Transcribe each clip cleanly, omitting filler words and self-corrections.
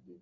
Shalom,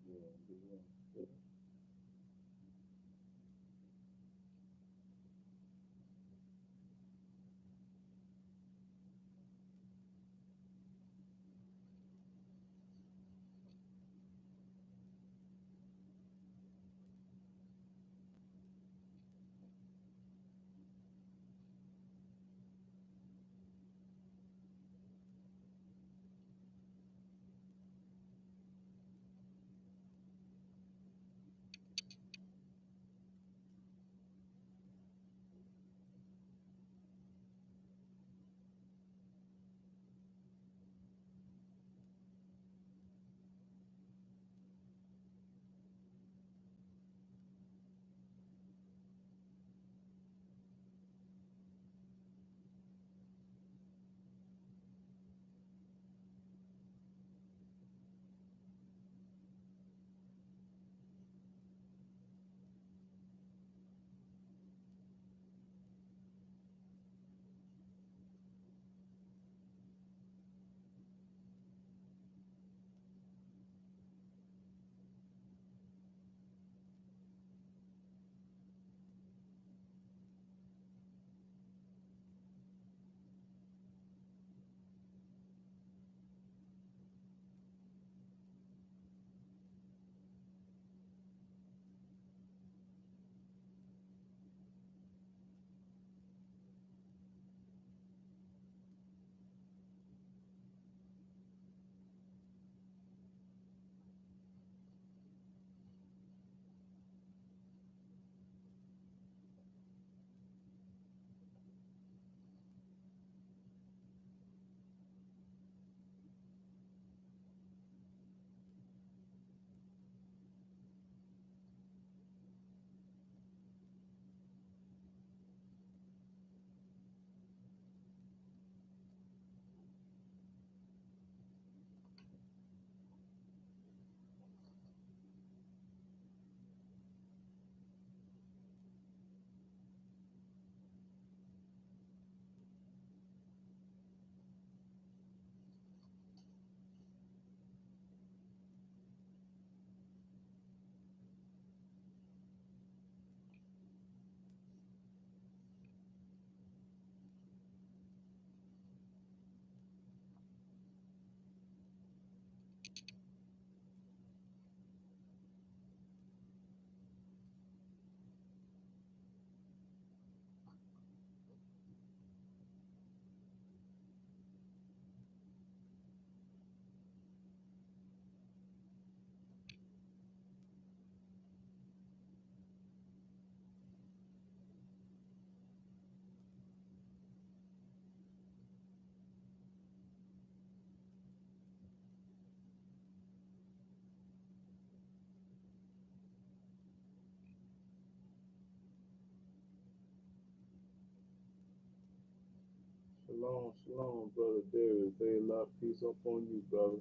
shalom, brother Darius. May love, peace upon you, brother.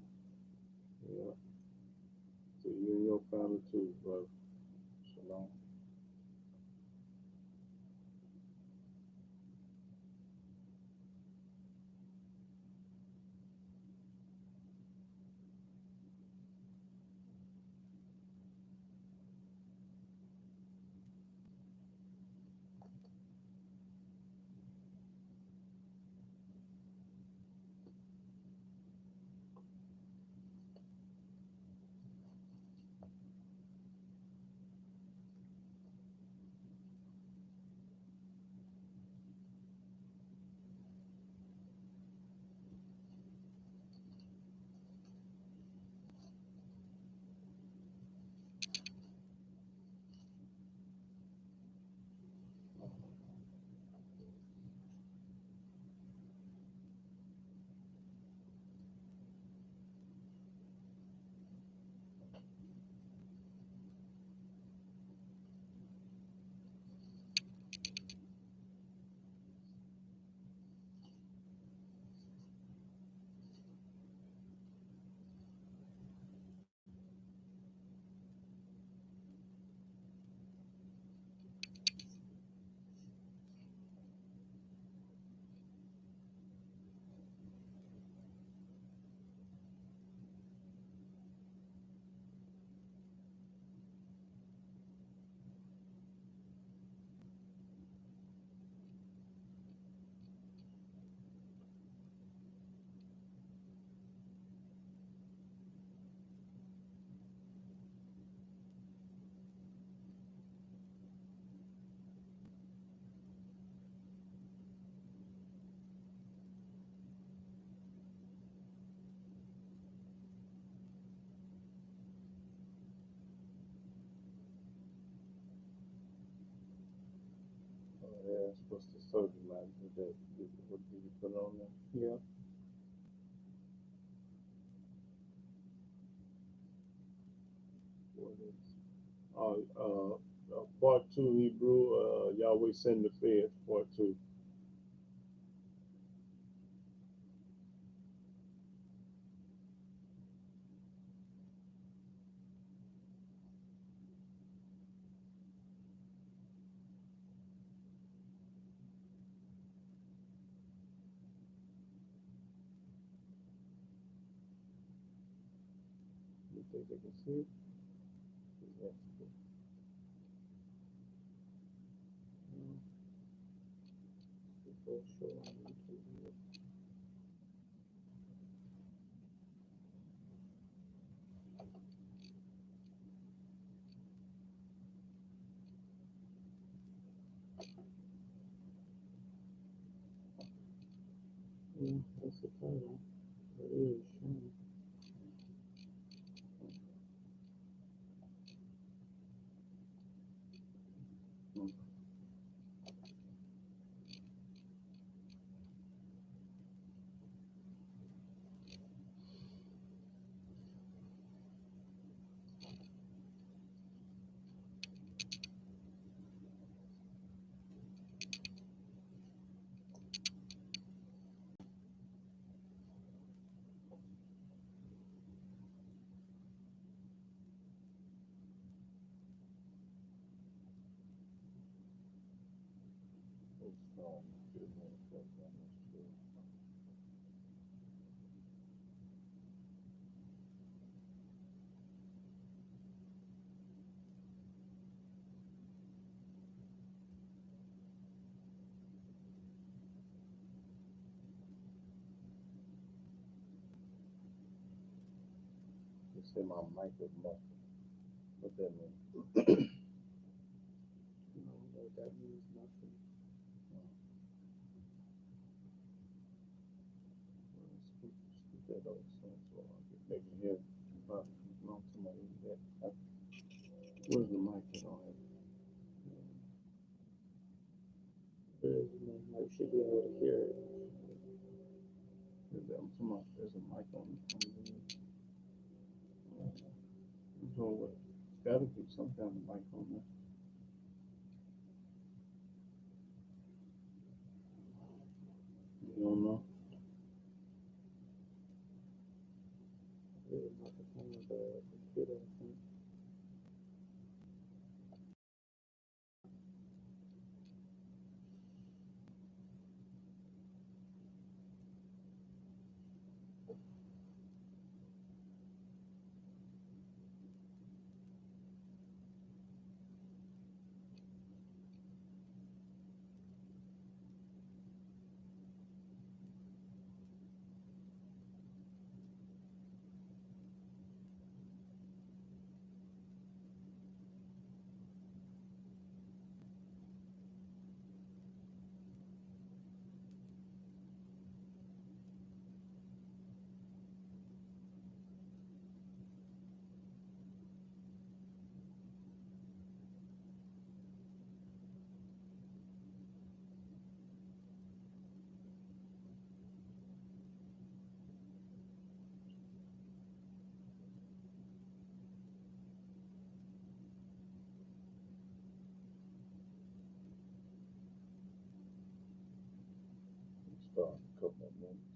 Yeah, to you and your family too, brother. Shalom. Yeah, what's the surgery matter? What did you put on there? Yeah. What is? Part 2 Hebrew. Yahweh send the feds. Part 2. You think they can see it? Yeah. For sure on YouTube. Yeah, that's the title. It is. You say my mic is muffled. What that mean? No, that means nothing. Speak that over so they can hear. No, somebody that. Where's the mic that on it? You should be able to hear it. I'm talking about there's a mic on the. So it's got to be some kind of mic on there. You don't know? The microphone of the computer, I think. Start in a couple of minutes.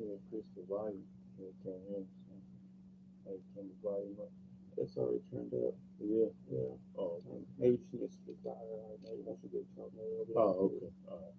Yeah, increase the volume. You can't hear me. Hey, turn the volume up. It's already turned up. Yeah. Yeah. Oh, Maybe she needs to speak louder. Maybe once you get something a little bit. oh, okay. All right.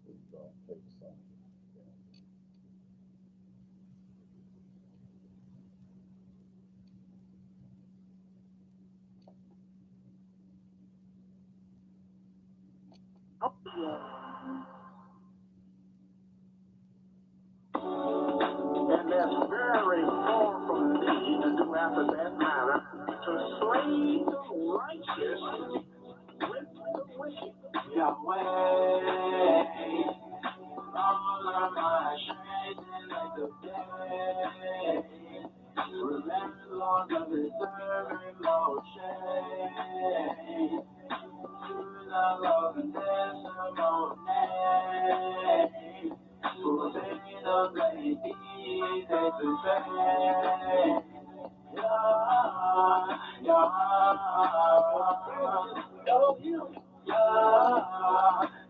We're gonna take some. And that's very far from me to do after that matter, to slay the righteous with the wicked. Yahweh, all of my strength in the day. Remember, Lord, of his servant Moshe. To the love and testimony. Who they know they need to say. Yeah,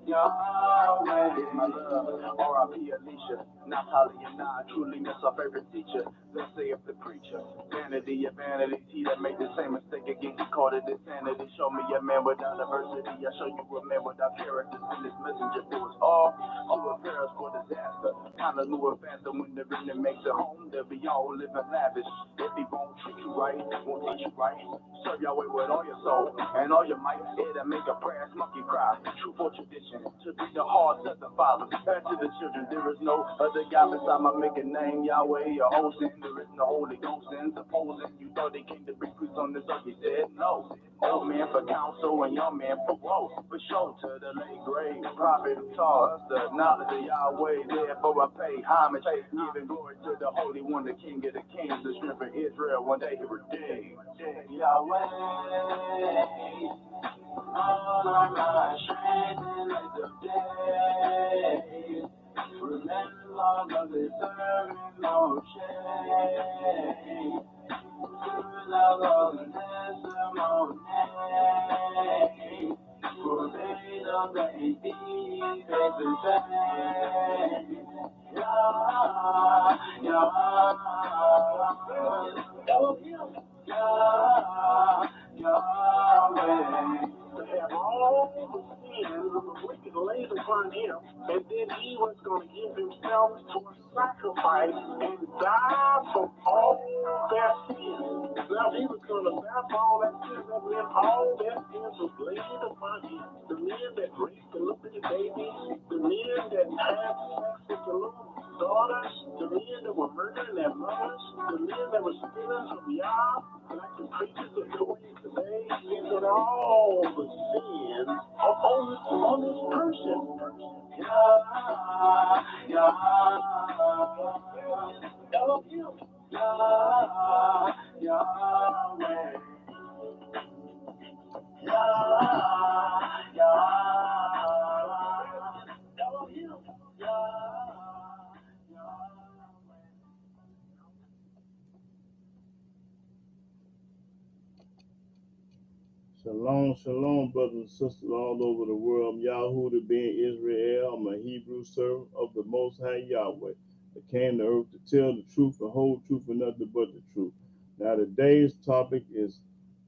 Yahweh, my love, R.I.P. Alicia, Natalie and I truly miss our favorite teacher. Let's say if the preacher, vanity of vanities, he that made the same mistake again, he called it insanity. Show me a man without adversity, I show you a man without character. Send this messenger to us all, to prepare us for disaster. Kinda knew it faster when the remnant makes it home, they'll be all living lavish. If he won't treat you right, won't teach you right, serve Yahweh with all your soul and all your might. It'll make a prayer monkey cry. True for tradition, to be the heart of the Father. And to the children, there is no other God beside my making name. Yahweh, your hosting, there is no Holy Ghost. And supposing you thought they came to bring peace on this earth, he said no. Old man for counsel and young man for growth. For sure to the late grade prophet who taught us the knowledge of Yahweh. Therefore I pay homage, giving glory to the Holy One, the King of the Kings, the strength of Israel. One day he redeemed. Yahweh, all of my strength in the day. Remember, Lord, of his servant Moshe. To the love and testimony. For they know they need to say. Yahweh. To have all the sins of the wicked laid upon him, and then he was going to give himself to a sacrifice and die for all their sins. Now he was going to die for all their sins, and then all their sins was laid upon him. The men that raped the little bitty babies, the men that had sex with the little daughters, the men that were murdering their mothers, the men that were stealing from Yah, like the preachers that go in today, and that all the sins are on this person. Shalom, shalom, brothers and sisters all over the world. YAHWEH being Israel. I'm a Hebrew servant of the Most High Yahweh. I came to earth to tell the truth, the whole truth, and nothing but the truth. Now, today's topic is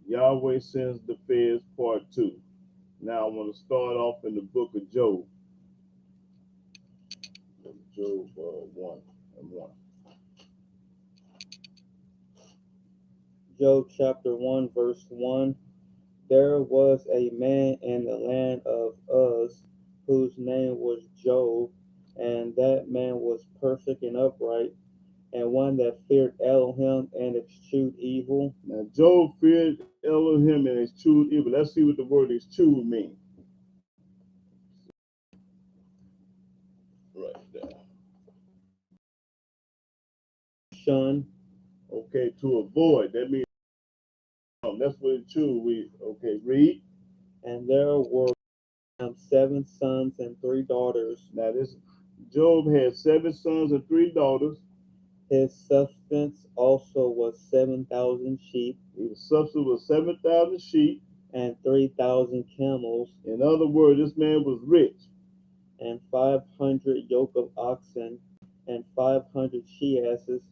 Yahweh sends the FEDS part 2. Now, I want to start off in the book of Job. Job 1 and 1. Job chapter 1, verse 1. There was a man in the land of Uz, whose name was Job, and that man was perfect and upright, and one that feared Elohim and eschewed evil. Now, Job feared Elohim and eschewed evil. Let's see what the word eschewed means. Right there. shun. Okay, to avoid. That means that's what it choose. Okay, read. And there were 7 sons and 3 daughters. Now this Job had 7 sons and 3 daughters. His substance also was 7,000 sheep His substance was 7,000 sheep. and 3,000 camels In other words, this man was rich. and 500 yoke of oxen and 500 she asses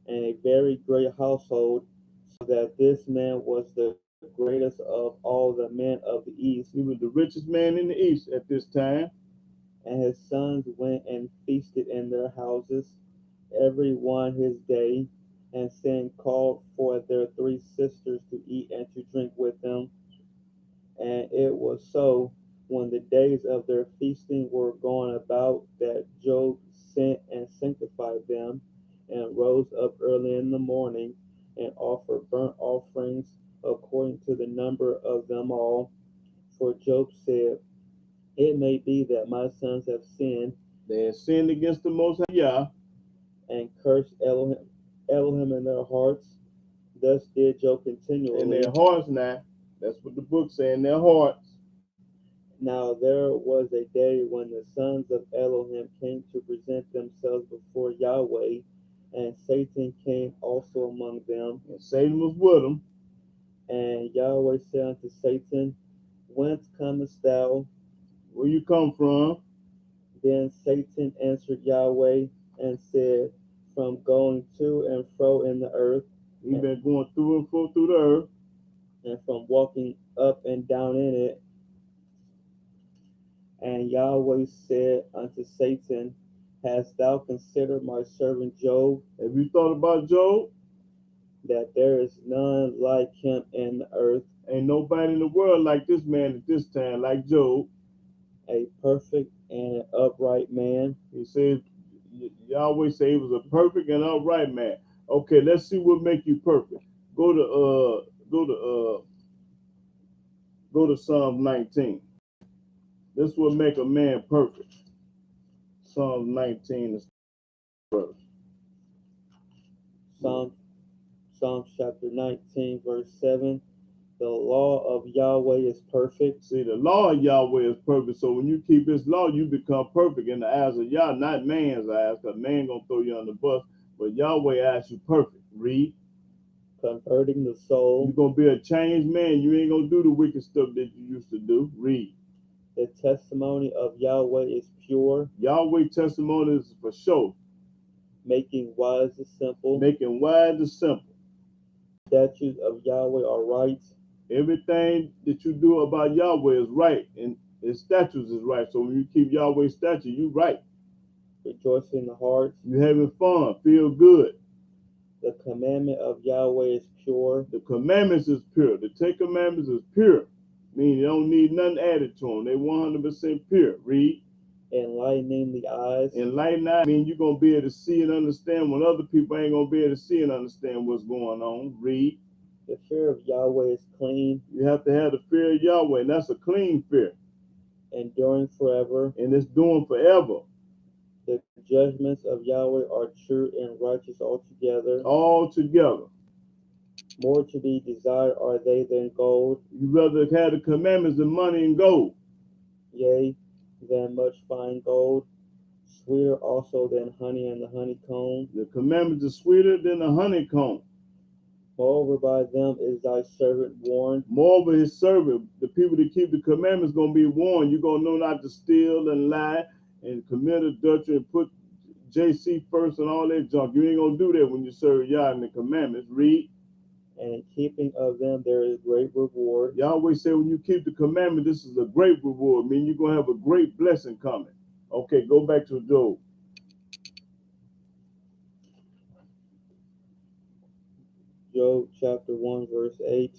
and a very great household, so that this man was the greatest of all the men of the east. He was the richest man in the east at this time. And his sons went and feasted in their houses, every one his day, and sent called for their 3 sisters to eat and to drink with them. And it was so, when the days of their feasting were gone about, that Job sent and sanctified them, and rose up early in the morning, and offered burnt offerings according to the number of them all. For Job said, it may be that my sons have sinned, They had sinned against the Most High Yah. and cursed Elohim in their hearts. Thus did Job In continually. their hearts now. That's what the book said, in their hearts. Now there was a day when the sons of Elohim came to present themselves before Yahweh, and Satan came also among them. And Satan was with them. And Yahweh said unto Satan, whence comest thou? Where you come from? Then Satan answered Yahweh and said, from going to and fro in the earth, He been going through and fro through the earth. and from walking up and down in it. And Yahweh said unto Satan, hast thou considered my servant Job, Have you thought about Job? that there is none like him in the earth, Ain't nobody in the world like this man at this time, like Job. a perfect and an upright man, He said, Yahweh said he was a perfect and upright man. Okay, let's see what make you perfect. Go to Psalm 19. This will make a man perfect. Psalm 19 is verse. Psalms chapter 19, verse 7. The law of Yahweh is perfect. See, the law of Yahweh is perfect. So when you keep his law, you become perfect in the eyes of Yah, not man's eyes, because man gonna throw you on the bus. But Yahweh asks you perfect. Read. Converting the soul. You're gonna be a changed man. You ain't gonna do the wicked stuff that you used to do. Read. The testimony of Yahweh is pure. Yahweh testimony is for sure. Making wise the simple. Making wise the simple. Statutes of Yahweh are right. Everything that you do about Yahweh is right, and his statutes is right. So when you keep Yahweh's statutes, you right. Rejoicing in the heart. You having fun, feel good. The commandment of Yahweh is pure. The commandments is pure. The 10 commandments is pure. Meaning you don't need nothing added to them. They 100% pure. Read. Enlightening the eyes. Enlighten eyes. Mean you're gonna be able to see and understand when other people ain't gonna be able to see and understand what's going on. Read. The fear of Yahweh is clean. You have to have the fear of Yahweh, and that's a clean fear. Enduring forever. And it's doing forever. The judgments of Yahweh are true and righteous altogether. All together. More to be desired are they than gold, You rather have the commandments than money and gold. yea, than much fine gold, sweeter also than honey and the honeycomb. The commandments are sweeter than the honeycomb. Moreover, by them is thy servant warned. Moreover, his servant, the people that keep the commandments, going to be warned. You're going to know not to steal and lie and commit adultery and put JC first and all that junk. You ain't going to do that when you serve Yah in the commandments. Read. And in keeping of them there is great reward. Yahweh said when you keep the commandment, this is a great reward. I mean, you're going to have a great blessing coming. Okay, go back to Job. Job chapter 1, verse 8.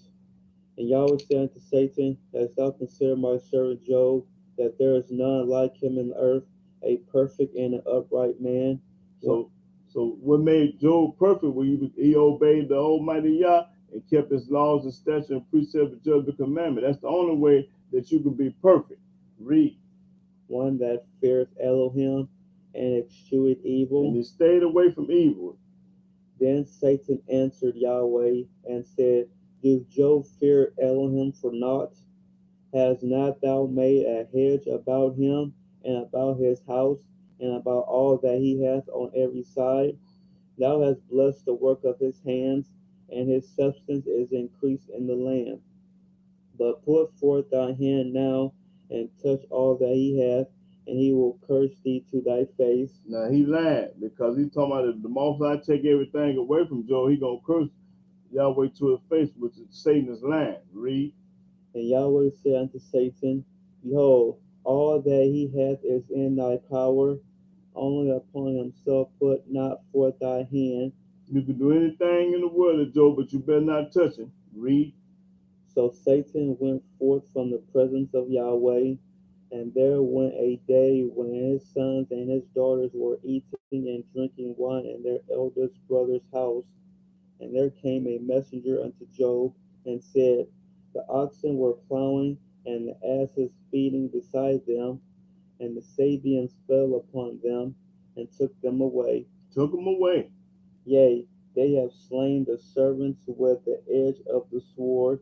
And Yahweh said unto Satan, hast thou considered my servant Job, that there is none like him in the earth, a perfect and an upright man? So what made Job perfect? Well, he obeyed the Almighty Yah and kept his laws and statutes and precepts and judgment commandment. That's the only way that you can be perfect. Read. One that feareth Elohim and escheweth evil. And he stayed away from evil. Then Satan answered Yahweh and said, Does Job fear Elohim for naught? Has not thou made a hedge about him, and about his house, and about all that he hath on every side? Thou hast blessed the work of his hands, and his substance is increased in the land. But put forth thy hand now, and touch all that he hath, and he will curse thee to thy face. Now he lied because he talking about if the most I take everything away from Job, he gonna curse Yahweh to his face, which is Satan is lying. Read. And Yahweh said unto Satan, Behold, all that he hath is in thy power, only upon himself put not forth thy hand. You can do anything in the world to Job, but you better not touch him. Read. So Satan went forth from the presence of Yahweh, and there went a day when his sons and his daughters were eating and drinking wine in their eldest brother's house. And there came a messenger unto Job, and said, The oxen were plowing, and the asses feeding beside them, and the Sabians fell upon them, and took them away. Took him away. Yea, they have slain the servants with the edge of the sword,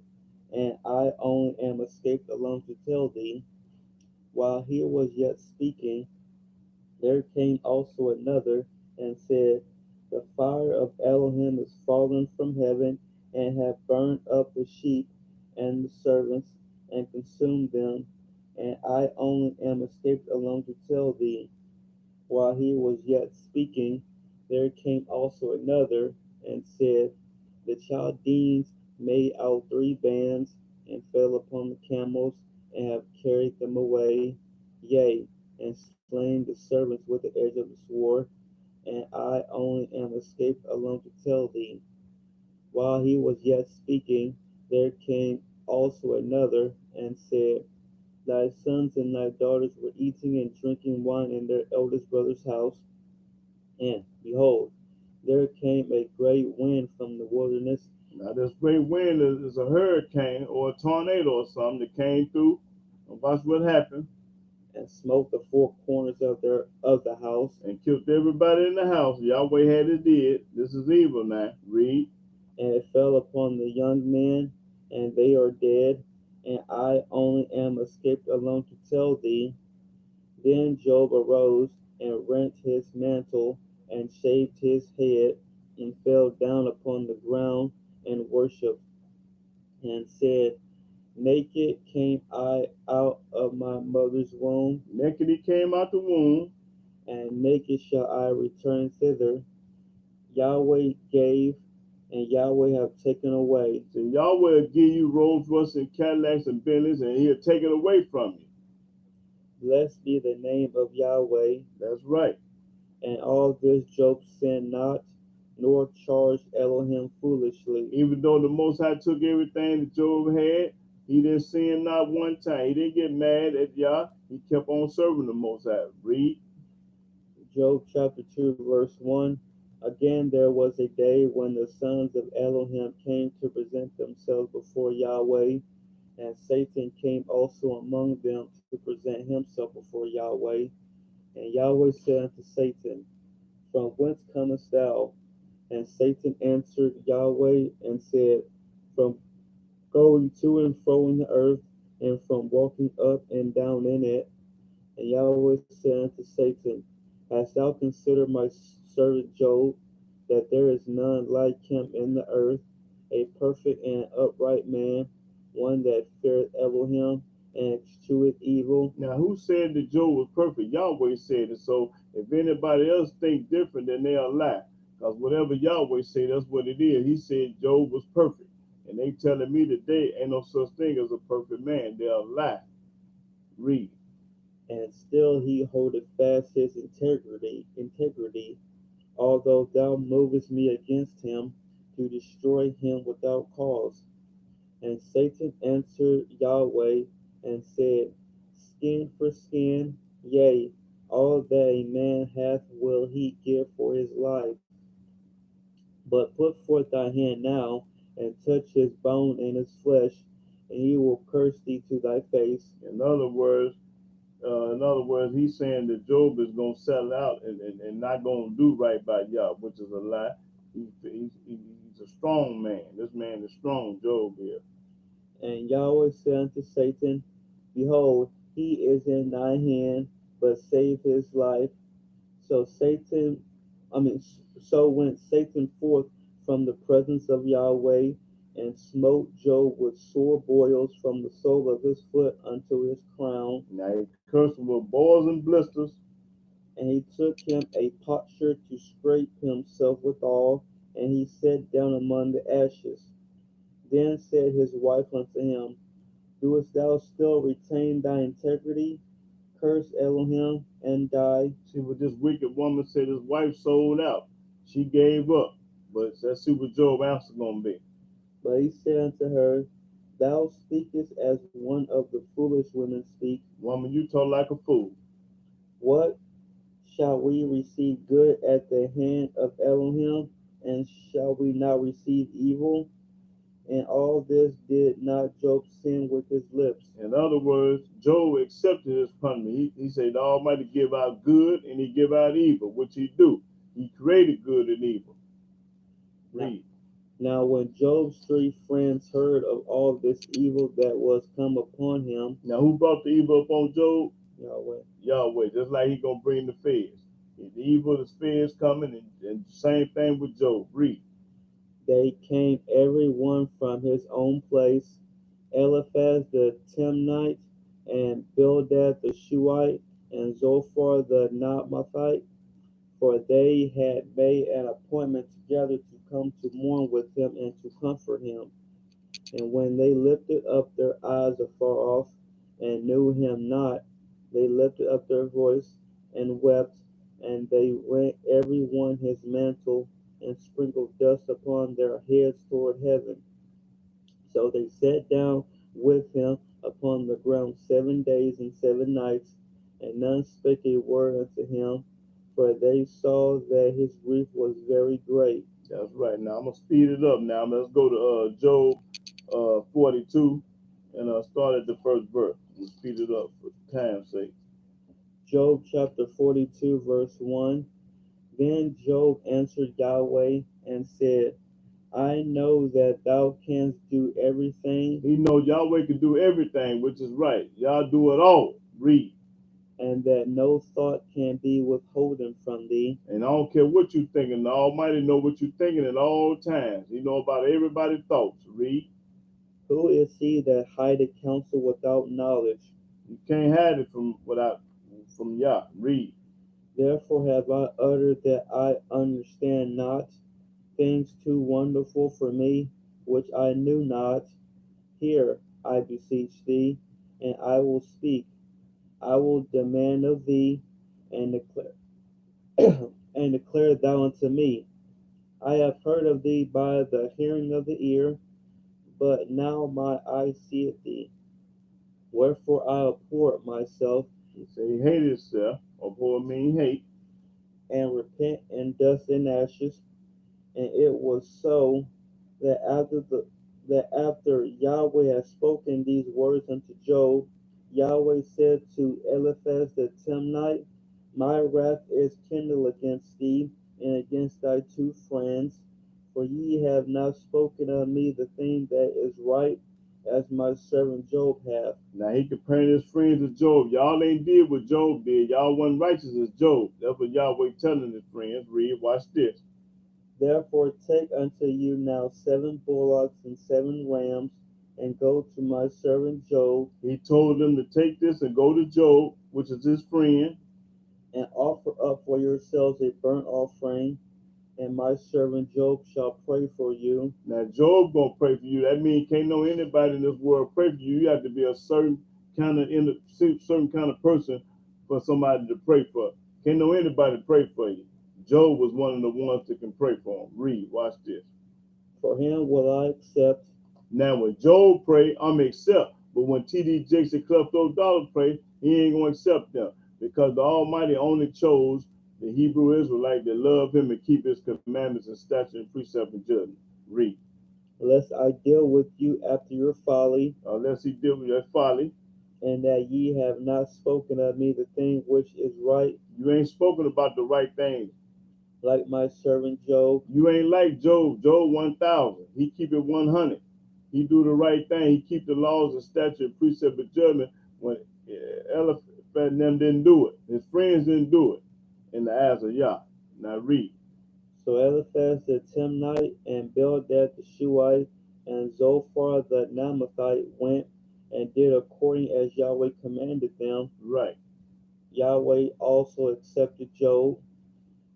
and I only am escaped alone to tell thee. While he was yet speaking, there came also another, and said, The fire of Elohim is fallen from heaven, and hath burned up the sheep and the servants, and consumed them, and I only am escaped alone to tell thee. While he was yet speaking, there came also another, and said, The Chaldeans made out 3 bands, and fell upon the camels, and have carried them away, yea, and slain the servants with the edge of the sword, and I only am escaped alone to tell thee. While he was yet speaking, there came also another, and said, Thy sons and thy daughters were eating and drinking wine in their eldest brother's house, and behold, there came a great wind from the wilderness. Now this great wind is a hurricane or a tornado or something that came through. And watch what happened. And smote the 4 corners of the house, and killed everybody in the house. Yahweh had it did. This is evil now. Read. and it fell upon the young men, and they are dead, and I only am escaped alone to tell thee. Then Job arose and rent his mantle, and shaved his head, and fell down upon the ground, and worshipped, and said, Naked came I out of my mother's womb, Naked he came out the womb. and naked shall I return thither. Yahweh gave, and Yahweh have taken away. So Yahweh will give you Rolls Royce and Cadillacs and Bentleys, and he'll take it away from you. Blessed be the name of Yahweh. That's right. And all this Job sinned not, nor charged Elohim foolishly. Even though the Most High took everything that Job had, he didn't sin not one time. He didn't get mad at Yah. He kept on serving the Most High. Read. Job chapter 2, verse 1. Again, there was a day when the sons of Elohim came to present themselves before Yahweh, and Satan came also among them to present himself before Yahweh. And Yahweh said unto Satan, From whence comest thou? And Satan answered Yahweh and said, From going to and fro in the earth, and from walking up and down in it. And Yahweh said unto Satan, Hast thou considered my servant Job, that there is none like him in the earth, a perfect and upright man, one that feareth Elohim and escheweth evil? Now, who said that Job was perfect? Yahweh said it. So if anybody else think different, then they'll lie. Because whatever Yahweh said, that's what it is. He said Job was perfect. And they telling me today ain't no such thing as a perfect man. They'll lie. Read. And still he holdeth fast his integrity, although thou movest me against him to destroy him without cause. And Satan answered Yahweh and said, Skin for skin, yea, all that a man hath will he give for his life. But put forth thy hand now, and touch his bone and his flesh, and he will curse thee to thy face. In other words, he's saying that Job is going to sell out and not going to do right by Yah, which is a lie. He's a strong man. This man is strong, Job here. And Yahweh said unto Satan, Behold, he is in thy hand, but save his life. So went Satan forth from the presence of Yahweh, and smote Job with sore boils from the sole of his foot unto his crown. Now he cursed him with boils and blisters. And he took him a potsherd to scrape himself withal, and he sat down among the ashes. Then said his wife unto him, Doest thou still retain thy integrity? Curse Elohim and die. See what this wicked woman said his wife sold out. She gave up. But let's see what Job's answer gonna be. But he said unto her, Thou speakest as one of the foolish women speak. Woman, you talk like a fool. What? Shall we receive good at the hand of Elohim, and shall we not receive evil? And all this did not Job sin with his lips. In other words, Job accepted his punishment. He said the Almighty give out good and he give out evil, which he do. He created good and evil. Read. Now when Job's 3 friends heard of all this evil that was come upon him, Now who brought the evil upon Job? Yahweh. Yahweh. Just like he gonna bring the feds. The evil, the feds coming, and same thing with Job. Read. They came every one from his own place, Eliphaz the Temnite, and Bildad the Shuhite, and Zophar the Naamathite, for they had made an appointment together to come to mourn with him and to comfort him. And when they lifted up their eyes afar off, and knew him not, they lifted up their voice and wept, and they rent every one his mantle, and sprinkled dust upon their heads toward heaven. So they sat down with him upon the ground 7 days and 7 nights, and none spake a word unto him, for they saw that his grief was very great. That's right. Now I'm gonna speed it up. Now let's go to Job 42, and start at the first verse. We'll speed it up for time's sake. Job chapter 42, verse 1. Then Job answered Yahweh and said, I know that thou canst do everything, He knows Yahweh can do everything, which is right. Y'all do it all. Read. and that no thought can be withholden from thee. And I don't care what you're thinking. The Almighty know what you're thinking at all times. He know about everybody's thoughts. Read. Who is he that hideth counsel without knowledge? You can't hide it from Yah. Read. Therefore have I uttered that I understand not, things too wonderful for me, which I knew not. Hear, I beseech thee, and I will speak. I will demand of thee, and declare and declare thou unto me. I have heard of thee by the hearing of the ear, but now my eye seeth thee. Wherefore I abhor myself, He said he hated himself. Abhor mean hate. and repent in dust and ashes. And it was so that after Yahweh had spoken these words unto Job, Yahweh said to Eliphaz the Temnite, My wrath is kindled against thee and against thy 2 friends, for ye have not spoken of me the thing that is right, as my servant Job hath. Now he comparing his friends to Job. Y'all ain't did what Job did. Y'all wasn't righteous as Job. That's what Yahweh telling his friends. Read, watch this. Therefore take unto you now 7 bullocks and 7 rams, and go to my servant Job, He told them to take this and go to Job, which is his friend, and offer up for yourselves a burnt offering, and my servant Job shall pray for you. Now Job gonna pray for you. That means can't know anybody in this world pray for you. You have to be a certain kind of person for somebody to pray for. Can't know anybody pray for you. Job was one of the ones that can pray for him. Read, watch this. For him will I accept. Now when Job pray, I'm accept. But when T.D. Jakes and Clefto Dollar pray, he ain't gonna accept them, because the Almighty only chose the Hebrew Israelite that love him and keep his commandments and statutes and precepts and judgment. Read. Lest I deal with you after your folly, Unless he deal with that folly. and that ye have not spoken of me the thing which is right, You ain't spoken about the right thing. like my servant Job. You ain't like Job. Job 1,000. He keep it 100. He do the right thing. He keep the laws and statute and precept of judgment when Eliphaz and them didn't do it. His friends didn't do it in the eyes of Yah. Now read. So Eliphaz the Timnite and Bildad the Shuhite and Zophar the Naamathite went and did according as Yahweh commanded them. Right. Yahweh also accepted Job,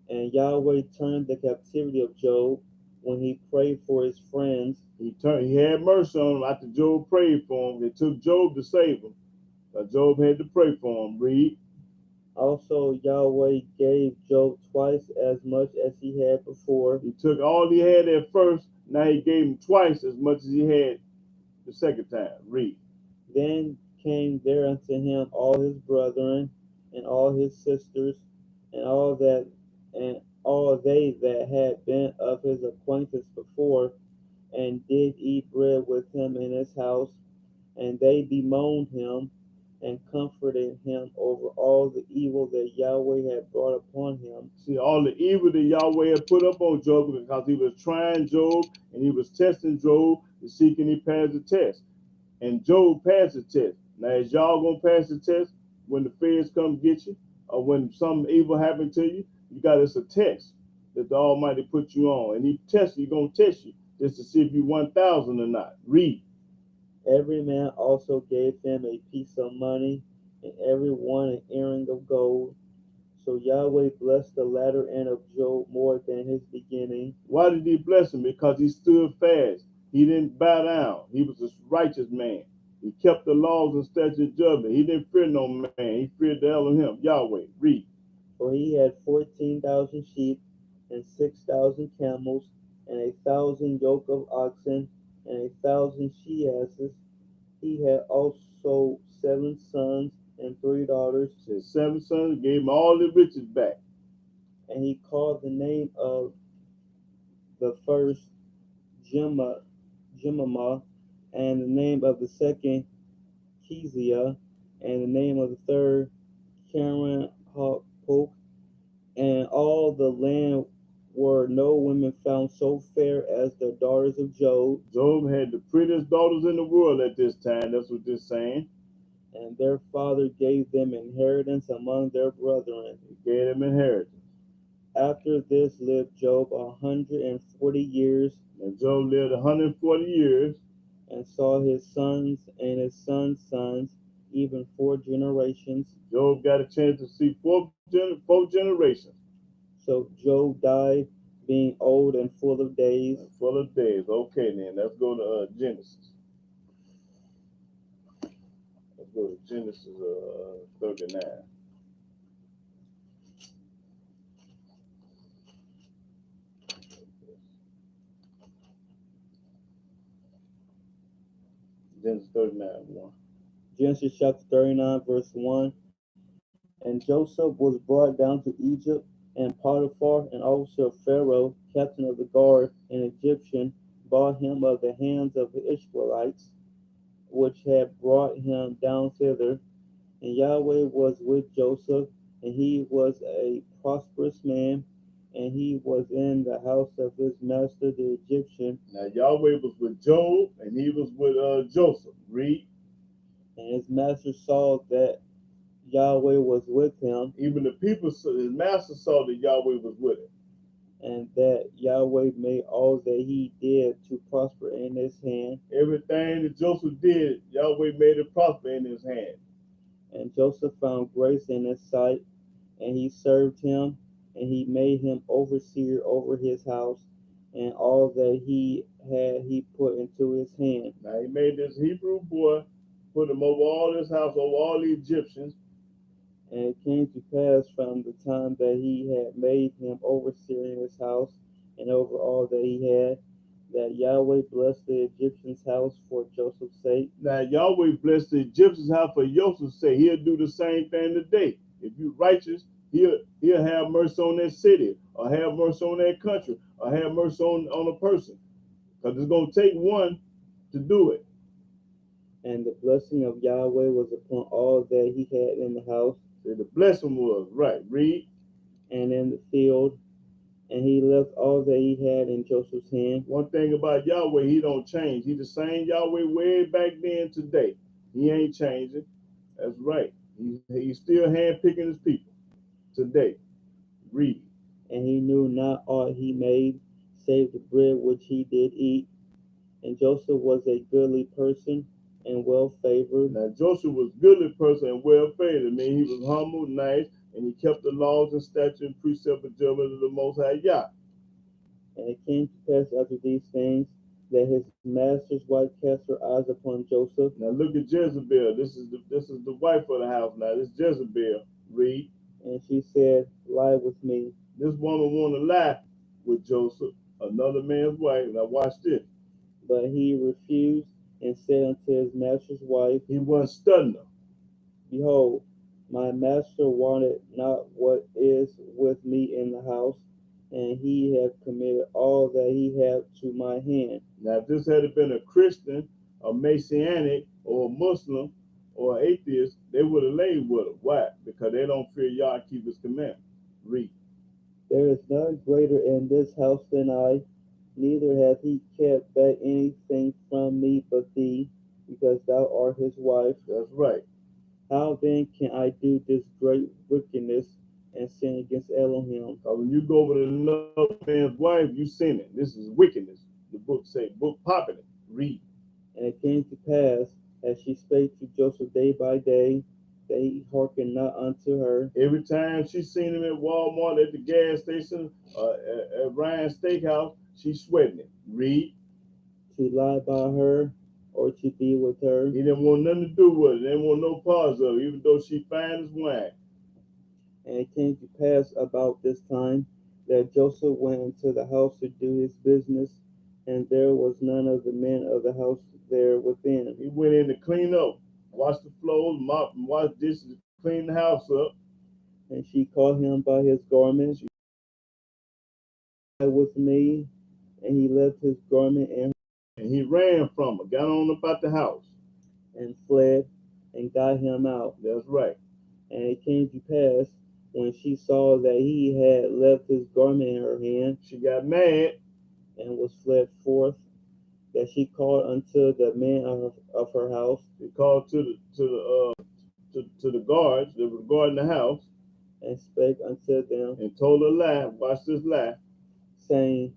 and Yahweh turned the captivity of Job when he prayed for his friends. He had mercy on him after Job prayed for him. It took Job to save him. But Job had to pray for him. Read. Also, Yahweh gave Job twice as much as he had before. He took all he had at first. Now he gave him twice as much as he had the second time. Read. Then came there unto him all his brethren and all his sisters and all they that had been of his acquaintance before, and did eat bread with him in his house, and they bemoaned him and comforted him over all the evil that Yahweh had brought upon him. See, all the evil that Yahweh had put up on Job because he was trying Job and he was testing Job to see can he pass the test. And Job passed the test. Now, is y'all going to pass the test when the feds come get you or when something evil happened to you? You got it's a test that the Almighty put you on. And He's going to test you just to see if you 1,000 or not. Read. Every man also gave him a piece of money, and every one an earring of gold. So Yahweh blessed the latter end of Job more than his beginning. Why did He bless him? Because he stood fast. He didn't bow down. He was a righteous man. He kept the laws and statutes of judgment. He didn't fear no man. He feared the Elohim. Yahweh. Read. For he had 14,000 sheep, and 6,000 camels, and 1,000 yoke of oxen, and 1,000 she-asses. He had also 7 sons and 3 daughters. His 7 sons gave him all the riches back. And he called the name of the first Jemimah, and the name of the second Keziah, and the name of the third Karen Hapuk. And all the land were no women found so fair as the daughters of Job. Job had the prettiest daughters in the world at this time. That's what this saying. And their father gave them inheritance among their brethren. He gave them inheritance. After this lived Job 140 years, and Job lived 140 years, and saw his sons and his sons' sons, even 4 generations. Job got a chance to see four generations. So Job died, being old and full of days. Full of days. Okay, then let's go to Genesis. Let's go to Genesis 39. Genesis 39:1. Genesis chapter 39, verse 1. And Joseph was brought down to Egypt, and Potiphar, an officer of Pharaoh, captain of the guard, an Egyptian, bought him of the hands of the Ishmaelites, which had brought him down thither. And Yahweh was with Joseph, and he was a prosperous man, and he was in the house of his master the Egyptian. Now Yahweh was with Job, and he was with Joseph. Read. And his master saw that Yahweh was with him, even the people, his master saw that Yahweh was with him, and that Yahweh made all that he did to prosper in his hand. Everything that Joseph did, Yahweh made it prosper in his hand. And Joseph found grace in his sight, and he served him, and he made him overseer over his house, and all that he had he put into his hand. Now he made this Hebrew boy, put him over all his house, over all the Egyptians. And it came to pass from the time that he had made him overseer in his house and over all that he had, that Yahweh blessed the Egyptian's house for Joseph's sake. Now Yahweh blessed the Egyptian's house for Joseph's sake. He'll do the same thing today. If you're righteous, he'll have mercy on that city, or have mercy on that country, or have mercy on a person. Because it's going to take one to do it. And the blessing of Yahweh was upon all that he had in the house. The blessing was, right, read. And in the field, And he left all that he had in Joseph's hand. One thing about Yahweh, he don't change. He the same Yahweh way back then today. He ain't changing. That's right. He's still handpicking his people today. Read. And he knew not aught he made, save the bread which he did eat. And Joseph was a goodly person and well favored. Now Joseph was a goodly person and well favored. I mean, he was humble, nice, and he kept the laws and statutes and precepts and judgments of the Most High Yah. And it came to pass after these things that his master's wife cast her eyes upon Joseph. Now look at Jezebel. This is the wife of the house. Now this Jezebel. Read. And she said, Lie with me. This woman want to lie with Joseph, another man's wife. Now watch this. But he refused and said unto his master's wife, He wasn't studying her. Behold, my master wanted not what is with me in the house, and he hath committed all that he had to my hand. Now, if this had been a Christian, a Messianic, or a Muslim, or an atheist, they would have laid with him. Why? Because they don't fear Yah and keep his commandments. Read. There is none greater in this house than I, neither hath he kept back anything from me but thee, because thou art his wife. That's right. How then can I do this great wickedness and sin against Elohim? Because when you go over to another man's wife, you sinning. This is wickedness. The book say, book popping it. Read. And it came to pass, as she spake to Joseph day by day, that he hearkened not unto her. Every time she seen him at Walmart, at the gas station, at Ryan's Steakhouse, she sweating it. Read. To lie by her or to be with her. He didn't want nothing to do with it. He didn't want no parts of it, even though she fine as wine. And it came to pass about this time that Joseph went into the house to do his business, and there was none of the men of the house there within. He went in to clean up, wash the floors, mop and wash dishes, clean the house up. And she caught him by his garment. She with me, and he left his garment and he ran from her, got on about the house, and fled, and got him out. That's right. And it came to pass, when she saw that he had left his garment in her hand, she got mad and was fled forth, that she called unto the men of her house. She called to the guards that were guarding the house, and spake unto them, and told a lie. Watch this lie, saying,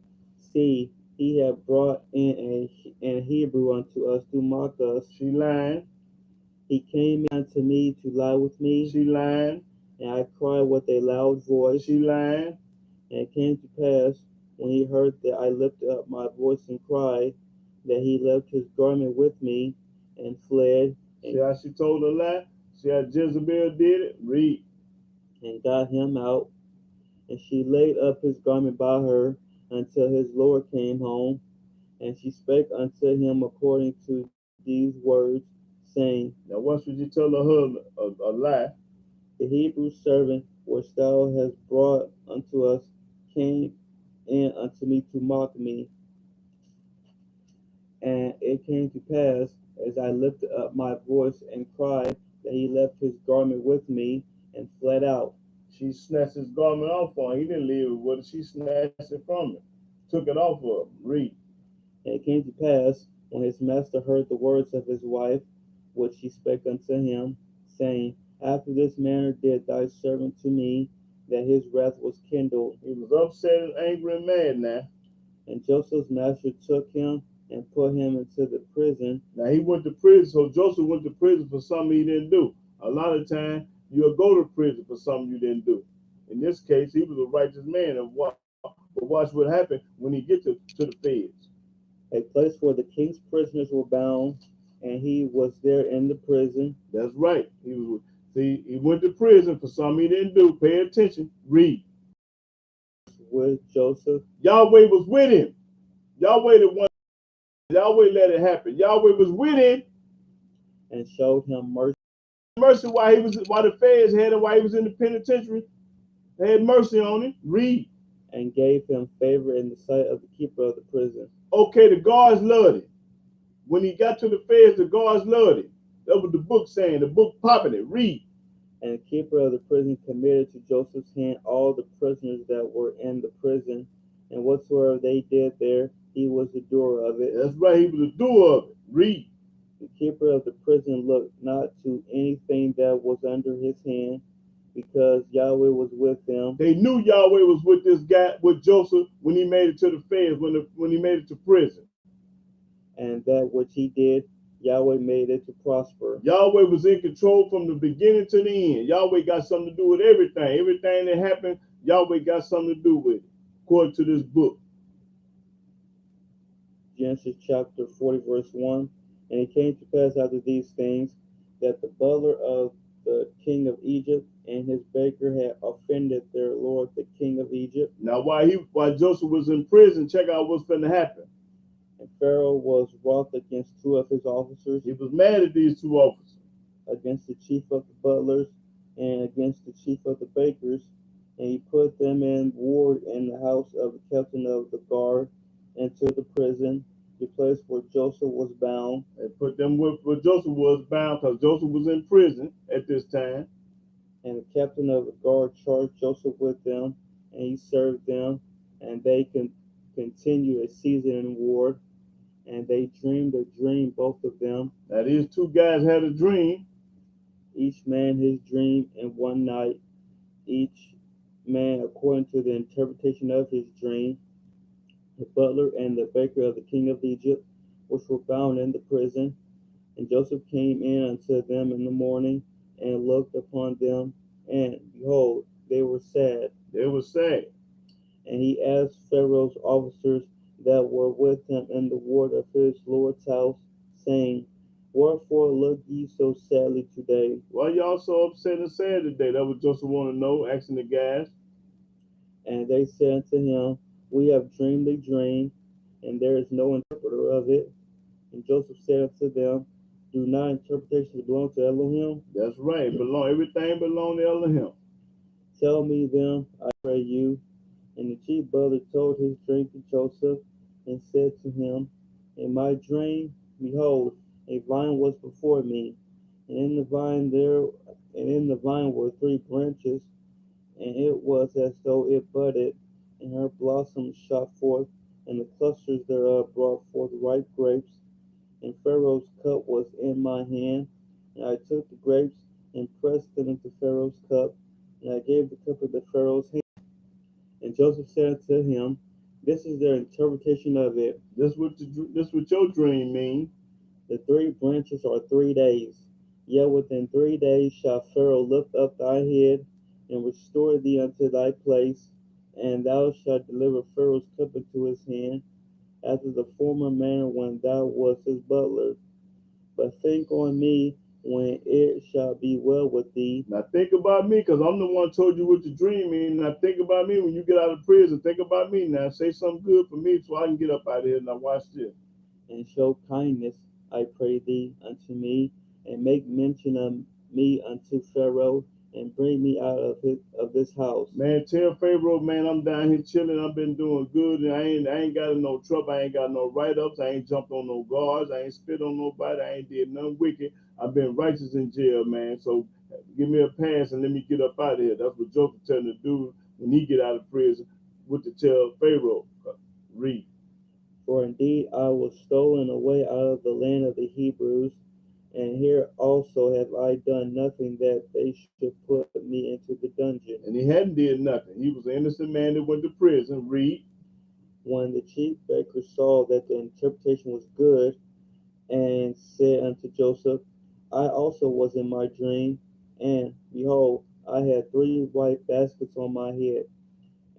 See, he hath brought in an Hebrew unto us to mock us. She lying. He came unto me to lie with me. She lying. And I cried with a loud voice. She lying. And it came to pass, when he heard that I lifted up my voice and cried, that he left his garment with me and fled. See how she told a lie? See how Jezebel did it? Read. And got him out. And she laid up his garment by her until his Lord came home. And she spake unto him according to these words, saying, Now once would you tell her husband a lie? The Hebrew servant which thou hast brought unto us came in unto me to mock me. And it came to pass, as I lifted up my voice and cried, that he left his garment with me and fled out. She snatched his garment off on him. He didn't leave it with her. She snatched it from him. Took it off of him. Read. And it came to pass, when his master heard the words of his wife, which she spake unto him, saying, After this manner did thy servant to me, that his wrath was kindled. He was upset and angry and mad now. And Joseph's master took him and put him into the prison. Now he went to prison, so Joseph went to prison for something he didn't do. A lot of times you'll go to prison for something you didn't do. In this case, he was a righteous man, and watch what happened when he get to the feds. A place where the king's prisoners were bound, and he was there in the prison. That's right. He went to prison for something he didn't do. Pay attention. Read. With Joseph. Yahweh was with him. Yahweh the one. Yahweh let it happen. Yahweh was with him and showed him mercy. Mercy while the feds had him, while he was in the penitentiary. They had mercy on him. Read. And gave him favor in the sight of the keeper of the prison. Okay, the guards loved him. When he got to the feds, the guards loved him. That was the book saying, the book popping it. Read. And the keeper of the prison committed to Joseph's hand all the prisoners that were in the prison, and whatsoever they did there, he was the doer of it. That's right, he was the doer of it. Read. The keeper of the prison looked not to anything that was under his hand, because Yahweh was with them. They knew Yahweh was with this guy, with Joseph, when he made it to the feds, when he made it to prison. And that which he did, Yahweh made it to prosper. Yahweh was in control from the beginning to the end. Yahweh got something to do with everything. Everything that happened, Yahweh got something to do with it, according to this book. Genesis chapter 40, verse 1. And it came to pass after these things, that the butler of the king of Egypt and his baker had offended their lord the king of Egypt. Now, while Joseph was in prison, check out what's going to happen. And Pharaoh was wroth against two of his officers, He was mad at these two officers, against the chief of the butlers and against the chief of the bakers, and he put them in ward in the house of the captain of the guard, into the prison, the place where Joseph was bound. and put them where Joseph was bound, because Joseph was in prison at this time. And the captain of the guard charged Joseph with them, and he served them, and they continued a season in ward, and they dreamed a dream, both of them. Now, these two guys had a dream. Each man his dream in one night, each man according to the interpretation of his dream. The butler and the baker of the king of Egypt, which were bound in the prison. And Joseph came in unto them in the morning, and looked upon them, and behold, they were sad. They were sad. And he asked Pharaoh's officers that were with him in the ward of his lord's house, saying, Wherefore look ye so sadly today? Why y'all so upset and sad today? That was Joseph want to know, asking the guys. And they said unto him, We have dreamed a dream, and there is no interpreter of it. And Joseph said unto them, Do not interpretations belong to Elohim? That's right. Everything belonged to Elohim. Tell me them, I pray you. And the chief butler told his dream to Joseph, and said to him, In my dream, behold, a vine was before me, and in the vine were 3 branches, and it was as though it budded, and her blossoms shot forth, and the clusters thereof brought forth ripe grapes. And Pharaoh's cup was in my hand, and I took the grapes and pressed them into Pharaoh's cup, and I gave the cup into Pharaoh's hand. And Joseph said to him, This is their interpretation of it. This what your dream means. The 3 branches are 3 days. Yet within 3 days shall Pharaoh lift up thy head, and restore thee unto thy place, and thou shalt deliver Pharaoh's cup into his hand, after the former manner when thou wast his butler. But think on me when it shall be well with thee. Now think about me, because I'm the one who told you what your dream means. Now think about me when you get out of prison. Think about me now. Say something good for me so I can get up out of here. Now watch this. And show kindness, I pray thee, unto me, and make mention of me unto Pharaoh, and bring me out of this house. Man, tell Pharaoh, man, I'm down here chilling. I've been doing good, and I ain't got in no trouble. I ain't got no write-ups. I ain't jumped on no guards. I ain't spit on nobody. I ain't did nothing wicked. I've been righteous in jail, man. So give me a pass and let me get up out of here. That's what Joseph telling the dude when he get out of prison, what to tell Pharaoh. Read. For indeed I was stolen away out of the land of the Hebrews, and here also have I done nothing that they should put me into the dungeon. And he hadn't did nothing. He was an innocent man that went to prison. Read. When the chief baker saw that the interpretation was good, and said unto Joseph, I also was in my dream, and behold, I had 3 white baskets on my head,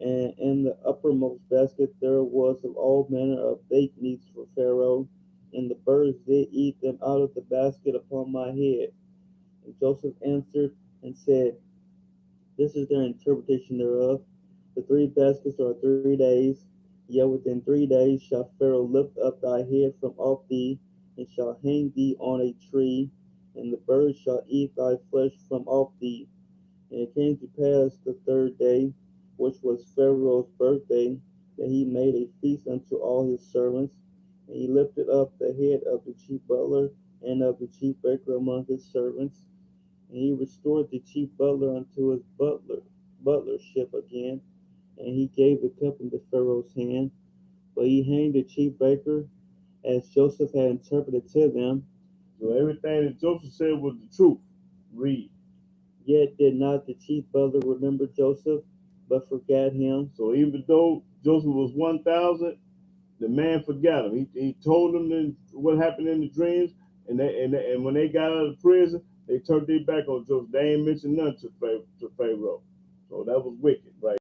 and in the uppermost basket there was of all manner of baked meats for Pharaoh, and the birds did eat them out of the basket upon my head. And Joseph answered and said, This is their interpretation thereof. The 3 baskets are 3 days, yet within 3 days shall Pharaoh lift up thy head from off thee, and shall hang thee on a tree, and the birds shall eat thy flesh from off thee. And it came to pass the 3rd day, which was Pharaoh's birthday, that he made a feast unto all his servants, and he lifted up the head of the chief butler and of the chief baker among his servants, And he restored the chief butler unto his butlership again, and he gave the cup into Pharaoh's hand. But he hanged the chief baker, as Joseph had interpreted to them. So everything that Joseph said was the truth. Read. Yet did not the chief butler remember Joseph, but forgot him. So even though Joseph was 1,000, the man forgot him. He told them what happened in the dreams, and when they got out of prison, they turned their back on Joseph. They ain't mentioned none to Pharaoh. So that was wicked, right?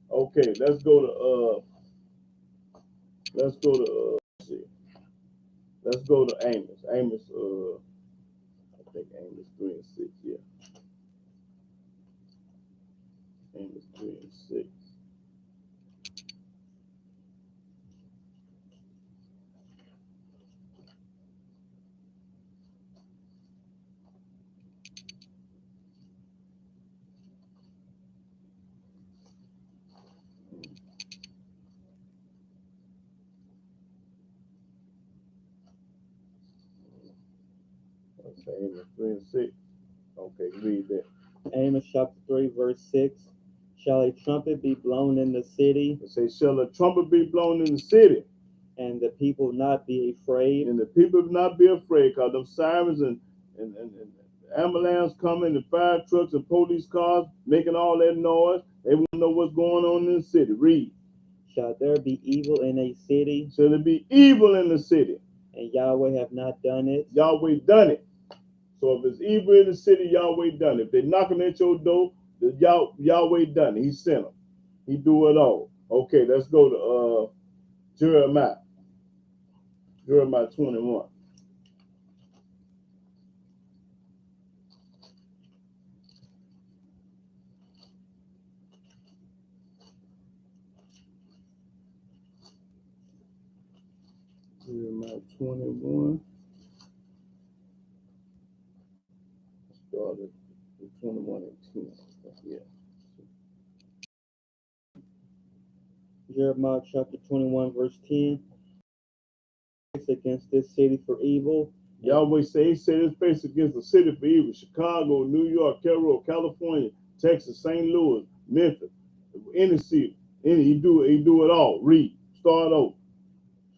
Okay, let's go to let's go to Amos. Amos, I think Amos 3 and 6, yeah. Amos 3 and 6. Okay, Amos 3 and 6. Okay, read that. Amos chapter 3, verse 6. Shall a trumpet be blown in the city, It says, shall a trumpet be blown in the city, and the people not be afraid? and the people not be afraid, because them sirens and ambulance coming, and fire trucks and police cars making all that noise. They won't know what's going on in the city. Read. Shall there be evil in a city, Shall there be evil in the city? and Yahweh have not done it? Yahweh done it. So if it's evil in the city, Yahweh done it. If they knocking at your door, Yahweh done it. He sent them. He do it all. Okay, let's go to Jeremiah. Jeremiah 21. Jeremiah 21. Started with 21 and 10. Yeah. Jeremiah chapter 21, verse 10. Against this city for evil. Yahweh say he set his face against the city for evil. Chicago, New York, Cairo, California, Texas, St. Louis, Memphis, any city. He do it all. Read. Start over.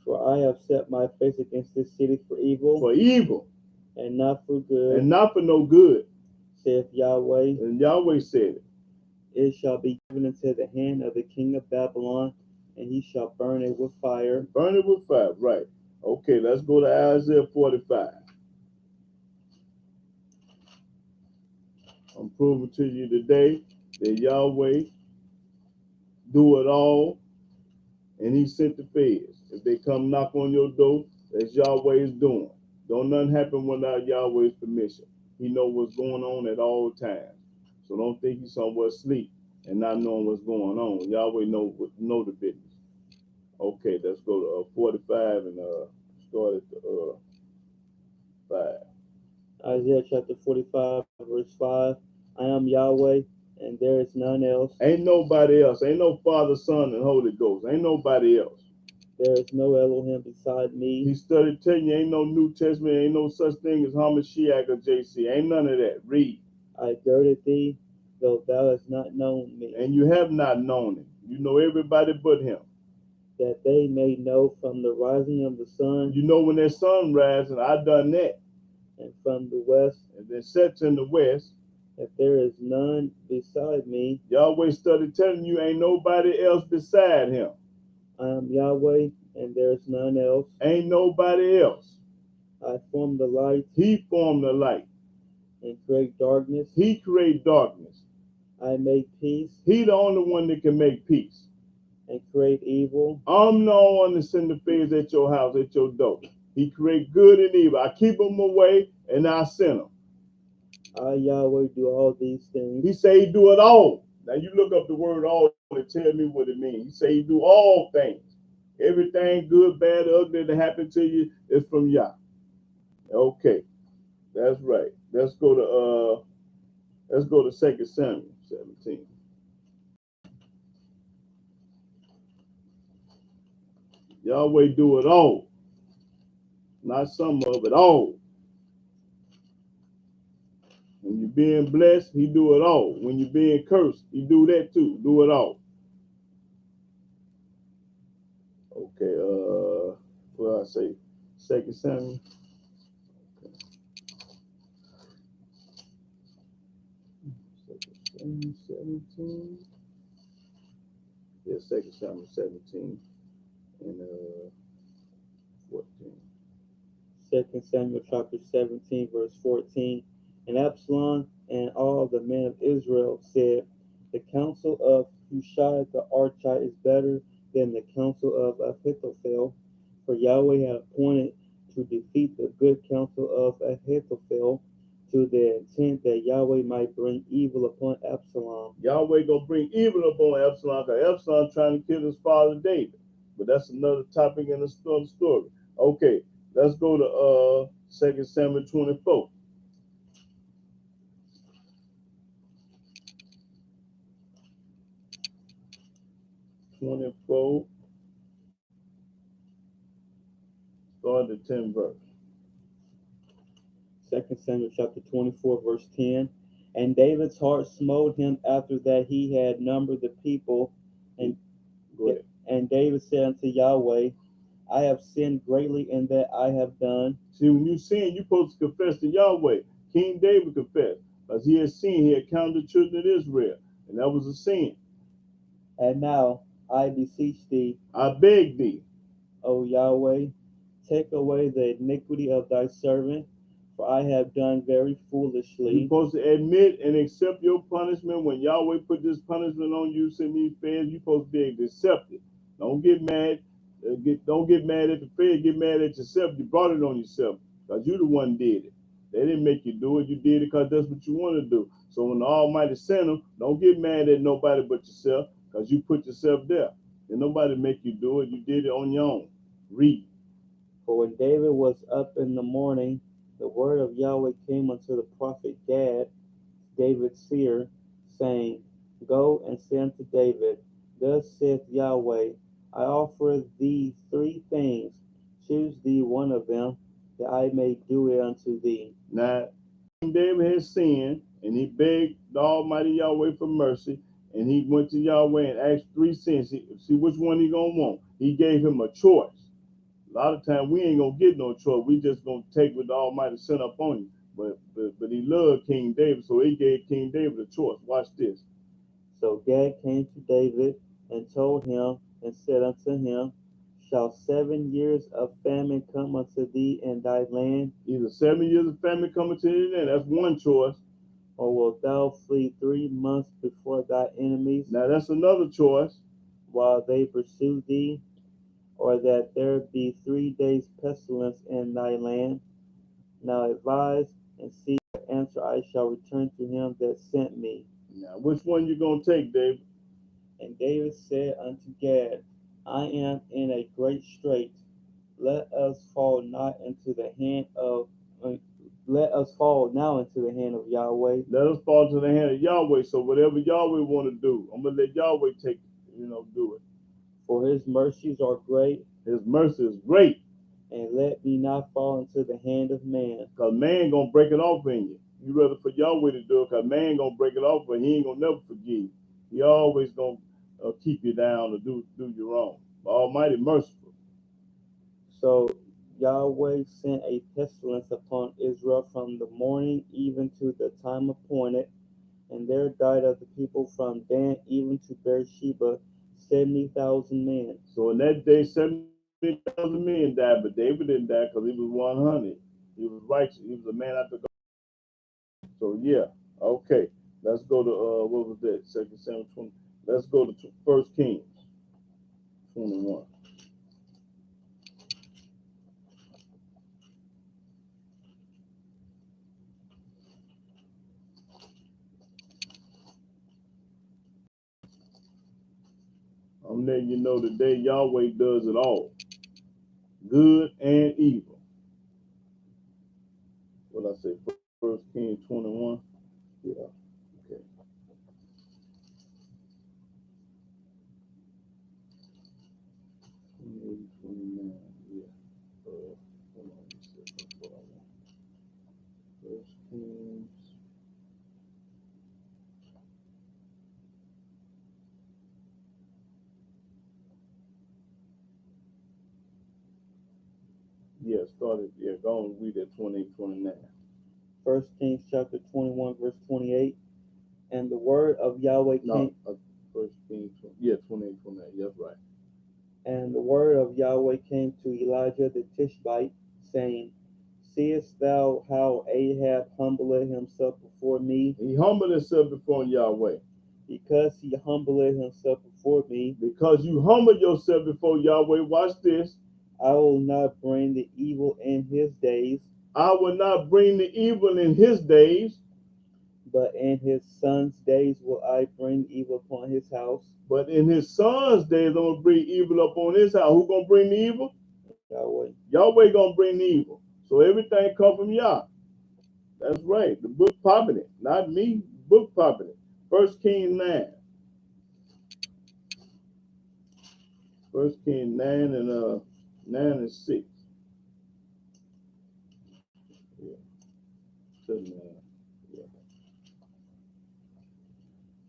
For I have set my face against this city for evil, For evil. and not for good, And not for no good. saith Yahweh. And Yahweh said it. It shall be given into the hand of the king of Babylon, and he shall burn it with fire. Burn it with fire. Right. Okay, let's go to Isaiah 45. I'm proving to you today that Yahweh do it all, and he sent the feds. If they come knock on your door, that's Yahweh's doing. Don't nothing happen without Yahweh's permission. He know what's going on at all times. So don't think he's somewhere asleep and not knowing what's going on. Yahweh know the business. Okay, let's go to 45 and start at the 5. Isaiah chapter 45, verse 5. I am Yahweh, and there is none else. Ain't nobody else. Ain't no Father, Son, and Holy Ghost. Ain't nobody else. There is no Elohim beside me. He started telling you ain't no New Testament, ain't no such thing as Hamashiach or JC. Ain't none of that. Read. I girded thee, though thou hast not known me, And you have not known him. You know everybody but him. that they may know from the rising of the sun, You know when that sun rises, and I done that. and from the west, And then sets in the west. that there is none beside me. Yahweh started telling you ain't nobody else beside him. I am Yahweh, and there is none else. Ain't nobody else. I form the light He formed the light. and create darkness. He create darkness. I make peace He the only one that can make peace. and create evil. I'm the one that send the feds at your house, at your door. He create good and evil. I keep them away and I send them. I, Yahweh, do all these things. He say he do it all. Now you look up the word all to tell me what it means. He say he do all things. Everything good, bad, ugly that happened to you is from Yah. Okay, that's right. Let's go to 2 Samuel 17. Yahweh do it all. Not some of it, all. When you're being blessed, he do it all. When you're being cursed, he do that too. Do it all. Okay, what I say? 2 Samuel. Okay. 17. Yeah, 2 Samuel 17 and 14. 2 Samuel chapter 17, verse 14. And Absalom and all the men of Israel said, the counsel of Hushai the Archite is better than the counsel of Ahithophel, for Yahweh had appointed to defeat the good counsel of Ahithophel, to the intent that Yahweh might bring evil upon Absalom. Yahweh gonna bring evil upon Absalom, because Absalom trying to kill his father David. But that's another topic in the story. Okay, let's go to 2 Samuel 24. Start the 10th verse. 2 Samuel chapter 24, verse 10. And David's heart smote him after that he had numbered the people. And David said unto Yahweh, I have sinned greatly in that I have done. See, when you sin, you're supposed to confess to Yahweh. King David confessed, because he had sinned, he had counted the children of Israel, and that was a sin. And now I beseech thee, I beg thee, O Yahweh, take away the iniquity of thy servant, for I have done very foolishly. you're supposed to admit and accept your punishment. When Yahweh put this punishment on you, send these feds, you're supposed to be able to accept it. Don't get mad. Don't get mad at the fed. Get mad at yourself. You brought it on yourself, because you the one did it. They didn't make you do it. You did it because that's what you want to do. So when the Almighty sent them, don't get mad at nobody but yourself, because you put yourself there. And nobody make you do it. You did it on your own. Read. For when David was up in the morning, the word of Yahweh came unto the prophet Gad, David's seer, saying, Go and say unto David, Thus saith Yahweh, I offer thee 3 things. Choose thee one of them, that I may do it unto thee. Now, King David had sinned, and he begged the Almighty Yahweh for mercy, and he went to Yahweh and asked 3 sins. See which one he gonna want. He gave him a choice. A lot of times we ain't gonna get no choice. We just gonna take what the Almighty sent up on you. But he loved King David, so he gave King David a choice. Watch this. So Gad came to David and told him and said unto him, Shall 7 years of famine come unto thee in thy land? Either 7 years of famine coming to your land, that's one choice. Or wilt thou flee 3 months before thy enemies? Now that's another choice. While they pursue thee, or that there be 3 days pestilence in thy land? Now advise and see what answer I shall return to him that sent me. Now which one you gonna take, David? And David said unto Gad, I am in a great strait. Let us fall now into the hand of Yahweh. Let us fall to the hand of Yahweh. So whatever Yahweh want to do, I'm gonna let Yahweh take, do it. For his mercies are great. His mercy is great. And let me not fall into the hand of man. Because man gonna break it off in you. You rather for Yahweh to do it, because man gonna break it off, but he ain't gonna never forgive you. He always gonna keep you down or do you wrong. But Almighty merciful. So Yahweh sent a pestilence upon Israel from the morning even to the time appointed, and there died of the people from Dan even to Beersheba 70,000 men. So in that day, 70,000 men died, but David didn't die because he was 100. He was righteous. He was a man after God. So yeah, okay. Let's go to what was that? 2 Samuel 20. Let's go to 1 Kings 21. I'm letting you know today Yahweh does it all, good and evil. What I say? 1 Kings 21. Yeah. Okay. 28, 29. Yeah. Hold on. That's what I want. 1 Kings Yeah, started. Yeah, go and read that 28, 29. 1 Kings chapter 21, verse 28. And the word of Yahweh No, came, First Kings. Yeah, 28, 29. That's right. and the word of Yahweh came to Elijah the Tishbite, saying, Seest thou how Ahab humbled himself before me? He humbled himself before Yahweh. Because he humbled himself before me, Because you humbled yourself before Yahweh, watch this. I will not bring the evil in his days, I will not bring the evil in his days, but in his son's days will I bring evil upon his house. but in his son's days, I'm going to bring evil upon his house. Who going to bring the evil? Yahweh. Yahweh going to bring the evil. So everything come from Yah. That's right. The book popping it. Not me. Book popping it. 1 Kings 9. 1 Kings 9 and 9 and 6. Yeah. 7, yeah.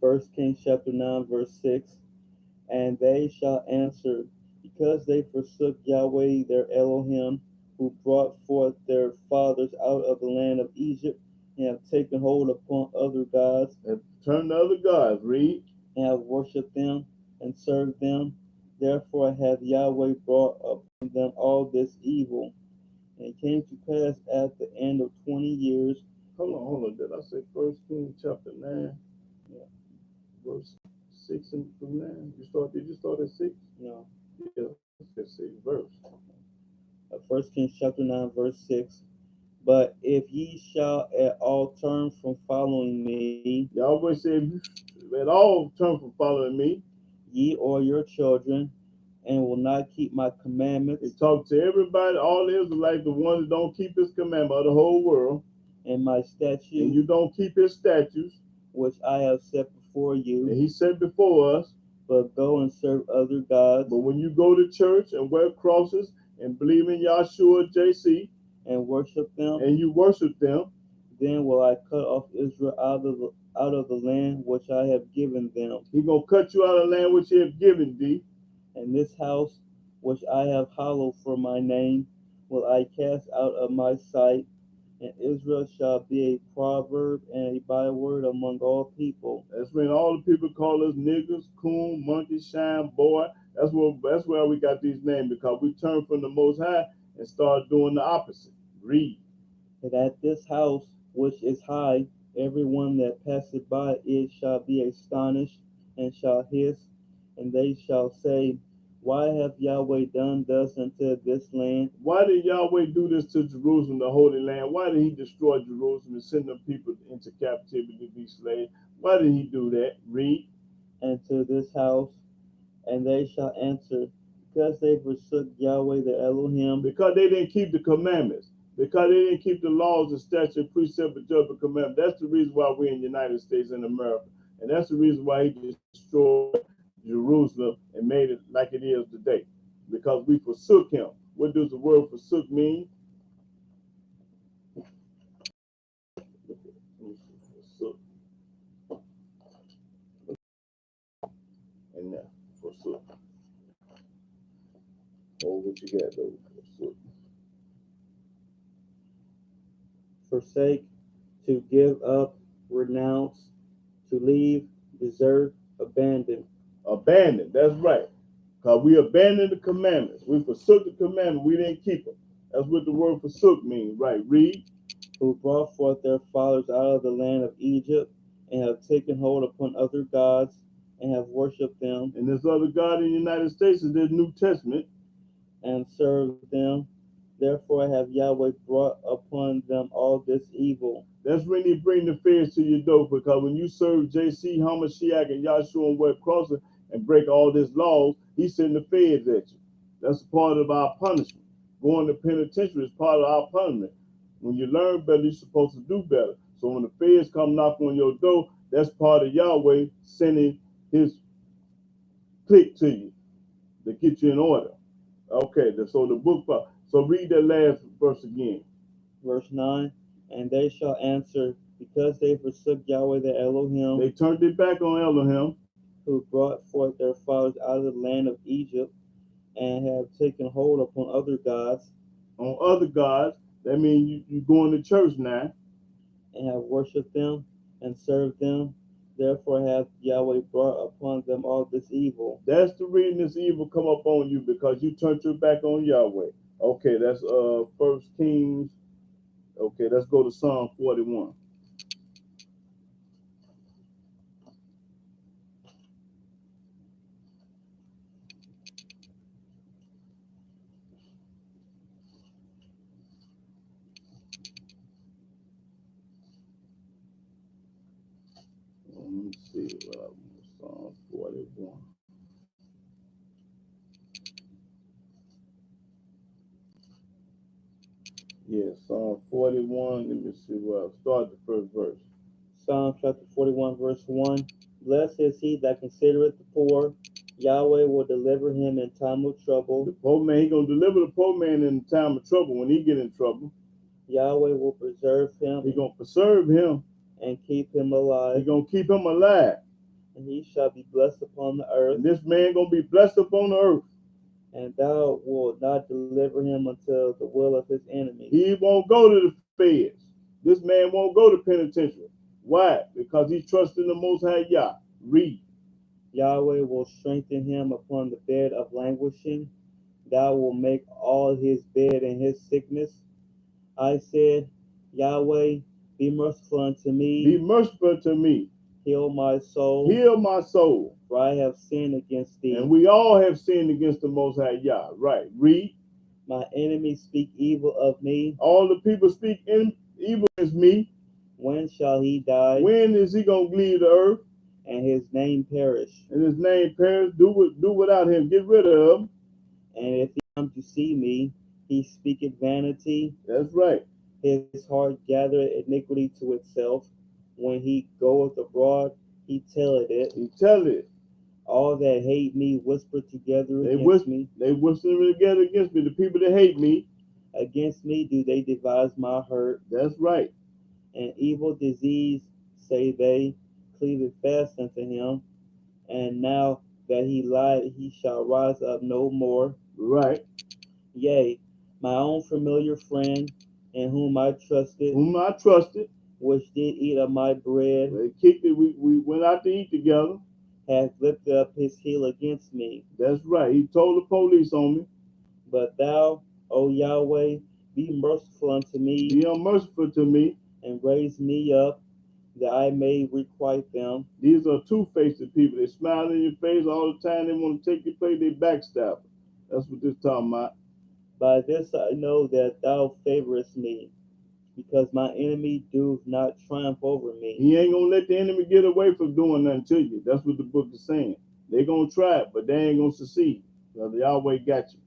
1 Kings chapter 9, verse 6. And they shall answer, because they forsook Yahweh their Elohim, who brought forth their fathers out of the land of Egypt, and have taken hold upon other gods, And turn to other gods. Read. and have worshipped them, and served them. Therefore hath Yahweh brought upon them all this evil. And it came to pass at the end of 20 years. Hold on. Did I say 1 Kings chapter 9? Yeah. Verse 6 and through 9. Did you start at 6? No. Yeah, let's say verse. 1 Kings chapter 9, verse 6. But if ye shall at all turn from following me, Yahweh said, if you at all turn from following me, ye or your children, and will not keep my commandments, he talked to everybody, all the Israelites, the ones that don't keep his commandment of the whole world, and my and statutes, you don't keep his statutes, which I have set before and you, he said before us, but go and serve other gods, but when you go to church and wear crosses and believe in Yahshua JC, and worship them, and you worship them, then will I cut off Israel out of the land which I have given them. he gonna cut you out of the land which he have given thee, And this house which I have hallowed for my name will I cast out of my sight, and Israel shall be a proverb and a byword among all people. That's when all the people call us niggers, coon, monkey, shine, boy. That's where we got these names, because we turned from the Most High and started doing the opposite. Read. And at this house which is high, every one that passeth by it shall be astonished, and shall hiss, and they shall say, Why hath Yahweh done thus unto this land? Why did Yahweh do this to Jerusalem, the Holy Land? Why did he destroy Jerusalem and send them people into captivity to be slaves? Why did he do that? Read. And to this house? And they shall answer, Because they forsook Yahweh their Elohim, Because they didn't keep the commandments. Because they didn't keep the laws and statutes, precept, and judgment commandments. That's the reason why we're in the United States and America. And that's the reason why he destroyed Jerusalem and made it like it is today. Because we forsook him. What does the word forsook mean? Forsook. And now, forsook. Oh, what you got though? Forsook. forsake, to give up, renounce, to leave, desert, abandon. Abandon, that's right. Because we abandoned the commandments. We forsook the commandments. We didn't keep them. That's what the word forsook means, right? Read. Who brought forth their fathers out of the land of Egypt, and have taken hold upon other gods, and have worshipped them, And this other God in the United States is the New Testament. and served them. Therefore have Yahweh brought upon them all this evil. That's when he bring the feds to your door, because when you serve JC, Hamashiach, and Yahshua and Web Crosser and break all these laws, he send the feds at you. That's part of our punishment. Going to penitentiary is part of our punishment. When you learn better, you're supposed to do better. So when the feds come knock on your door, that's part of Yahweh sending his clique to you to get you in order. Okay, so the book, so read that last verse again. Verse 9, and they shall answer, because they forsook Yahweh their Elohim, They turned their back on Elohim, who brought forth their fathers out of the land of Egypt, and have taken hold upon other gods, on other gods, that means you going to church now. and have worshipped them and served them. Therefore hath Yahweh brought upon them all this evil. That's the reason this evil come up on you, because you turned your back on Yahweh. Okay, that's First Kings. Okay, let's go to Psalm 41. Let me see. Psalm 41. Yeah, Psalm 41. Let me see. Well, start the first verse. Psalm chapter 41, verse 1. Blessed is he that considereth the poor. Yahweh will deliver him in time of trouble. The poor man, he gonna deliver the poor man in the time of trouble. When he get in trouble, Yahweh will preserve him he gonna preserve him. and keep him He alive. gonna keep him alive. And he shall be blessed upon the earth. And this man gonna be blessed upon the earth. And thou wilt not deliver him until the will of his enemies. He won't go to the feds. This man won't go to penitentiary. Why? Because he trusts in the Most High Yah. Read. Yahweh will strengthen him upon the bed of languishing. Thou will make all his bed in his sickness. I said, Yahweh, be merciful unto me. Be merciful to me. Heal my soul. Heal my soul. For I have sinned against thee. And we all have sinned against the Most High Yah. Right. Read. My enemies speak evil of me. All the people speak evil against me. When shall he die? When is he gonna leave the earth? And his name perish. And his name perish. Do without him. Get rid of him. And if he come to see me, he speaketh vanity. That's right. His heart gathereth iniquity to itself. When he goeth abroad, he telleth it. He tell it. All that hate me whisper together They against me. They whisper together against me. The people that hate me. Against me do they devise my hurt. That's right. And evil disease, say they, cleaveth fast unto him. And now that he lied, he shall rise up no more. Right. Yea, my own familiar friend, in whom I trusted, Whom I trusted. which did eat of my bread, They kicked it. We went out to eat together. hath lifted up his heel against me. That's right. He told the police on me. But thou, O Yahweh, be merciful unto me, Be unmerciful to me. and raise me up, that I may requite them. These are two-faced people. They smile in your face all the time. They want to take your place. They backstab. That's what this talking about. By this I know that thou favorest me, because my enemy doth not triumph over me. He ain't gonna let the enemy get away from doing nothing to you. That's what the book is saying. They gonna try it, but they ain't gonna succeed. So Yahweh got you.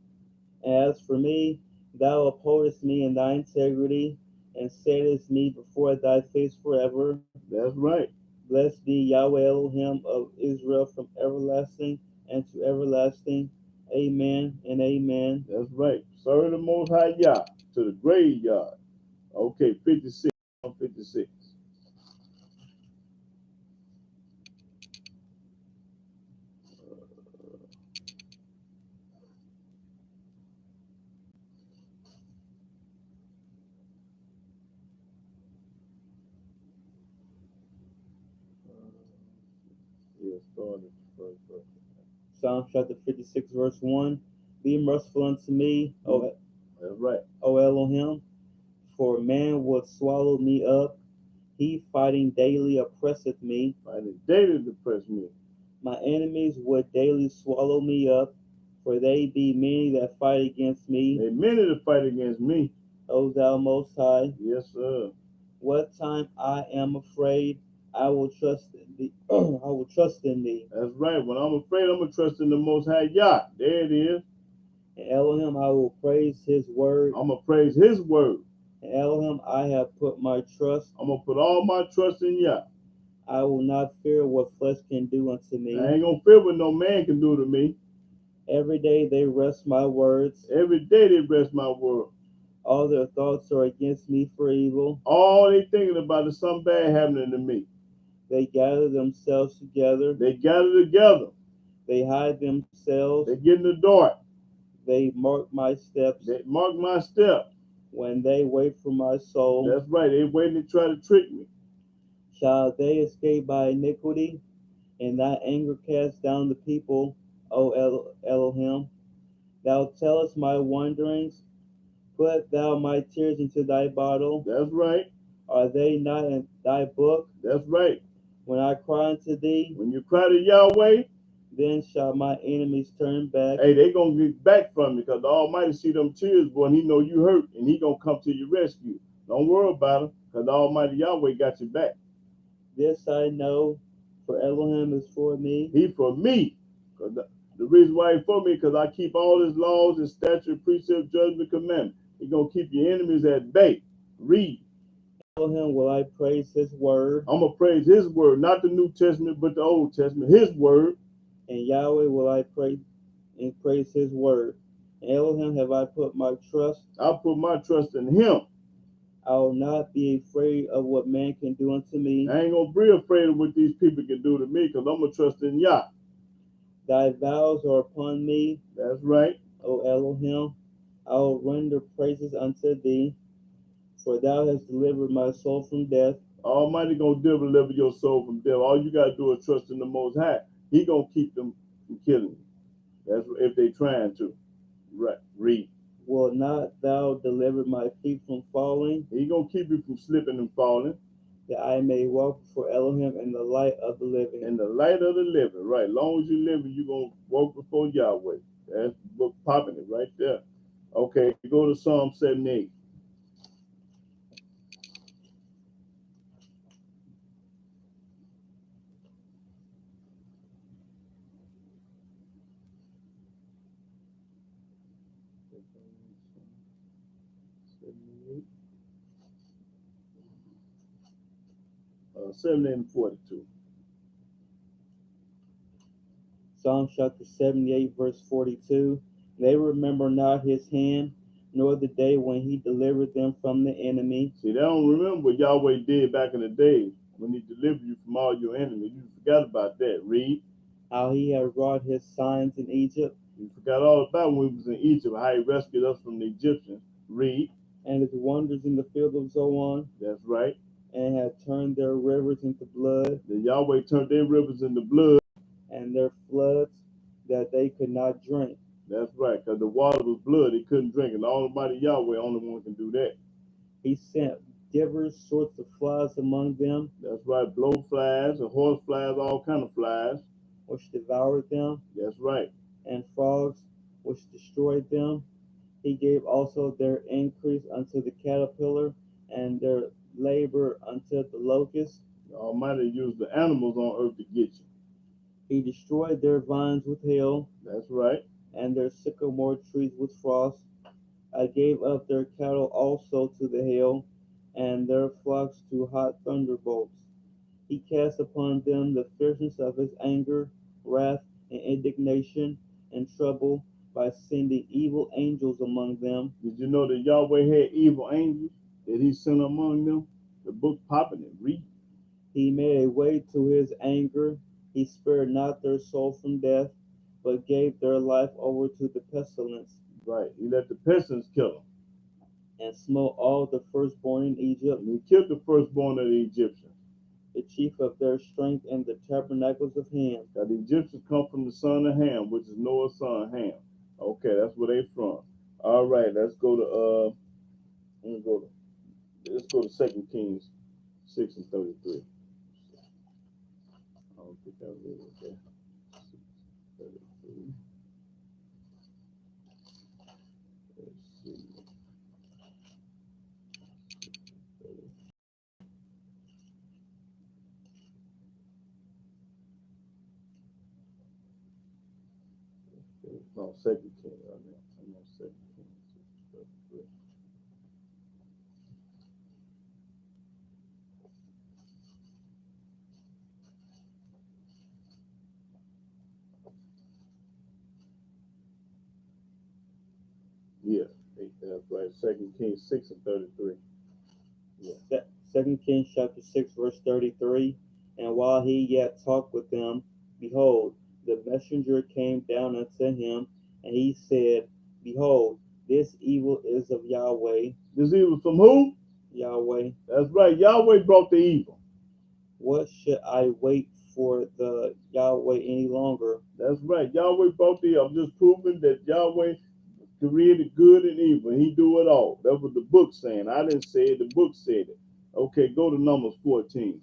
As for me, thou upholdest me in thy integrity, and settest me before thy face forever. That's right. Blessed be Yahweh Elohim of Israel from everlasting and to everlasting. Amen and amen. That's right. Serve the Most High Yah to the graveyard. Okay, 56. 56. Yeah, start at the first verse. Psalm chapter 56, verse 1. Be merciful unto me, That's right. O Elohim, for man would swallow me up. He fighting daily oppresseth me. Fighting daily depress me. My enemies would daily swallow me up, for they be many that fight against me. They many to fight against me. O thou most high, Yes, sir. what time I am afraid, I will trust in thee. I will trust in thee. That's right. When I'm afraid, I'm going to trust in the Most High Yah. There it is. And Elohim, I will praise his word. I'm going to praise his word. And Elohim, I have put my trust. I'm going to put all my trust in Yah. I will not fear what flesh can do unto me. I ain't going to fear what no man can do to me. Every day they wrest my words. Every day they rest my word. All their thoughts are against me for evil. All they thinking about is something bad happening to me. They gather themselves together. They gather together. They hide themselves. They get in the dark. They mark my steps. They mark my step. When they wait for my soul, That's right. They waiting to try to trick me. shall they escape by iniquity? In thy anger cast down the people, O Elohim. Thou tellest my wanderings. Put thou my tears into thy bottle. That's right. Are they not in thy book? That's right. When I cry unto thee, When you cry to Yahweh, then shall my enemies turn back. hey, they gonna get back from you because the Almighty see them tears, boy, and He know you hurt, and He gonna come to your rescue. Don't worry about Him, because the Almighty Yahweh got your back. This I know, for Elohim is for me. He for me. 'Cause the reason why He for me, because I keep all His laws, His statutes, precepts, judgment, commandments. He gonna keep your enemies at bay. Read. Elohim will I praise his word, I'm gonna praise His word, not the New Testament, but the Old Testament. His word. and Yahweh will I praise his word. In Elohim have I put my trust. I put my trust in Him. I will not be afraid of what man can do unto me. I ain't gonna be afraid of what these people can do to me, because I'm gonna trust in Yah. Thy vows are upon me, That's right. O Elohim. I will render praises unto thee, for thou hast delivered my soul from death. Almighty gonna deliver your soul from death. All you gotta do is trust in the Most High. He gonna keep them from killing you. That's if they trying to. Right. Read. Will not thou deliver my feet from falling, He gonna keep you from slipping and falling. that I may walk before Elohim in the light of the living? In the light of the living, right? As long as you living, you gonna walk before Yahweh. That's book popping it right there. Okay, go to Psalm 78. Uh, 78 and 42. Psalm chapter 78, verse 42. They remember not his hand, nor the day when he delivered them from the enemy. See, they don't remember what Yahweh did back in the day when He delivered you from all your enemies. You forgot about that. Read. How he had wrought his signs in Egypt, You forgot all about when we was in Egypt, how He rescued us from the Egyptians. Read. and his wonders in the field of Zoan, That's right. and had turned their rivers into blood, The Yahweh turned their rivers into blood. and their floods that they could not drink. That's right, because the water was blood. They couldn't drink it. And Almighty Yahweh only one can do that. He sent divers sorts of flies among them, That's right. Blow flies and horse flies, all kind of flies. which devoured them, That's right. and frogs, which destroyed them. He gave also their increase unto the caterpillar, and their labor unto the locust. The Almighty used the animals on earth to get you. He destroyed their vines with hail, That's right. and their sycamore trees with frost. I gave up their cattle also to the hail, and their flocks to hot thunderbolts. He cast upon them the fierceness of his anger, wrath, and indignation, and trouble, by sending evil angels among them. Did you know that Yahweh had evil angels that He sent among them? The book popping it. Read. He made a way to his anger. He spared not their soul from death, but gave their life over to the pestilence, Right. He let the peasants kill them. and smote all the firstborn in Egypt, And He killed the firstborn of the Egyptians. the chief of their strength in the tabernacles of Ham. Now, the Egyptians come from the son of Ham, which is Noah's son, Ham. Okay, that's where they from. All right, let's go to let's go to 2 Kings 6 and 33. I don't think I read it there. 6:33. Let's see. No, 2 Kings. I'm on 2 Kings 6:33. Yeah, that's right. 2 Kings 6 and 33. 2 Kings chapter 6, verse 33. And while he yet talked with them, behold, the messenger came down unto him, and he said, Behold, this evil is of Yahweh. This evil from who? Yahweh. That's right. Yahweh brought the evil. What should I wait for the Yahweh any longer? That's right. Yahweh brought the evil. I'm just proving that Yahweh created good and evil. He do it all. That was the book saying. I didn't say it. The book said it. Okay, go to Numbers 14.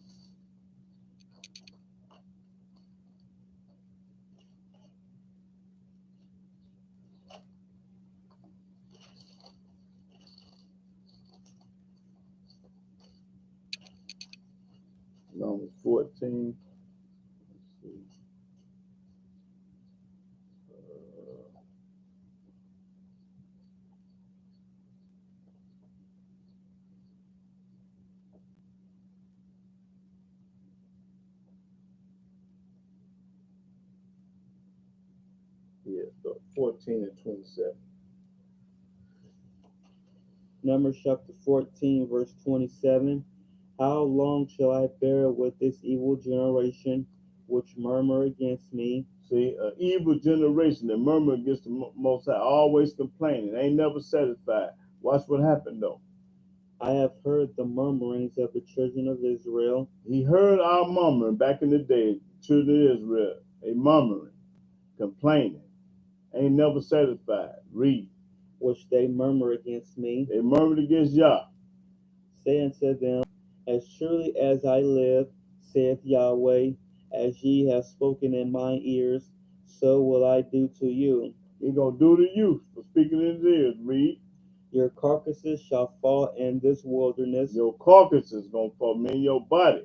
Numbers 14. Let's see. Yeah, so 14 and 27. Numbers chapter 14, verse 27. How long shall I bear with this evil generation which murmur against me? See, an evil generation that murmur against the Most High, always complaining, ain't never satisfied. Watch what happened though. I have heard the murmurings of the children of Israel, He heard our murmuring back in the day, children of Israel. They murmuring, complaining, ain't never satisfied. Read. which they murmur against me. They murmured against Yah. Say unto them, As surely as I live, saith Yahweh, as ye have spoken in mine ears, so will I do to you. He gonna do to you for speaking in his ears. Read. Your carcasses shall fall in this wilderness, Your carcass is gonna fall in your body.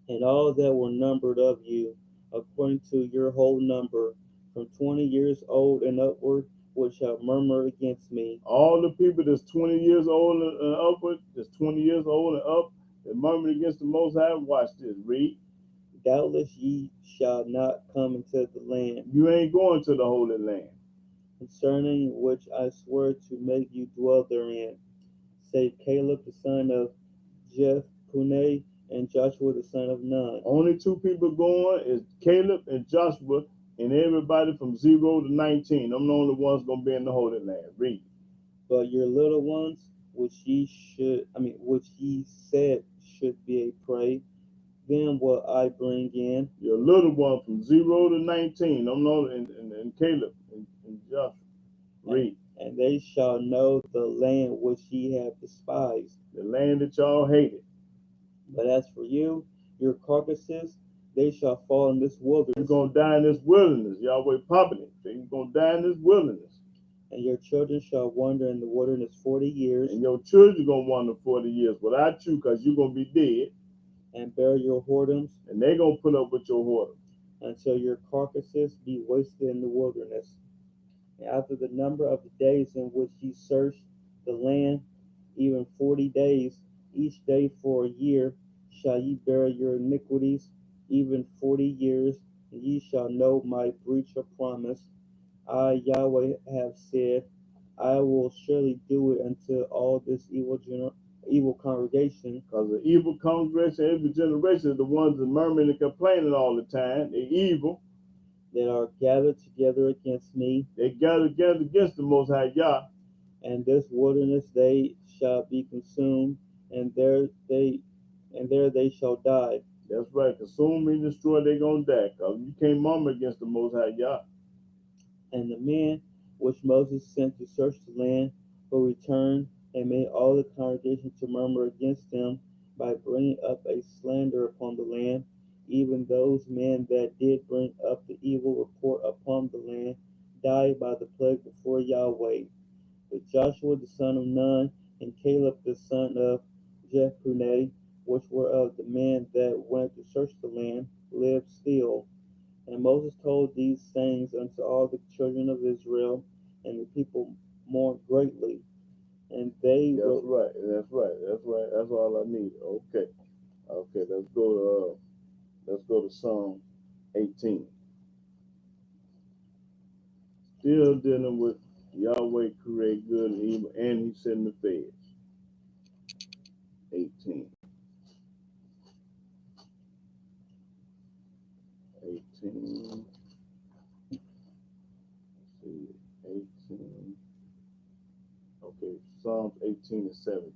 and all that were numbered of you, according to your whole number, from 20 years old and upward, which shall murmur against me. All the people that's 20 years old and upward, that's 20 years old and up, that murmured against the Most High. Watch this. Read. Doubtless ye shall not come into the land, You ain't going to the Holy Land. concerning which I swear to make you dwell therein, save Caleb the son of Jephunneh and Joshua the son of Nun. Only two people going is Caleb and Joshua, and everybody from 0 to 19. I'm the only ones gonna be in the Holy Land. Read. But your little ones, which ye said should be a prey, them will I bring in, Your little one from 0 to 19. I'm the and Caleb and Joshua. Read. and they shall know the land which ye have despised. The land that y'all hated. But as for you, your carcasses, they shall fall in this You're wilderness, gonna die in this wilderness. Yahweh popping it. So you're gonna die in this wilderness. and your children shall wander in the wilderness 40 years, And your children gonna wander 40 years without you, because you're gonna be dead. and bear your whoredoms, And they gonna put up with your whoredom. until your carcasses be wasted in the wilderness. And after the number of the days in which ye searched the land, even 40 days, each day for a year, shall ye bear your iniquities, even 40 years, and ye shall know my breach of promise. I, Yahweh, have said, I will surely do it unto all this evil congregation, Because the evil congregation, every generation, is the ones that murmuring and complaining all the time. They're evil. that are gathered together against me, They gather together against the Most High Yah. and this wilderness they shall be consumed, and there they shall die. That's right. Consume and destroy, they're going to die. Because you can't murmur against the Most High Yah. And the men which Moses sent to search the land will return and made all the congregation to murmur against them by bringing up a slander upon the land. Even those men that did bring up the evil report upon the land died by the plague before Yahweh. But Joshua the son of Nun and Caleb the son of Jephunneh, which were of the men that went to search the land, lived still. And Moses told these things unto all the children of Israel, and the people mourned greatly. And they That's right. That's right. That's right. That's all I need. Okay. Okay. Let's go to Psalm 18. Still dealing with Yahweh create good and evil, and He sent the feds. 18. 18. Let's see. 18. Okay. Psalms 18 and 17.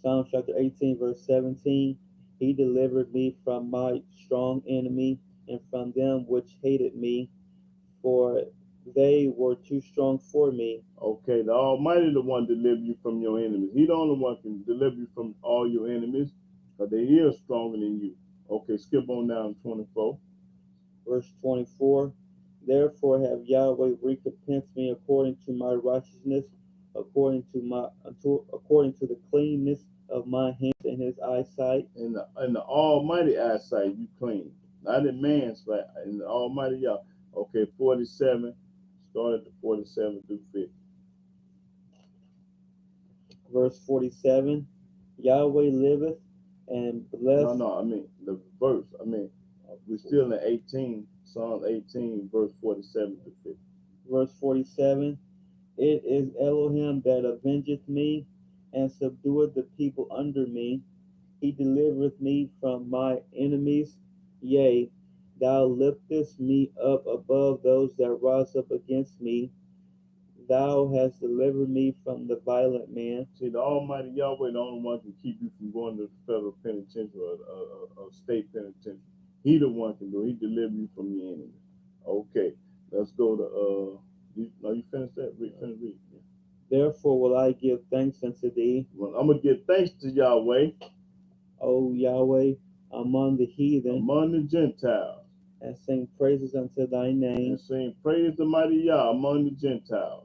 Psalms chapter 18, verse 17. He delivered me from my strong enemy and from them which hated me, for they were too strong for me. Okay, the Almighty the one deliver you from your enemies. He the only one can deliver you from all your enemies, because they are stronger than you. Okay, skip on down to 24. Verse 24. Therefore have Yahweh recompensed me according to my righteousness, according to the cleanness of my hands in his eyesight. In the Almighty eyesight, you clean. Not in man's sight, in the Almighty Yah. Okay, 47. Start at the 47 through 50. Verse 47. Yahweh liveth, and blessed. No, I mean the verse. We're still in 18, Psalm 18, verse 47 to 50. Verse 47. It is Elohim that avengeth me, and subdueth the people under me. He delivereth me from my enemies. Yea, thou liftest me up above those that rise up against me. Thou hast delivered me from the violent man. See, the Almighty Yahweh, the only one can keep you from going to the federal penitentiary or state penitentiary. He the one can do it. He deliver you from your enemies. Okay, let's go to you finished that? Finish read. Yeah. Therefore will I give thanks unto thee, Well, I'm gonna give thanks to Yahweh O Yahweh, among the heathen, among the Gentiles, and sing praises unto thy name. and sing praise the mighty Yah among the Gentiles.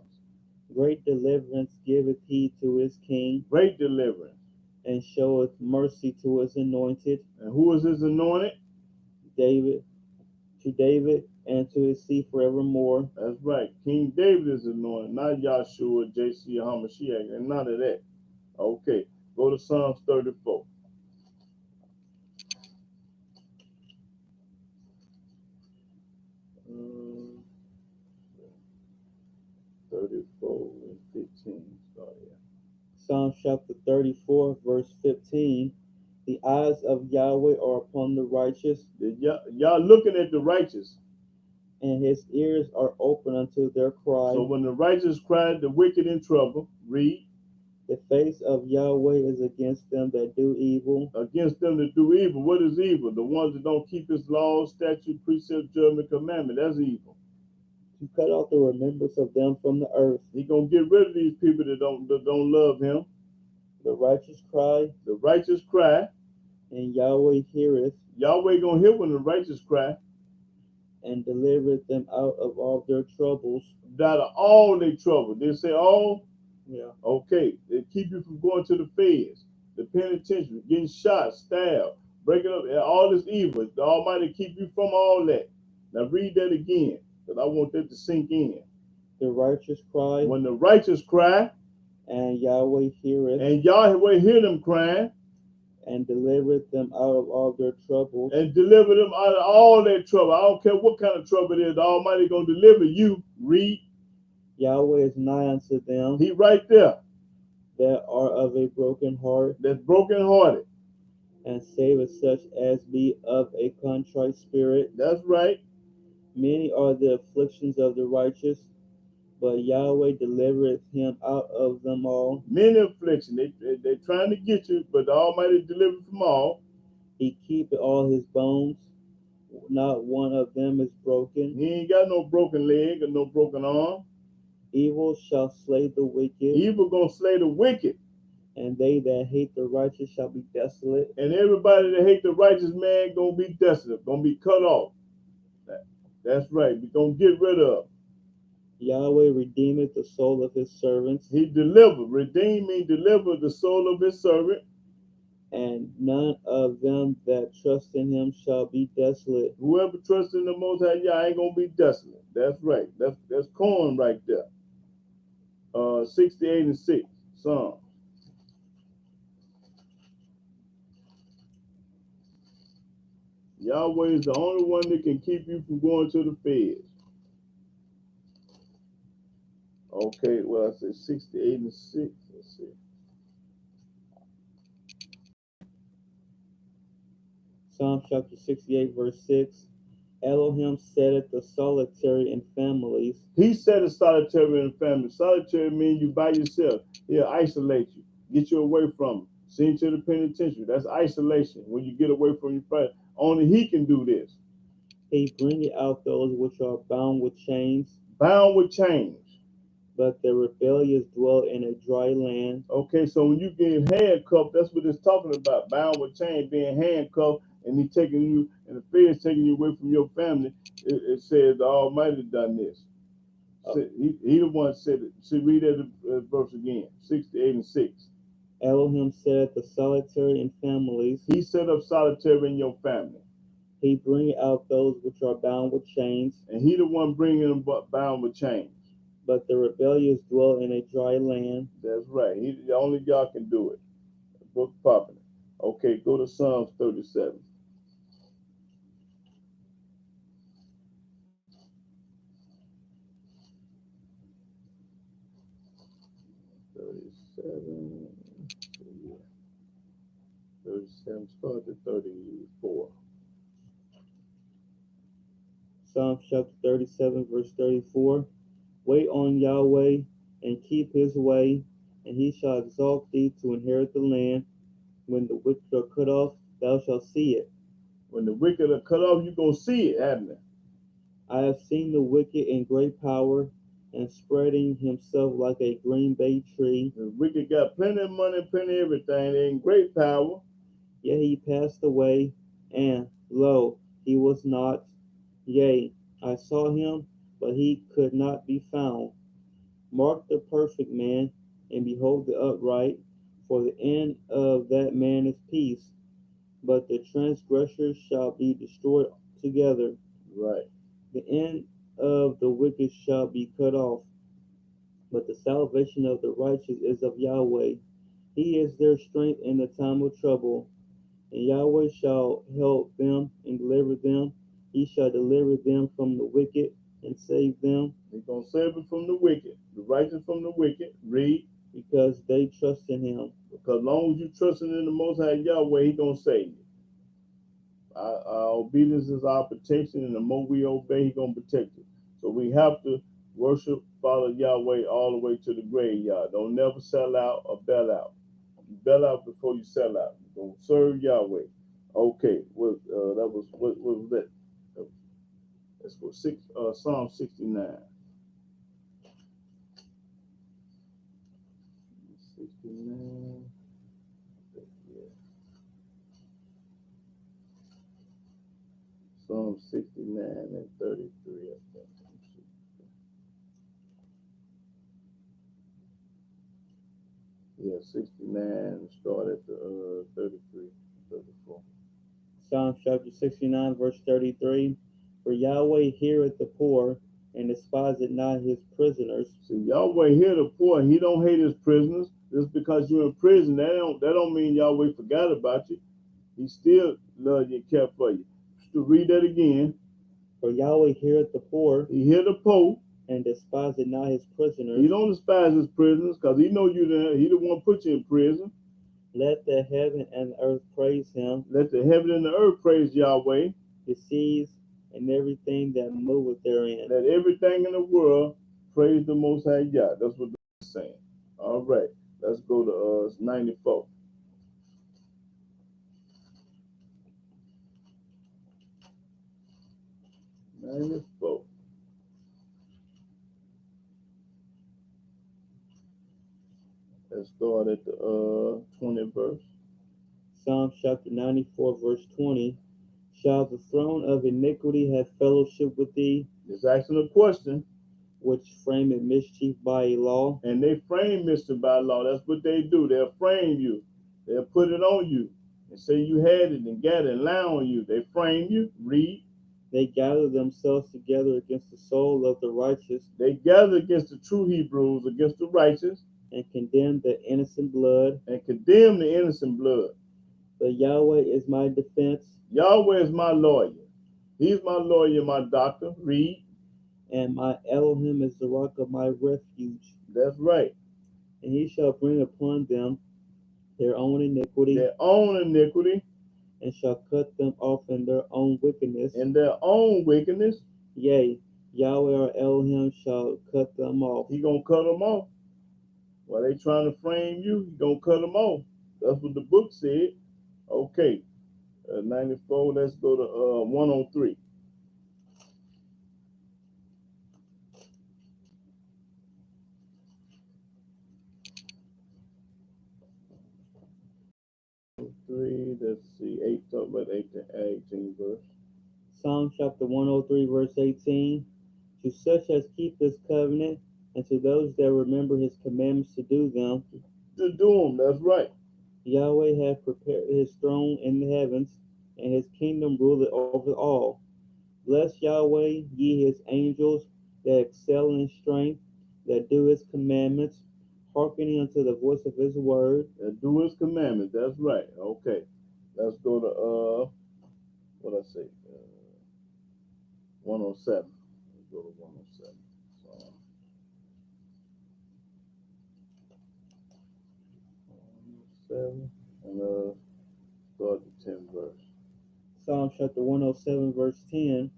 Great deliverance giveth he to his king, Great deliverance. and showeth mercy to his anointed, And who is his anointed? David, to David, and to his seed forevermore. That's right. King David is anointed, not Yahshua, JC, or Hamashiach, and none of that. Okay, go to Psalms 34. Um, 34 and 15. Start here. Psalm chapter 34, verse 15. The eyes of Yahweh are upon the righteous, Y'all looking at the righteous. and his ears are open unto their cry. So when the righteous cry, the wicked in trouble, read. The face of Yahweh is against them that do evil. Against them that do evil. What is evil? The ones that don't keep his laws, statute, precept, judgment, commandment. That's evil. To cut off the remembrance of them from the earth. He gonna get rid of these people that don't love him. The righteous cry, The righteous cry. and Yahweh heareth, Yahweh gonna hear when the righteous cry. and delivereth them out of all their troubles. Out of all their trouble. They say all. Yeah. Okay, they keep you from going to the feds, the penitentiary, getting shot, stabbed, breaking up, all this evil. The Almighty keep you from all that. Now read that again, because I want that to sink in. The righteous cry, When the righteous cry, and Yahweh heareth, and Yahweh hear them crying, and delivereth them out of all their troubles. and deliver them out of all their trouble. I don't care what kind of trouble it is, the Almighty gonna deliver you. Read. Yahweh is nigh unto them He right there. that are of a broken heart, That's brokenhearted. and saveth such as be of a contrite spirit. That's right. Many are the afflictions of the righteous, but Yahweh delivereth him out of them all. Many affliction. They trying to get you, but the Almighty deliver from all. He keepeth all his bones, not one of them is broken. He ain't got no broken leg or no broken arm. Evil shall slay the wicked, Evil gonna slay the wicked, and they that hate the righteous shall be desolate. and everybody that hate the righteous man gonna be desolate, gonna be cut off. That's right. We gonna get rid of. Yahweh redeemeth the soul of his servants, He delivered, redeem me, deliver the soul of his servant. and none of them that trust in him shall be desolate. Whoever trusts in the Most High Yah ain't gonna be desolate. That's right. That's corn right there. 68 and 6 Psalm. Yahweh is the only one that can keep you from going to the feds. Okay, well, I said 68 and 6. Let's see. Psalm chapter 68, verse 6. Elohim setteth the solitary in families. He said it's solitary in the family. Solitary means you by yourself. He'll isolate you, get you away from him, send you to the penitentiary. That's isolation when you get away from your family. Only he can do this. He bringeth out those which are bound with chains, Bound with chains. but the rebellious dwell in a dry land. Okay, so when you get handcuffed, that's what it's talking about. Bound with chains, being handcuffed, and he taking you, and the Feds taking you away from your family. It says the Almighty done this. He the one said it. So read that verse again, 68 and 6. Elohim setteth the solitary in families. He set up solitary in your family. He bringeth out those which are bound with chains, And he the one bringing them bound with chains. but the rebellious dwell in a dry land. That's right. Only God can do it. Book popping. Okay, go to Psalms 37. 37. 37, start at 34. Psalm chapter 37, verse 34. Wait on Yahweh and keep his way, and he shall exalt thee to inherit the land. When the wicked are cut off, thou shalt see it. When the wicked are cut off, you're going to see it happening. I have seen the wicked in great power, and spreading himself like a green bay tree. The wicked got plenty of money, plenty of everything. They in great power. Yet he passed away, and lo, he was not. Yea, I saw him, but he could not be found. Mark the perfect man, and behold the upright, for the end of that man is peace, but the transgressors shall be destroyed together. Right. The end of the wicked shall be cut off, but the salvation of the righteous is of Yahweh. He is their strength in the time of trouble, and Yahweh shall help them and deliver them. He shall deliver them from the wicked and save them. He's going to save it from the wicked, the righteous from the wicked. Read. Because they trust in him. Because as long as you trusting in the Most High Yahweh, He's going to save you. Our obedience is our protection, and the more we obey, He's going to protect us. So we have to worship, follow Yahweh all the way to the graveyard. Don't never sell out or bail out. You bail out before you sell out. You're going to serve Yahweh. Okay, what was that? That's for Psalm 69. 69. Yeah. Psalm 69 and 33, I think. Yeah, 69, start at the 33, 34. Psalm chapter 69, verse 33. For Yahweh heareth the poor, and despiseth not his prisoners. See, Yahweh hear the poor, He don't hate His prisoners. Just because you're in prison, that don't mean Yahweh forgot about you. He still loves you and care for you. To read that again. For Yahweh heareth the poor, He hear the poor, and despiseth not his prisoners. He don't despise His prisoners, because He know you there. He the one put you in prison. Let the heaven and the earth praise him. Let the heaven and the earth praise Yahweh. The seas and everything that moveth therein. Let everything in the world praise the Most High Yah. That's what they're saying. All right, let's go to 94. 94. Let's start at the 20 verse. Psalm chapter 94, verse 20. Shall the throne of iniquity have fellowship with thee, Just asking a question. which frameth mischief by a law? And they frame mischief by law. That's what they do. They'll frame you. They'll put it on you and say you had it and got it and lie on you. They frame you. Read. They gather themselves together against the soul of the righteous, They gather against the true Hebrews, against the righteous, and condemn the innocent blood. and condemn the innocent blood. But Yahweh is my defense, Yahweh is my lawyer. He's my lawyer, my doctor. Read. and my Elohim is the rock of my refuge. That's right. And he shall bring upon them their own iniquity, Their own iniquity, and shall cut them off in their own wickedness. In their own wickedness, Yea, Yahweh our Elohim shall cut them off. he gonna cut them off. While they trying to frame you, he gonna cut them off. That's what the book said. Okay, 94. Let's go to 103. Let's see, 8, talk about 18 verse. Psalm chapter 103, verse 18. To such as keep his covenant, and to those that remember his commandments to do them, To do them, that's right. Yahweh hath prepared his throne in the heavens, and his kingdom ruleth over all. Bless Yahweh, ye his angels, that excel in strength, that do his commandments, hearkening unto the voice of his word. And do his commandments, that's right. Okay, let's go to, what I say, 107. Let's go to 107. So, 107, and start the 10 verse. Psalm chapter 107, verse 10.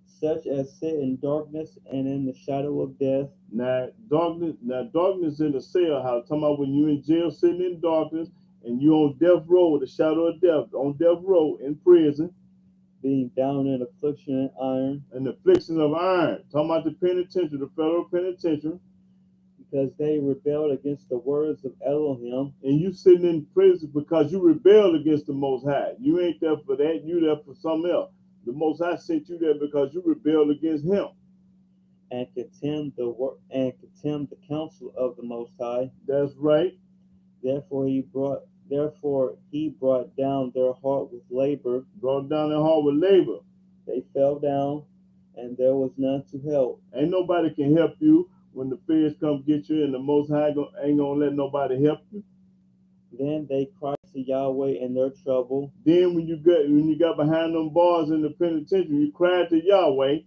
Such as sit in darkness and in the shadow of death. Now darkness in the cell house. Talking about when you in jail sitting in darkness and you on death row, the shadow of death, on death row in prison. Being bound in affliction and iron. And the affliction of iron. Talking about the penitentiary, the federal penitentiary. Because they rebelled against the words of Elohim. And you sitting in prison because you rebelled against the Most High. You ain't there for that. You there for something else. The Most High sent you there because you rebelled against Him. And contemned the counsel of the Most High. That's right. Therefore he brought down their heart with labor. Brought down their heart with labor. They fell down, and there was none to help. Ain't nobody can help you when the feds come get you, and the Most High ain't gonna let nobody help you. Then they cried to Yahweh in their trouble. Then when you got behind them bars in the penitentiary, you cried to Yahweh.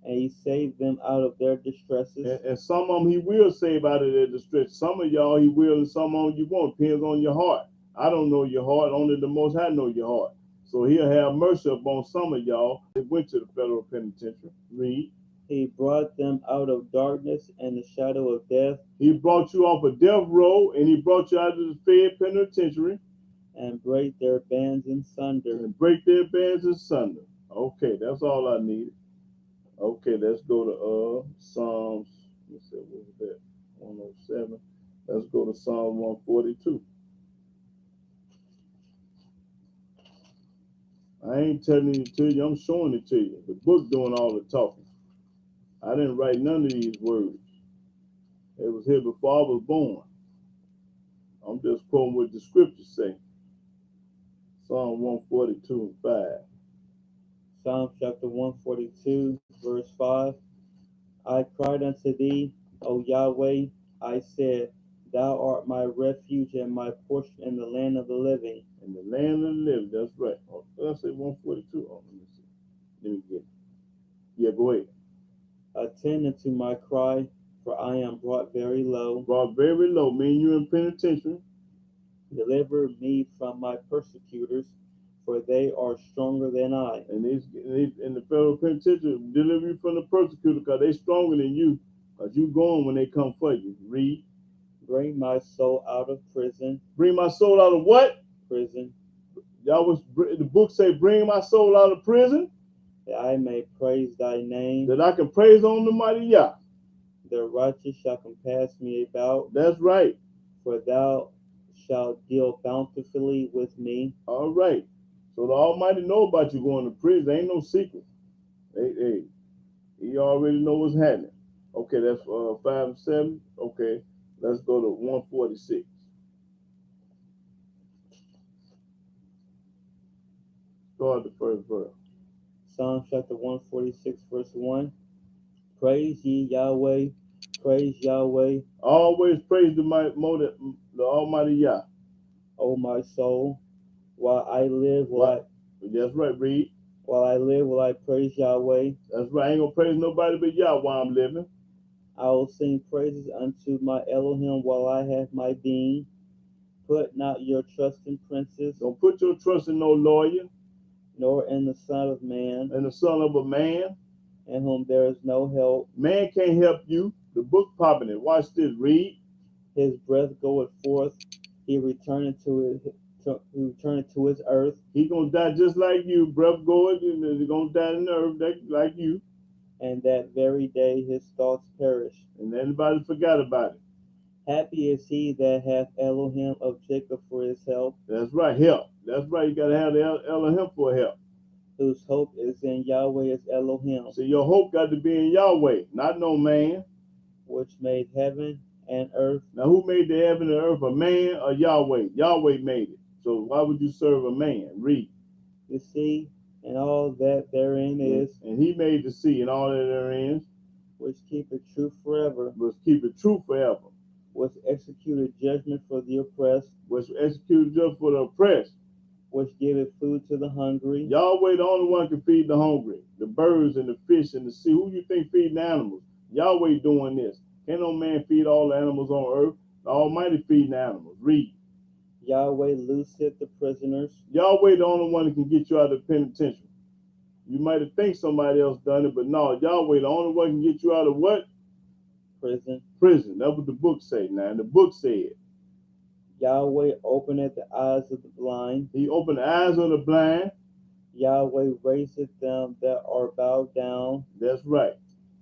And he saved them out of their distresses. And some of them he will save out of their distress. Some of y'all he will, and some of them you won't. Depends on your heart. I don't know your heart. Only the Most High know your heart. So he'll have mercy upon some of y'all that went to the federal penitentiary. Read. He brought them out of darkness and the shadow of death. He brought you off a death row, and he brought you out of the fed penitentiary. And break their bands in sunder. And break their bands in sunder. Okay, that's all I needed. Okay, let's go to Psalms. Let's see, what was that? 107. Let's go to Psalm 142. I ain't telling it to you, I'm showing it to you. The book doing all the talking. I didn't write none of these words. It was here before I was born. I'm just quoting what the scriptures say. Psalm 142 and 5. Psalm chapter 142, verse 5. I cried unto thee, O Yahweh, I said, Thou art my refuge and my portion in the land of the living. In the land of the living, that's right. Oh, did I say 142? Oh, let me see. Let me get it. Yeah, go ahead. Attend unto my cry, for I am brought very low. Brought very low, mean you in penitentiary. Deliver me from my persecutors, for they are stronger than I. And in the federal penitentiary, deliver you from the persecutor because they stronger than you. Because you going when they come for you. Read. Bring my soul out of prison. Bring my soul out of what? Prison. The book say, bring my soul out of prison. That I may praise thy name. That I can praise on the mighty Yah. The righteous shall compass me about. That's right. For thou shalt deal bountifully with me. All right. So the Almighty know about you going to prison. Ain't no secret. Hey, he already know what's happening. Okay, that's 5 and 7. Okay, let's go to 146. Start the first verse. Psalm chapter 146, verse 1. Praise ye Yahweh. Praise Yahweh. Always praise the Almighty Yah. O my soul, while I live, That's right, read. While I live, will I praise Yahweh. That's right. I ain't gonna praise nobody but Yah while I'm living. I will sing praises unto my Elohim while I have my being. Put not your trust in princes, Don't put your trust in no lawyer nor in the Son of Man, and the son of a man. in whom there is no help. Man can't help you. The book popping it. Watch this. Read. His breath goeth forth, he returneth to his earth, He gonna die just like you. Breath going, and he's gonna die in the earth like you. and that very day his thoughts perish. And everybody forgot about it. Happy is he that hath Elohim of Jacob for his help, That's right. Help. That's right. You gotta have the Elohim for help. whose hope is in Yahweh is Elohim, So your hope got to be in Yahweh, not no man. which made heaven and earth. Now, who made the heaven and earth? A man or Yahweh? Yahweh made it. So why would you serve a man? Read. The sea and all that therein is, And he made the sea and all that therein, which keepeth truth forever, was keep it true forever, which executed judgment for the oppressed, was executed just for the oppressed. which giveth food to the hungry. Yahweh, the only one can feed the hungry, the birds and the fish and the sea. Who you think feeding the animals? Yahweh doing this. Can't no man feed all the animals on earth. The Almighty feeding the animals. Read. Yahweh looseth the prisoners, Yahweh, the only one that can get you out of the penitentiary. You might have think somebody else done it, but no, Yahweh, the only one can get you out of what? prison. Prison. That's what the book say now. And the book said, Yahweh openeth the eyes of the blind. he opened the eyes of the blind. Yahweh raiseth them that are bowed down. That's right.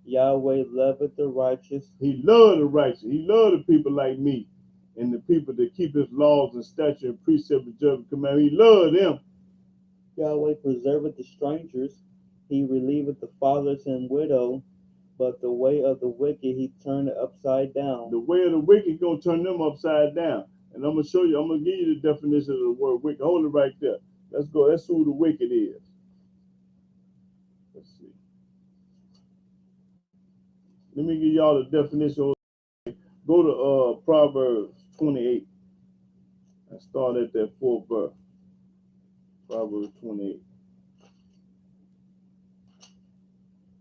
Yahweh loveth the righteous. He loved the righteous. He loved the people like me and the people that keep his laws and statutes and precepts and judgment commandments. He loved them. Yahweh preserveth the strangers. He relieveth the fatherless and widow. But the way of the wicked he turneth upside down. The way of the wicked gonna turn them upside down. And I'm gonna show you, I'm gonna give you the definition of the word wicked. Hold it right there. Let's go. That's who the wicked is. Let's see. Let me give y'all the definition. Go to Proverbs 28 and start at that 4th verse. Proverbs 28.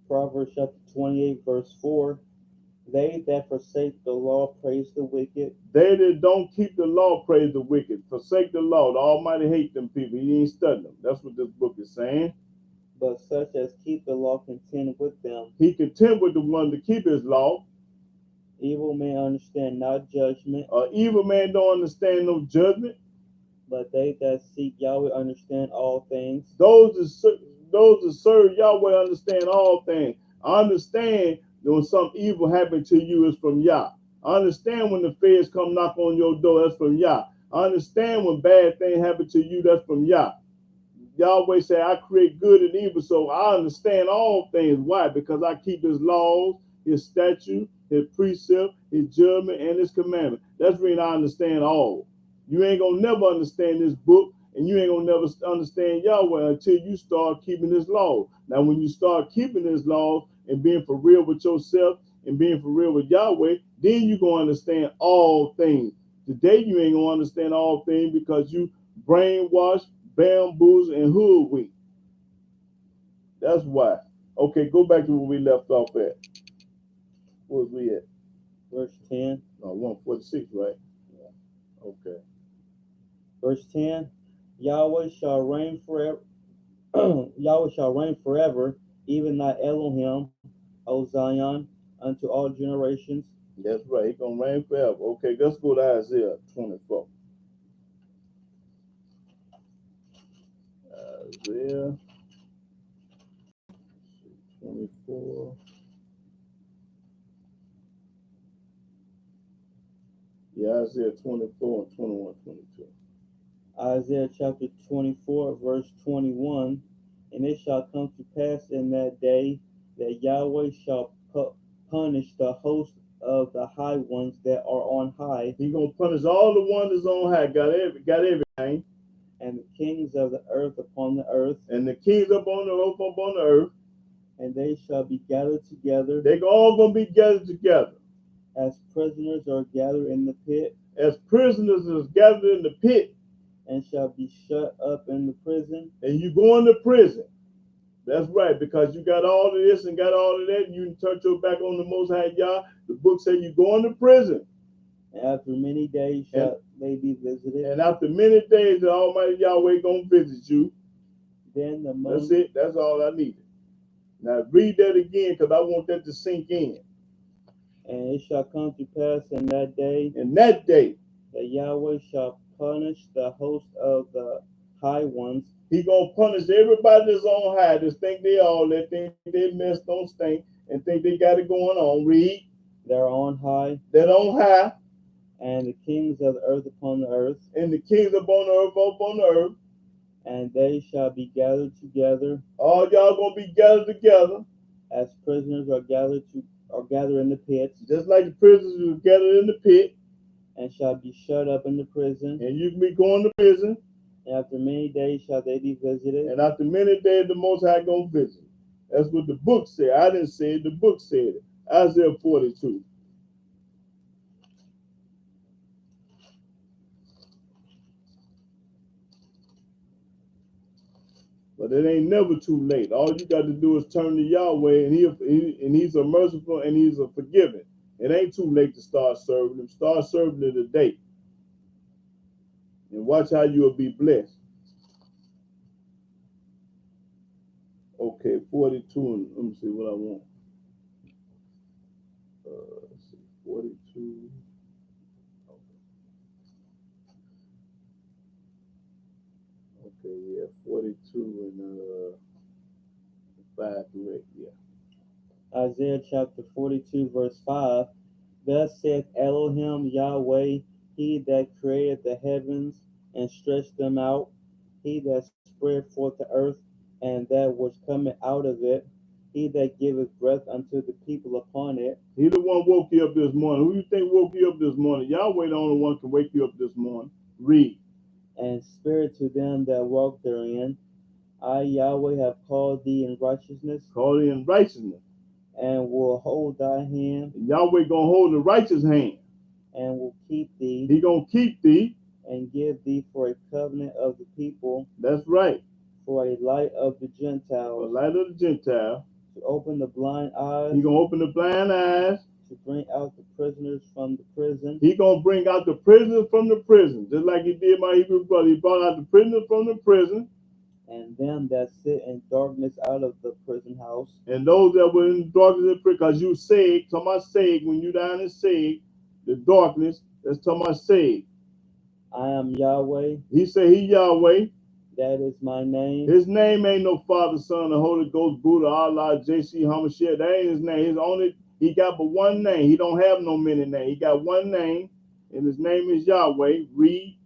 Proverbs chapter 28, verse 4. They that forsake the law praise the wicked. They that don't keep the law praise the wicked. Forsake the law. The Almighty hate them people. He ain't studying them. That's what this book is saying. But such as keep the law contend with them. He content with the one to keep his law. Evil men understand not judgment, Evil man don't understand no judgment. but they that seek Yahweh understand all things. Those that serve Yahweh understand all things. I understand when some evil happen to you is from Yah. I understand when the feds come knock on your door, that's from Yah. I understand when bad things happen to you, that's from Yah. Yahweh say, I create good and evil, so I understand all things. Why? Because I keep his laws, his statutes, his precept, his judgment, and his commandment. That's the reason I understand all. You ain't gonna never understand this book, and you ain't gonna never understand Yahweh until you start keeping his laws. Now, when you start keeping his laws and being for real with yourself and being for real with Yahweh, then you gonna understand all things. Today, you ain't gonna understand all things because you brainwashed, bamboozled, and hoodwinked. That's why. Okay, go back to where we left off at. Where was we at? Verse 10. No, 146, right? Yeah. Okay. Verse 10. Yahweh shall reign forever. Yahweh shall reign forever, even thy Elohim, O Zion, unto all generations. That's right. He's going to reign forever. Okay, let's go to Isaiah 24. Isaiah 24. Yeah, Isaiah 24 and 21, 22. Isaiah chapter 24, verse 21. And it shall come to pass in that day that Yahweh shall punish the host of the high ones that are on high. He's going to punish all the ones that's on high. Got everything. And the kings of the earth upon the earth. And the kings up on the earth. And they shall be gathered together. They're all going to be gathered together. As prisoners are gathered in the pit. As prisoners is gathered in the pit. And shall be shut up in the prison. And you go into prison. That's right, because you got all of this and got all of that, and you turn your back on the Most High Yah. The book says you go into prison. And after many days shall they be visited. And after many days, the Almighty Yahweh gonna visit you. Then the That's moon, it. That's all I needed. Now read that again, because I want that to sink in. and it shall come to pass in that day And that day, that Yahweh shall punish the host of the high ones, he gonna punish everybody that's on high, that think they all that, think they mess don't stink, and think they got it going on. Read that are on high, that on high, and the kings of the earth upon the earth, and the kings upon the earth, upon the earth. and they shall be gathered together, All y'all gonna be gathered together, as prisoners are gathered in the pits, just like the prisoners were gathered in the pit, and shall be shut up in the prison. and you can be going to prison. And after many days shall they be visited. And after many days, the Most High gonna visit. That's what the book said. I didn't say it. The book said it. Isaiah 42. But it ain't never too late. All you got to do is turn to Yahweh, and he's a merciful and he's a forgiving. It ain't too late to start serving him. Start serving him today, and watch how you'll be blessed. Okay, 42, and let me see what I want. Let's see, 42. Okay, yeah, 42 and 5 through 8, yeah. Isaiah chapter 42, verse 5. Thus saith Elohim Yahweh, he that created the heavens and stretched them out, he that spread forth the earth, and that which cometh out of it, he that giveth breath unto the people upon it. He the one woke you up this morning. Who you think woke you up this morning? Yahweh the only one can wake you up this morning. Read. And spirit to them that walk therein. I, Yahweh, have called thee in righteousness, Call it in righteousness. and will hold thy hand, And Yahweh gonna hold the righteous hand. and will keep thee, He gonna keep thee. and give thee for a covenant of the people, That's right. for a light of the The Gentiles, light of the Gentile. to open the blind eyes, He gonna open the blind eyes. to bring out the prisoners from the prison, He gonna bring out the prisoners from the prison, just like he did my Hebrew brother. He brought out the prisoners from the prison, and them that sit in darkness out of the prison house. and those that were in darkness and prison, because you saved, talking about saved, when you down and saved, the darkness, that's talking about saved. I am Yahweh, He said he Yahweh. that is my name. His name ain't no Father, Son, or Holy Ghost, Buddha, Allah, JC, Hamashiach. That ain't his name. He got but one name. He don't have no many names. He got one name, and his name is Yahweh. Read.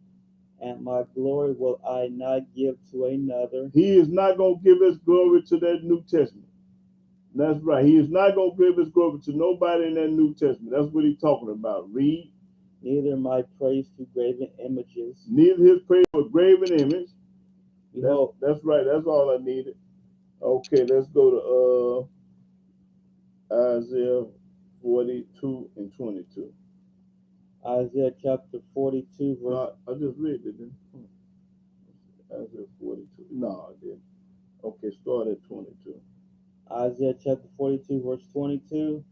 And my glory will I not give to another. He is not going to give his glory to that New Testament. That's right. He is not going to give his glory to nobody in that New Testament. That's what he's talking about. Read. Neither my praise to graven images. Neither his praise for graven image. Behold, That's right. That's all I needed. Okay, let's go to Isaiah 42 and 22. Isaiah chapter 42, verse. I just read it. Didn't I? Isaiah 42. No, I didn't. Okay, start at 22. Isaiah chapter 42, verse 22.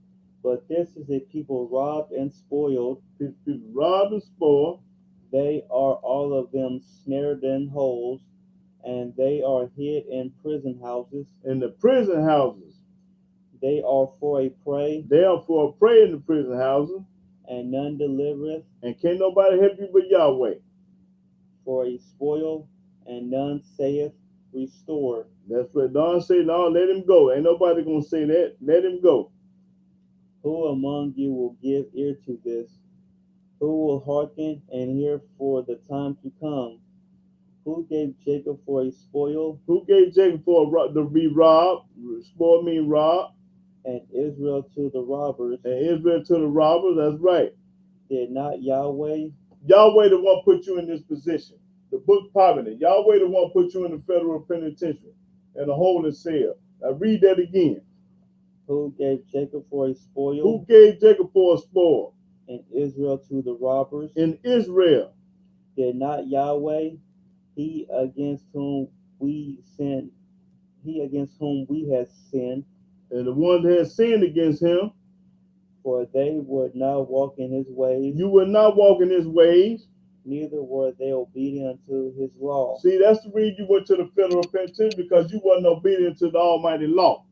But this is a people robbed and spoiled. People robbed and spoiled. They are all of them snared in holes, and they are hid in prison houses. In the prison houses. They are for a prey, They are for a prey in the prison houses. and none delivereth, And can't nobody help you but Yahweh. for a spoil, and none saith, restore. That's what Don say. No, let him go. Ain't nobody gonna say that. Let him go. Who among you will give ear to this? Who will hearken and hear for the time to come? Who gave Jacob for a spoil, Who gave Jacob to be robbed? Spoil mean robbed. and Israel to the robbers? And Israel to the robbers. That's right. Did not Yahweh? Yahweh the one put you in this position. The book poverty. Yahweh the one put you in the federal penitentiary and the holding cell. Now read that again. Who gave Jacob for a spoil, Who gave Jacob for a spoil? and Israel to the robbers? In Israel. Did not Yahweh, he against whom we have sinned, And the one that has sinned against him, For they would not walk in his ways, You will not walk in his ways. neither were they obedient to his law. See, that's the reason you went to the federal penitentiary, because you wasn't obedient to the almighty law.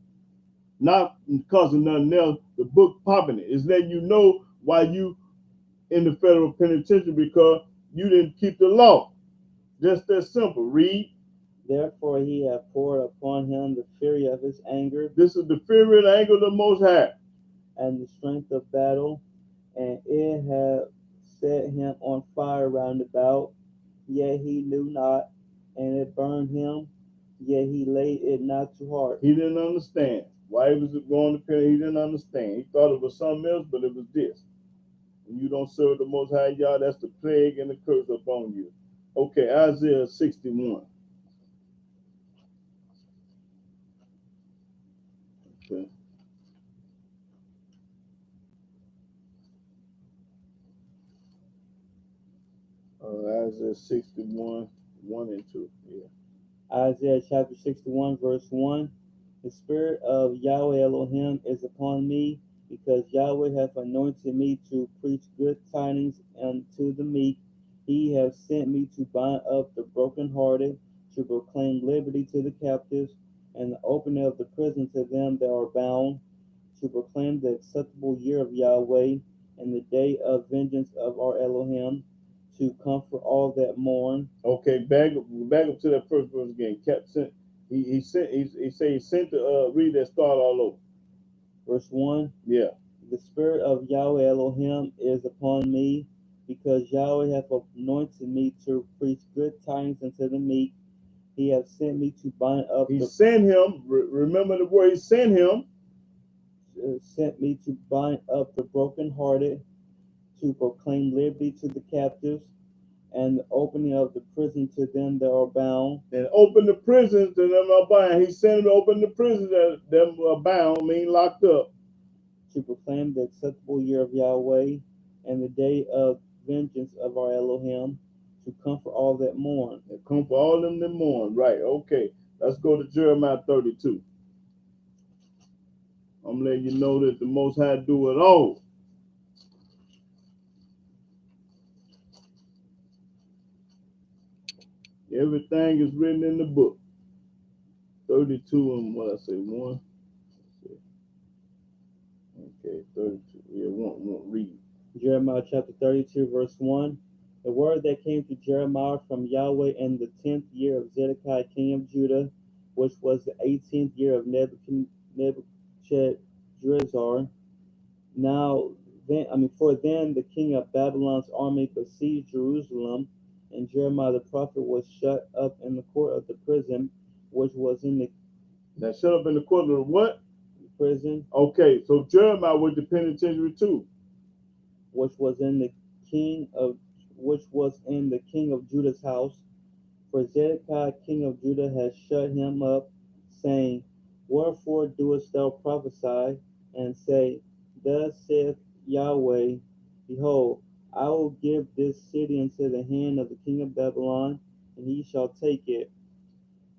Not because of nothing else. The book popping it is letting you know why you in the federal penitentiary, because you didn't keep the law. Just that simple. Read. Therefore he hath poured upon him the fury of his anger, This is the fury and anger of the Most High. and the strength of battle, and it hath set him on fire round about, yet he knew not, and it burned him, yet he laid it not to heart. He didn't understand. Why he was going to penitentiary, he didn't understand. He thought it was something else, but it was this. When you don't serve the Most High Yah, that's the plague and the curse upon you. Okay, Isaiah 61. Okay. Isaiah 61, 1 and 2. Yeah. Isaiah chapter 61, verse 1. The Spirit of Yahweh Elohim is upon me, because Yahweh hath anointed me to preach good tidings unto the meek. He hath sent me to bind up the brokenhearted, to proclaim liberty to the captives, and the opening of the prison to them that are bound, to proclaim the acceptable year of Yahweh, and the day of vengeance of our Elohim, to comfort all that mourn. Okay, back up to that first verse again. He said he sent to read that start all over. Verse 1. Yeah. The Spirit of Yahweh Elohim is upon me, because Yahweh hath anointed me to preach good tidings unto the meek. He hath sent me to bind up He sent him. Remember the word. He sent him. Sent me to bind up the brokenhearted, to proclaim liberty to the captives, and the opening of the prison to them that are bound. And open the prisons to them that are bound. He sent him to open the prisons that them are bound, mean locked up. To proclaim the acceptable year of Yahweh, and the day of vengeance of our Elohim, to comfort all that mourn. And comfort all them that mourn. Right, okay. Let's go to Jeremiah 32. I'm letting you know that the Most High do it all. Everything is written in the book. 32 and what I say, 1. Okay, 32. Yeah, one read. Jeremiah chapter 32, verse 1. The word that came to Jeremiah from Yahweh in the 10th year of Zedekiah king of Judah, which was the 18th year of Nebuchadnezzar. For then the king of Babylon's army besieged Jerusalem, and Jeremiah the prophet was shut up in the court of the prison, which was in the Now shut up in the court of what? prison, Okay, so Jeremiah was the penitentiary too. which was in the king of Judah's house. For Zedekiah king of Judah has shut him up, saying, Wherefore doest thou prophesy, and say, Thus saith Yahweh, Behold, I will give this city into the hand of the king of Babylon, and he shall take it.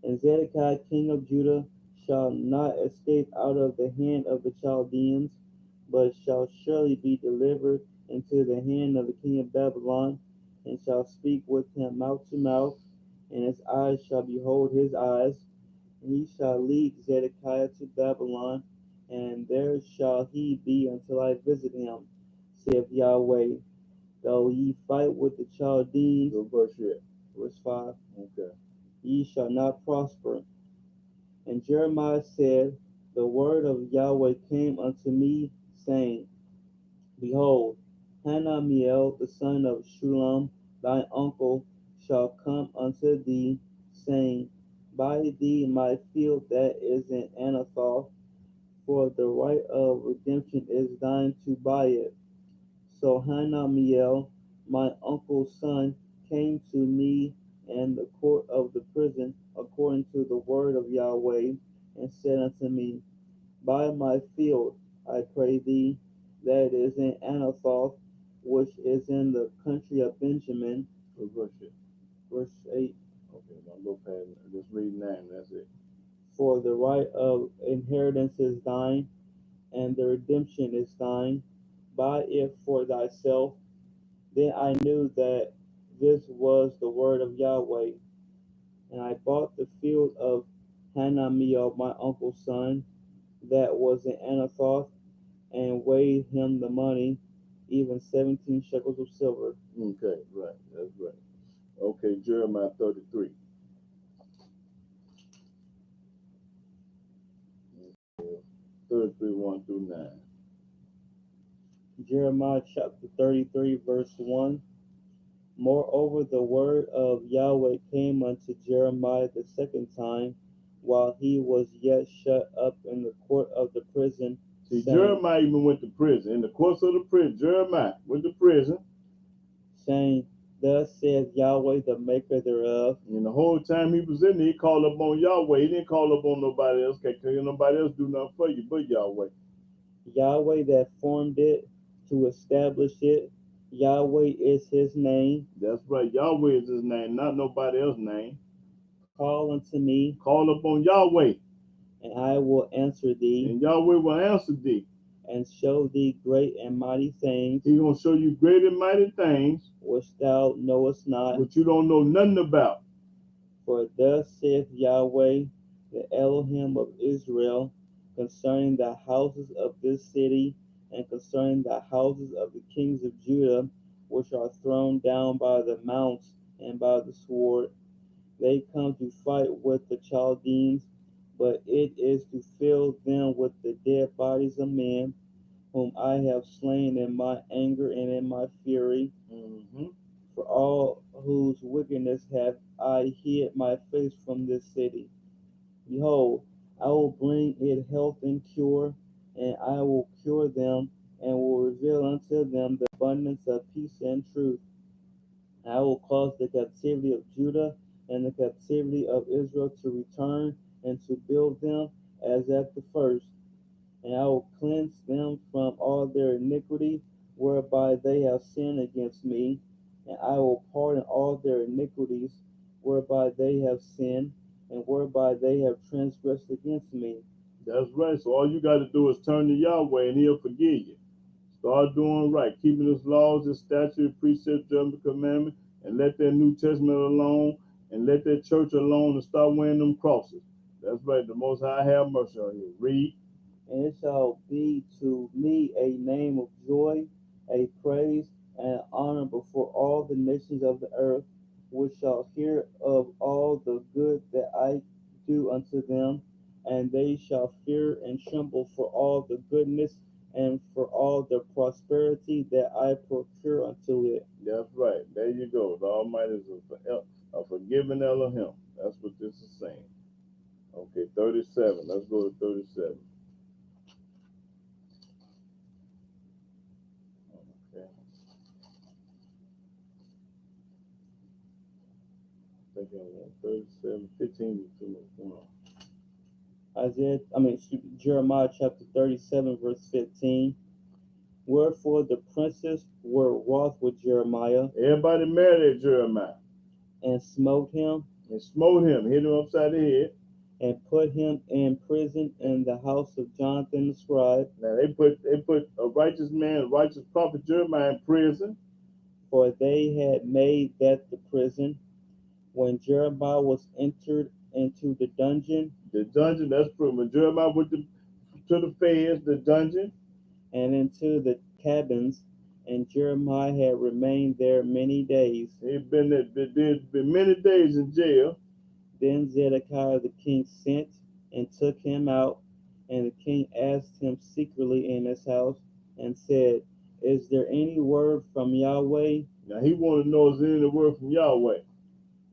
And Zedekiah king of Judah shall not escape out of the hand of the Chaldeans, but shall surely be delivered into the hand of the king of Babylon, and shall speak with him mouth to mouth, and his eyes shall behold his eyes, and he shall lead Zedekiah to Babylon, and there shall he be until I visit him, saith Yahweh. Though ye fight with the Chaldeans, verse 5, Okay. ye shall not prosper. And Jeremiah said, The word of Yahweh came unto me, saying, Behold, Hanamiel, the son of Shulam, thy uncle, shall come unto thee, saying, Buy thee my field that is in Anathoth, for the right of redemption is thine to buy it. So Hanamiel, my uncle's son, came to me in the court of the prison, according to the word of Yahweh, and said unto me, Buy my field, I pray thee, that is in Anathoth, which is in the country of Benjamin. Verse 8. Okay, don't go past it. Just read 9, that's it. For the right of inheritance is thine, and the redemption is thine. buy it for thyself. Then I knew that this was the word of Yahweh. And I bought the field of Hanamiel, my uncle's son, that was in Anathoth, and weighed him the money, even 17 shekels of silver. Okay, right. That's right. Okay, Jeremiah 33. 33, 1 through 9. Jeremiah chapter 33, verse 1. Moreover, the word of Yahweh came unto Jeremiah the second time, while he was yet shut up in the court of the prison. See, saying, Jeremiah even went to prison. In the course of the prison, Jeremiah went to prison. saying, Thus saith Yahweh, the maker thereof. And the whole time he was in there, he called up on Yahweh. He didn't call up on nobody else. Can't nobody else do nothing for you but Yahweh. Yahweh that formed it to establish it. Yahweh is his name. That's right. Yahweh is his name, not nobody else's name. Call unto me, Call up on Yahweh, and I will answer thee, and Yahweh will answer thee. and show thee great and mighty things He's going to show you great and mighty things which thou knowest not. which you don't know nothing about. For thus saith Yahweh, the Elohim of Israel, concerning the houses of this city, and concerning the houses of the kings of Judah, which are thrown down by the mounts and by the sword. They come to fight with the Chaldeans, but it is to fill them with the dead bodies of men, whom I have slain in my anger and in my fury. For all whose wickedness have I hid my face from this city. Behold, I will bring it health and cure, and I will cure them, and will reveal unto them the abundance of peace and truth. I will cause the captivity of Judah and the captivity of Israel to return, and to build them as at the first. And I will cleanse them from all their iniquity, whereby they have sinned against me, and I will pardon all their iniquities, whereby they have sinned, and whereby they have transgressed against me. That's right. So all you got to do is turn to Yahweh and he'll forgive you. Start doing right, keeping his laws, his statutes, precepts, judgment, commandments, and let that New Testament alone, and let that church alone, and start wearing them crosses. That's right. The Most High have mercy on you. Read. And it shall be to me a name of joy, a praise, and honor before all the nations of the earth, which shall hear of all the good that I do unto them, and they shall fear and tremble for all the goodness and for all the prosperity that I procure unto it. That's right. There you go. The Almighty is a forgiving Elohim. That's what this is saying. Okay, 37. Let's go to 37. Okay. I think I want 37, 15 to 1. Jeremiah chapter 37, verse 15. Wherefore the princes were wroth with Jeremiah, Everybody mad at Jeremiah and smote him, and smote him, hit him upside the head. and put him in prison in the house of Jonathan the scribe. Now they put a righteous man, a righteous prophet Jeremiah in prison. For they had made that the prison, when Jeremiah was entered into the dungeon, That's proof. When Jeremiah went to the feds, the dungeon, and into the cabins, and Jeremiah had remained there many days. he'd been many days in jail. Then Zedekiah the king sent and took him out, and the king asked him secretly in his house, and said, Is there any word from Yahweh? Now he wanted to know, is there any word from Yahweh?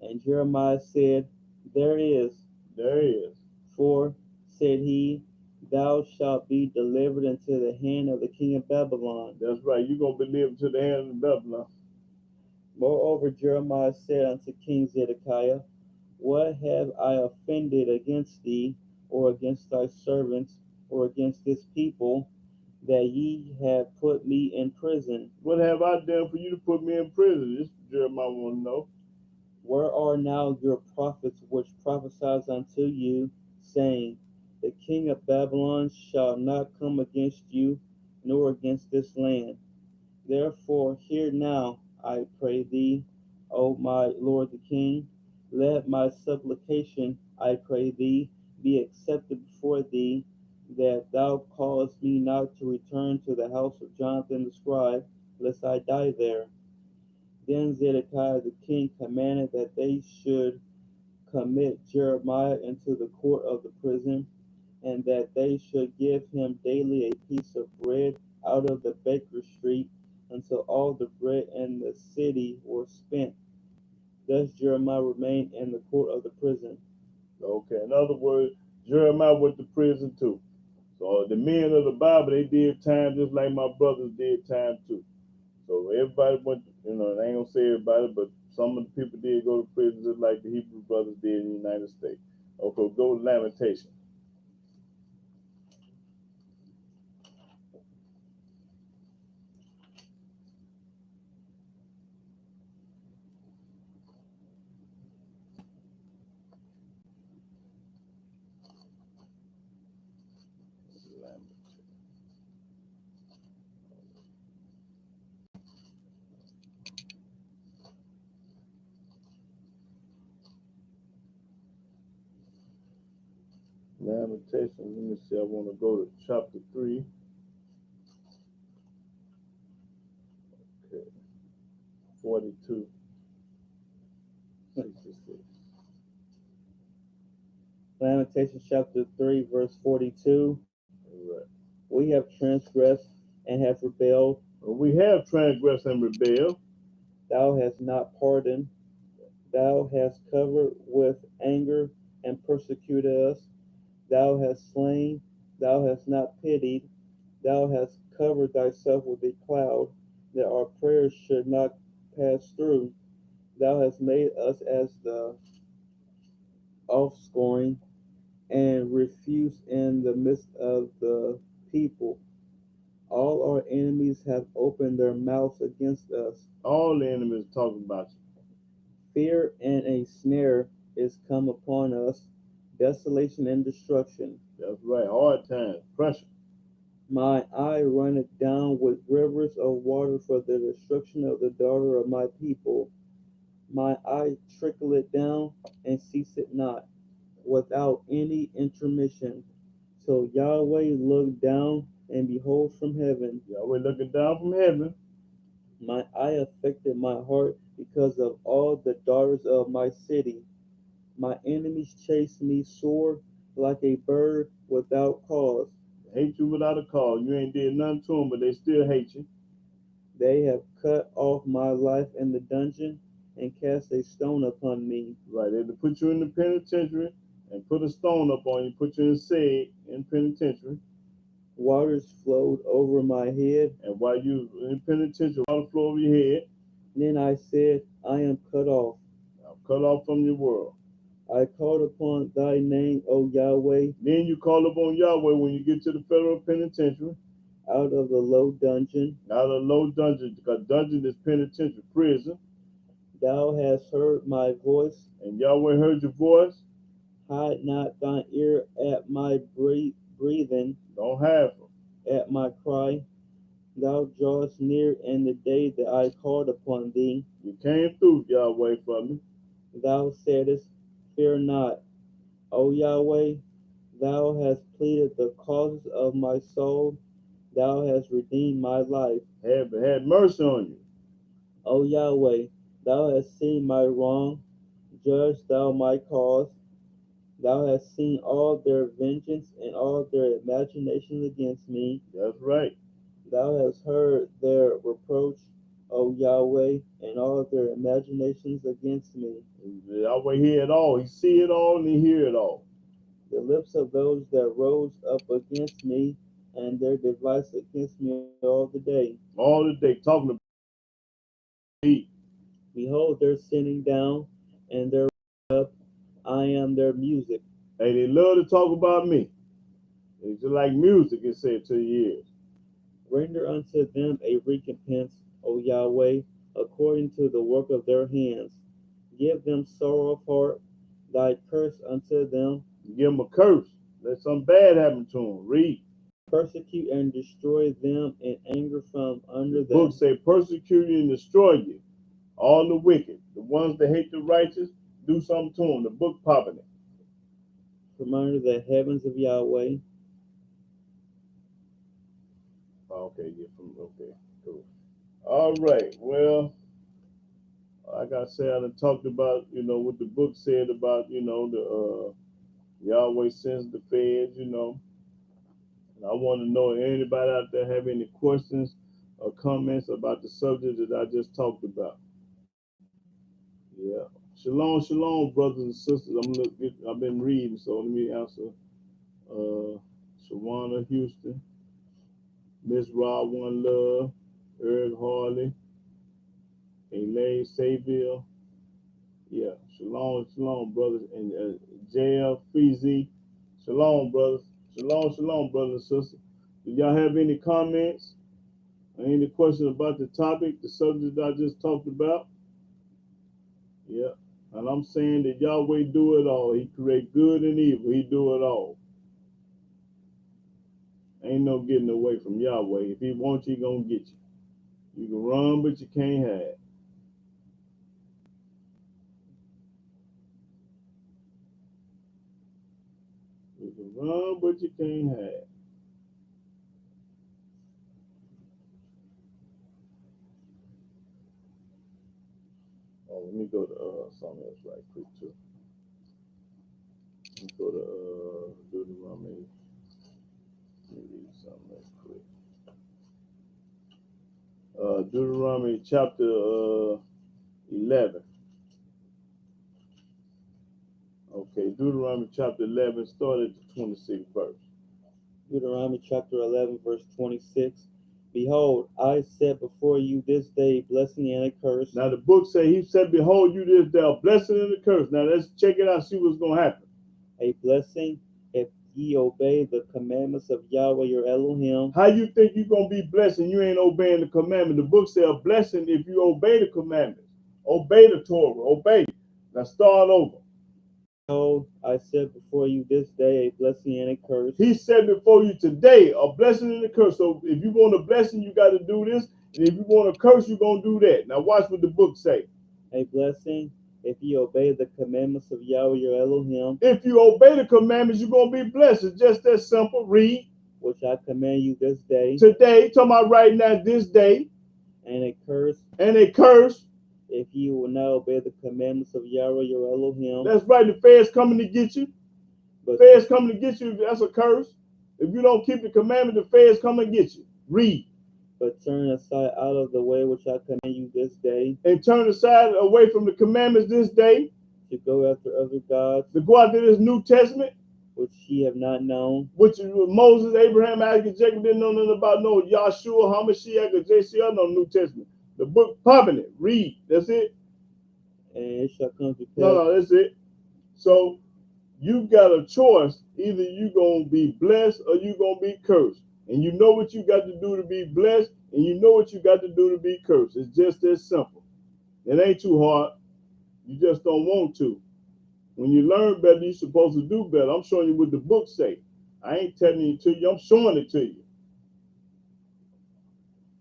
And Jeremiah said, There is. There is. For, said he, Thou shalt be delivered into the hand of the king of Babylon. That's right. You're going to be delivered to the hand of Babylon. Moreover, Jeremiah said unto King Zedekiah, What have I offended against thee, or against thy servants, or against this people, that ye have put me in prison? What have I done for you to put me in prison? This Jeremiah want to know. Where are now your prophets which prophesied unto you, saying, The king of Babylon shall not come against you, nor against this land. Therefore, hear now, I pray thee, O my Lord the King. Let my supplication, I pray thee, be accepted before thee, that thou cause me not to return to the house of Jonathan the scribe, lest I die there. Then Zedekiah the king commanded that they should commit Jeremiah into the court of the prison, and that they should give him daily a piece of bread out of the baker's street, until all the bread in the city were spent. Thus Jeremiah remained in the court of the prison. Okay, in other words, Jeremiah went to prison too. So the men of the Bible, they did time just like my brothers did time too. So everybody went, I ain't gonna say everybody, but some of the people did go to prison just like the Hebrew brothers did in the United States. Okay, go to Lamentation. Lamentation, let me see, I want to go to chapter 3. Okay, 42, 66. Lamentations chapter 3, verse 42. All right. We have transgressed and have rebelled. Well, we have transgressed and rebelled. Thou hast not pardoned. Thou hast covered with anger and persecuted us. Thou hast slain. Thou hast not pitied. Thou hast covered thyself with a cloud, that our prayers should not pass through. Thou hast made us as the offscouring and refuse in the midst of the people. All our enemies have opened their mouths against us. All the enemies talking about you. Fear and a snare is come upon us, desolation and destruction. That's right, hard times, pressure. My eye runneth down with rivers of water for the destruction of the daughter of my people. My eye trickleth down and ceaseth not, without any intermission. So Yahweh looked down and behold from heaven. Yahweh looking down from heaven. My eye affected my heart because of all the daughters of my city. My enemies chase me sore like a bird without cause. They hate you without a cause. You ain't did nothing to them, but they still hate you. They have cut off my life in the dungeon and cast a stone upon me. Right, they put you in the penitentiary and put a stone up on you, put you in penitentiary. Waters flowed over my head. And while you in penitentiary, water flow over your head. Then I said, I am cut off. I'm cut off from your world. I called upon thy name, O Yahweh. Then you call upon Yahweh when you get to the federal penitentiary. Out of the low dungeon. Out of the low dungeon, because dungeon is penitentiary, prison. Thou hast heard my voice. And Yahweh heard your voice. Hide not thine ear at my breathing. Don't have them. At my cry. Thou drawest near in the day that I called upon thee. You came through, Yahweh, for me. Thou saidest, fear not. O Yahweh, thou hast pleaded the causes of my soul. Thou hast redeemed my life. Had mercy on you. O Yahweh, thou hast seen my wrong. Judge thou my cause. Thou hast seen all their vengeance and all their imaginations against me. That's right. Thou hast heard their reproach, O Yahweh, and all their imaginations against me. Yahweh hear it all. He see it all and he hear it all. The lips of those that rose up against me, and their device against me all the day. All the day talking about me. Behold, they're sitting down, and they're up. I am their music. Hey, they love to talk about me. It's just like music, it said to your ears. Render unto them a recompense, O Yahweh, according to the work of their hands. Give them sorrow of heart, thy curse unto them. Give them a curse. Let something bad happen to them. Read. persecute and destroy them in anger from under The book them. say, persecute you and destroy you. All the wicked, the ones that hate the righteous, do something to them. The book popping it. From under the heavens of Yahweh. Okay, okay, cool. All right, well, like I said, I done talked about, what the book said about, the Yahweh sends the feds, and I want to know if anybody out there have any questions or comments about the subject that I just talked about. Yeah. Shalom, shalom, brothers and sisters. I've been reading, so let me answer. Shawana Houston, Miss Rob One Love, Eric Harley, Elaine Sayville. Yeah, shalom, shalom, brothers, and JL Feezy. Shalom, brothers. Shalom, brothers and sisters. Do y'all have any comments or any questions about the topic, the subject I just talked about? Yeah. And I'm saying that Yahweh do it all. He create good and evil. He do it all. Ain't no getting away from Yahweh. If he wants you, he gonna get you. You can run, but you can't hide. You can run, but you can't hide. Oh, let me go to something else right quick too. Let me go to Deuteronomy. Let me read something right quick. Deuteronomy chapter 11. Okay, Deuteronomy chapter 11, start at the 26th verse. Deuteronomy chapter 11, verse 26. Behold, I set before you this day blessing and a curse. Now the book say, he said, behold, you this day a blessing and a curse. Now let's check it out, see what's going to happen. A blessing if ye obey the commandments of Yahweh your Elohim. How you think you're going to be blessed and you ain't obeying the commandment? The book say a blessing if you obey the commandments. Obey the Torah. Obey. Now start over. Behold, I set before you this day a blessing and a curse. He said before you today a blessing and a curse. So if you want a blessing, you got to do this. And if you want a curse, you're going to do that. Now watch what the book say. A blessing if ye obey the commandments of Yahweh your Elohim. If you obey the commandments, you're going to be blessed. It's just that simple. Read. Which I command you this day. Today, talking about right now, this day. And a curse. And a curse. If you will not obey the commandments of Yahweh your Elohim. That's right. The feds coming to get you. But feds coming to get you. That's a curse. If you don't keep the commandment, the feds come and get you. Read. But turn aside out of the way which I command you this day. And turn aside away from the commandments this day. To go after other gods. To go after this New Testament. Which ye have not known. Which Moses, Abraham, Isaac, and Jacob didn't know nothing about. No Yahshua, Hamashiach, or JCR, no New Testament. The book popping it. Read. That's it. And it shall come to pass. No, that's it. So you got a choice. Either you going to be blessed or you going to be cursed. And you know what you got to do to be blessed. And you know what you got to do to be cursed. It's just that simple. It ain't too hard. You just don't want to. When you learn better, you're supposed to do better. I'm showing you what the book say. I ain't telling it to you. I'm showing it to you.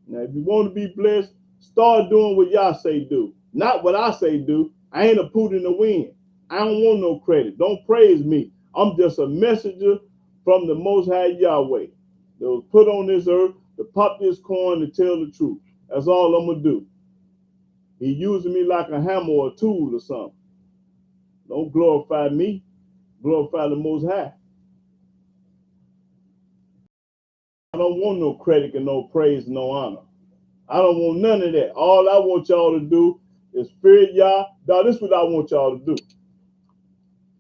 Now, if you want to be blessed, start doing what y'all say do. Not what I say do. I ain't a poot in the wind. I don't want no credit. Don't praise me. I'm just a messenger from the Most High Yahweh that was put on this earth to pop this corn to tell the truth. That's all I'm going to do. He using me like a hammer or a tool or something. Don't glorify me. Glorify the Most High. I don't want no credit and no praise and no honor. I don't want none of that. All I want y'all to do is fear y'all. Now, this is what I want y'all to do.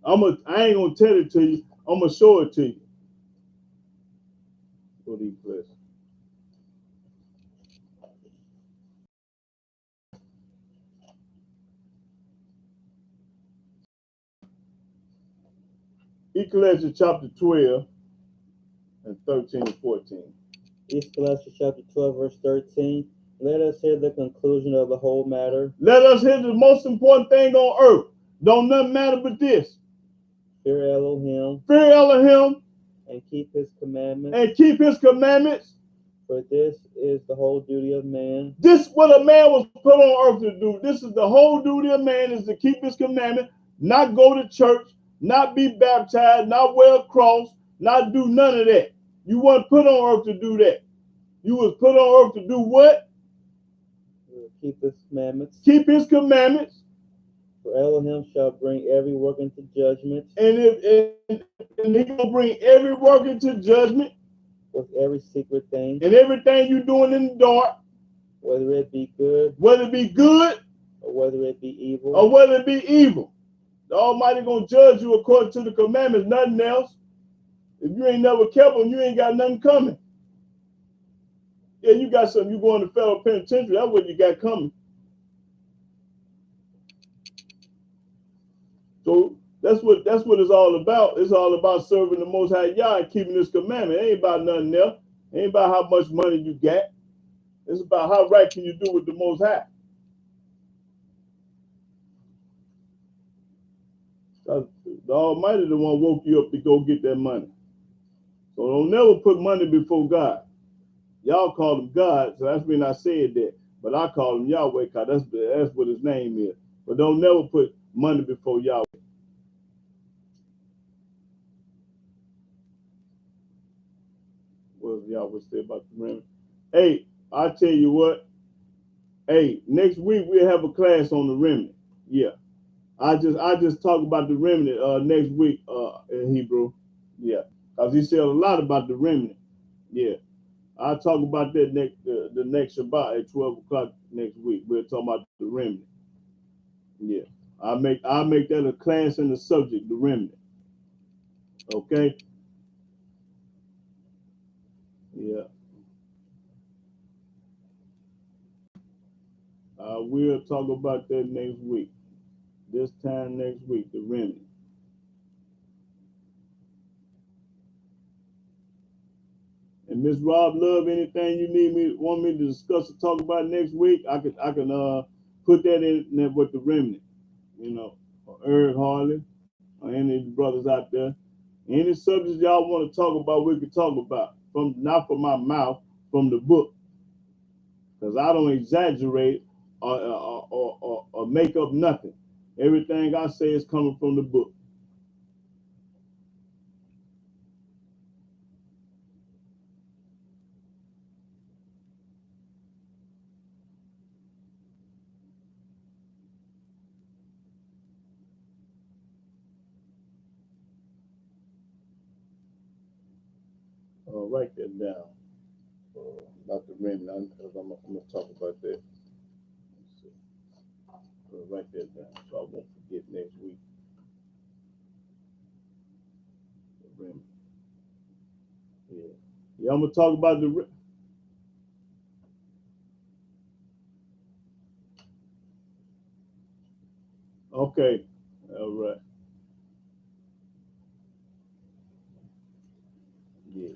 I ain't going to tell it to you. I'm going to show it to you. What he blessed. Ecclesiastes chapter 12 and 13 and 14. Ecclesiastes chapter 12, verse 13. Let us hear the conclusion of the whole matter. Let us hear the most important thing on earth. Don't nothing matter but this. Fear Elohim. Fear Elohim. and keep his commandments. and keep his commandments. For this is the whole duty of man. This is what a man was put on earth to do. This is the whole duty of man, is to keep his commandment, not go to church, not be baptized, not wear a cross, not do none of that. You weren't put on earth to do that. You was put on earth to do what? Keep his commandments. Keep his commandments. For Elohim shall bring every work into judgment. And he gonna bring every work into judgment. With every secret thing. And everything you doing in the dark. Whether it be good. Whether it be good. Or whether it be evil. Or whether it be evil. The Almighty gonna judge you according to the commandments, nothing else. If you ain't never kept them, you ain't got nothing coming. Yeah, you got something. You going to federal penitentiary. That's what you got coming. So that's what it's all about. It's all about serving the Most High Yah and keeping His commandment. It ain't about nothing else. It ain't about how much money you got. It's about how right can you do with the Most High. The Almighty the one woke you up to go get that money. So don't never put money before God. Y'all call him God, so that's when I said that. But I call him Yahweh, because that's what his name is. But don't never put money before Yahweh. What does Yahweh say about the remnant? Hey, I tell you what. Hey, next week we'll have a class on the remnant. Yeah. I just talk about the remnant next week in Hebrew. Yeah. Because he said a lot about the remnant. Yeah. I'll talk about that the next Shabbat at 12 o'clock next week. We'll talk about the remnant. Yeah. I'll make that a class in the subject, the remnant. Okay? Yeah. We'll talk about that next week. This time next week, the remnant. And Miss Rob Love, anything you want me to discuss or talk about next week, I can put that in there with the remnant, or Eric Harley, or any of the brothers out there. Any subjects y'all want to talk about, we can talk about. Not from my mouth, from the book. Because I don't exaggerate or make up nothing. Everything I say is coming from the book. Write that down about the remnant, because I'm going to talk about that. Write that down so I won't forget next week. The remnant. Yeah, I'm going to talk about the remnant. Okay, all right. Yeah.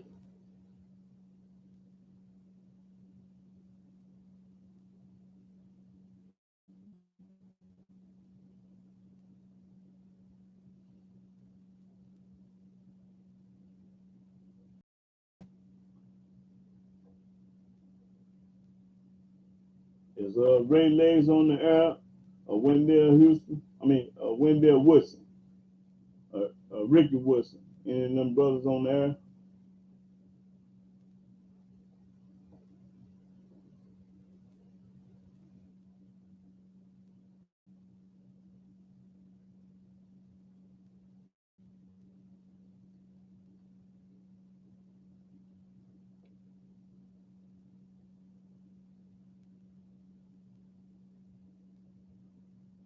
Is Ray Legs on the air? Wendell Houston? Wendell Woodson. Ricky Woodson. Any of them brothers on the air?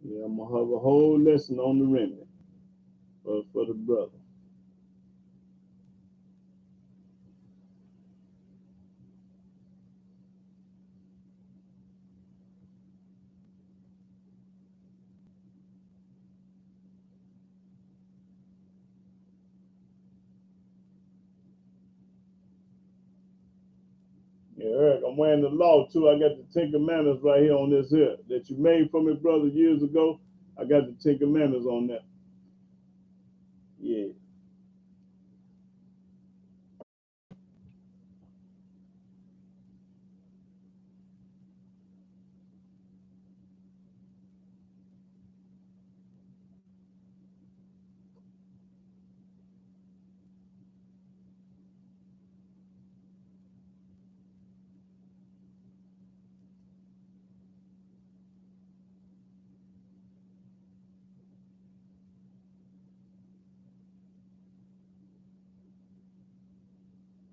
Yeah, I'm going to have a whole lesson on the remnant for the brother. Yeah, Eric, I'm wearing the law too. I got the 10 Commandments right here on this here that you made for me, brother, years ago. I got the 10 Commandments on that. Yeah.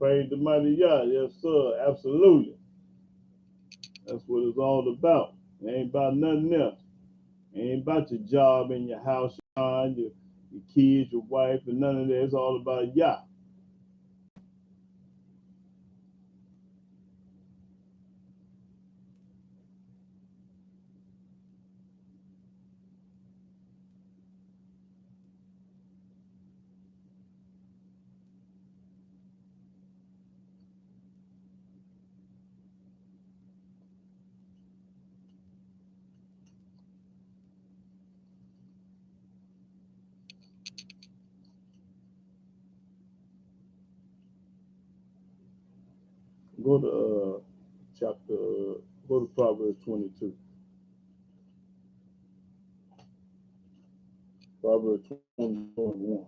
Praise the mighty Yah. Yes, sir. Absolutely. That's what it's all about. It ain't about nothing else. It ain't about your job and your house, your kids, your wife, and none of that. It's all about Yah. Go to go to Proverbs 22. Proverbs 21.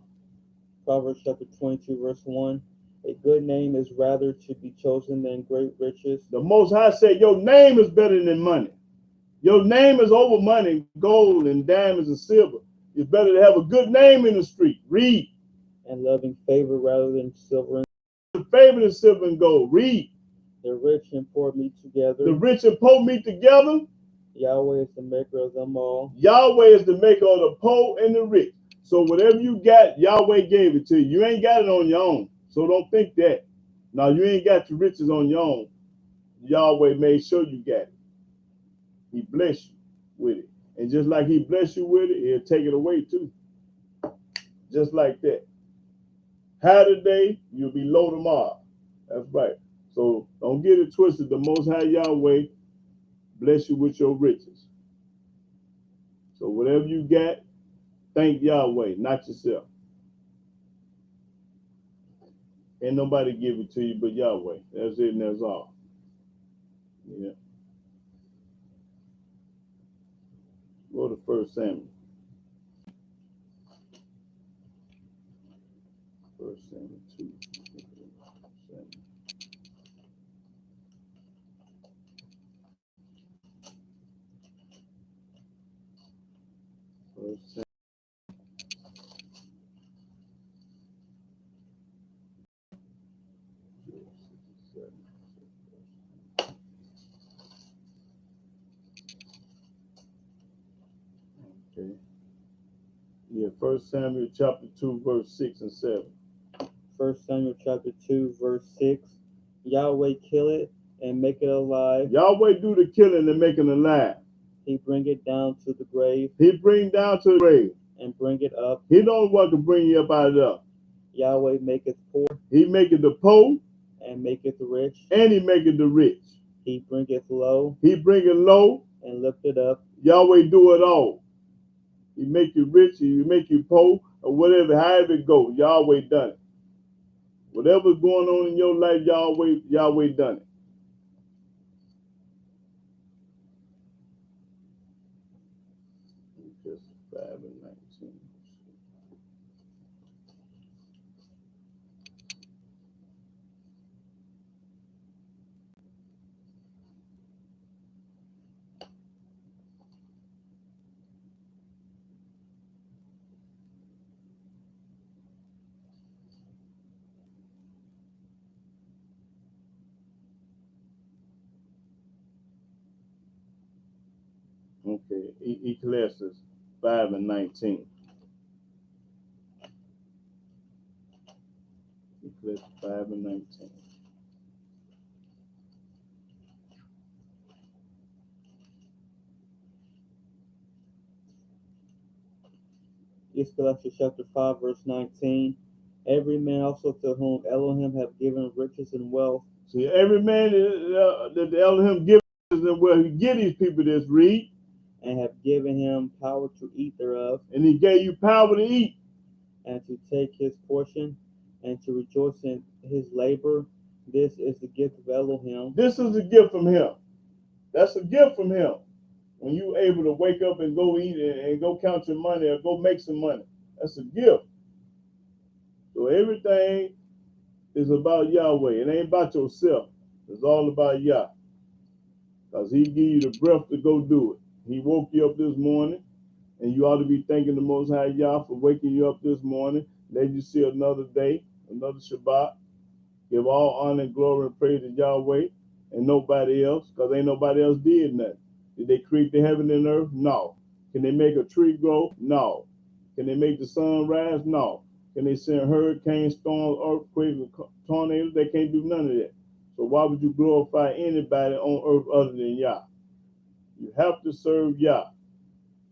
Proverbs chapter 22, verse 1. A good name is rather to be chosen than great riches. The Most High said, your name is better than money. Your name is over money, gold, and diamonds and silver. It's better to have a good name in the street. Read. And loving favor rather than silver and The favor than silver and gold. Read. the rich and poor meet together. The rich and poor meet together. Yahweh is the maker of them all. Yahweh is the maker of the poor and the rich. So whatever you got, Yahweh gave it to you. You ain't got it on your own. So don't think that. Now, you ain't got your riches on your own. Yahweh made sure you got it. He blessed you with it. And just like he blessed you with it, he'll take it away too. Just like that. High today, you'll be low tomorrow. That's right. So don't get it twisted. The Most High Yahweh bless you with your riches. So whatever you got, thank Yahweh, not yourself. Ain't nobody give it to you but Yahweh. That's it and that's all. Yeah. Go to 1 Samuel. 1 Samuel 2. First Samuel. Okay. Yeah, 1 Samuel chapter 2, verse 6 and 7. 1 Samuel chapter 2, verse 6. Yahweh kill it and make it alive. Yahweh do the killing and making alive. He bring it down to the grave He bring down to the grave. and bring it up. He don't want to bring you up out of there. Yahweh maketh poor He maketh the poor and maketh rich. and he maketh the rich. He bringeth low He bring it low. and lifteth up. Yahweh do it all. He make you rich, he make you poor, or whatever, however it goes. Yahweh done it. Whatever's going on in your life, Yahweh done it. Just 5 and 19. Okay, Ecclesiastes 5 and 19. Ecclesiastes 5 and 19. Ecclesiastes chapter 5, verse 19. Every man also to whom Elohim have given riches and wealth. See, every man that the Elohim gives and where he give these people this, read. And have given him power to eat thereof, And he gave you power to eat. and to take his portion, and to rejoice in his labor. This is the gift of Elohim. This is a gift from him. That's a gift from him. When you able to wake up and go eat and go count your money or go make some money, that's a gift. So everything is about Yahweh. It ain't about yourself. It's all about Yah. Because he give you the breath to go do it. He woke you up this morning, and you ought to be thanking the Most High Yah for waking you up this morning. Let you see another day, another Shabbat. Give all honor and glory and praise to Yahweh and nobody else, because ain't nobody else did nothing. Did they create the heaven and earth? No. Can they make a tree grow? No. Can they make the sun rise? No. Can they send hurricanes, storms, earthquakes, and tornadoes? They can't do none of that. So why would you glorify anybody on earth other than Yah? You have to serve Yah.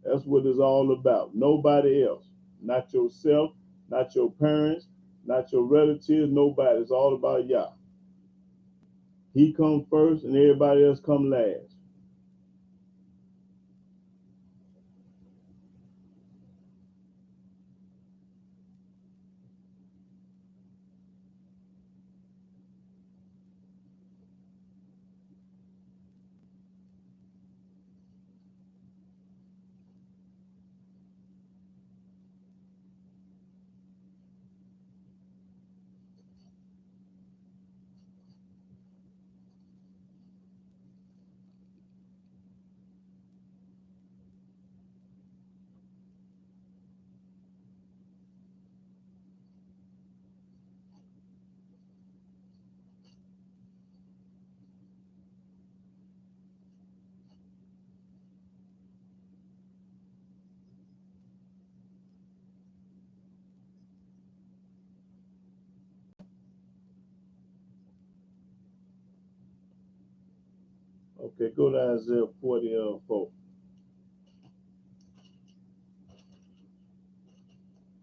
That's what it's all about. Nobody else. Not yourself, not your parents, not your relatives, nobody. It's all about Yah. He come first and everybody else come last. Okay, go to Isaiah 44.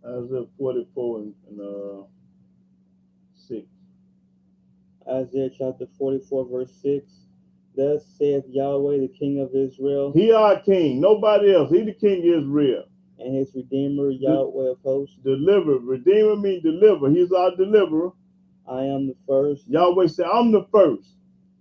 Isaiah 44 and 6. Isaiah chapter 44, verse 6. Thus saith Yahweh, the King of Israel, He our king, nobody else. He the king of Israel. and his Redeemer, Yahweh of hosts. Deliver. Redeemer means deliver. He's our deliverer. I am the first, Yahweh said, I'm the first.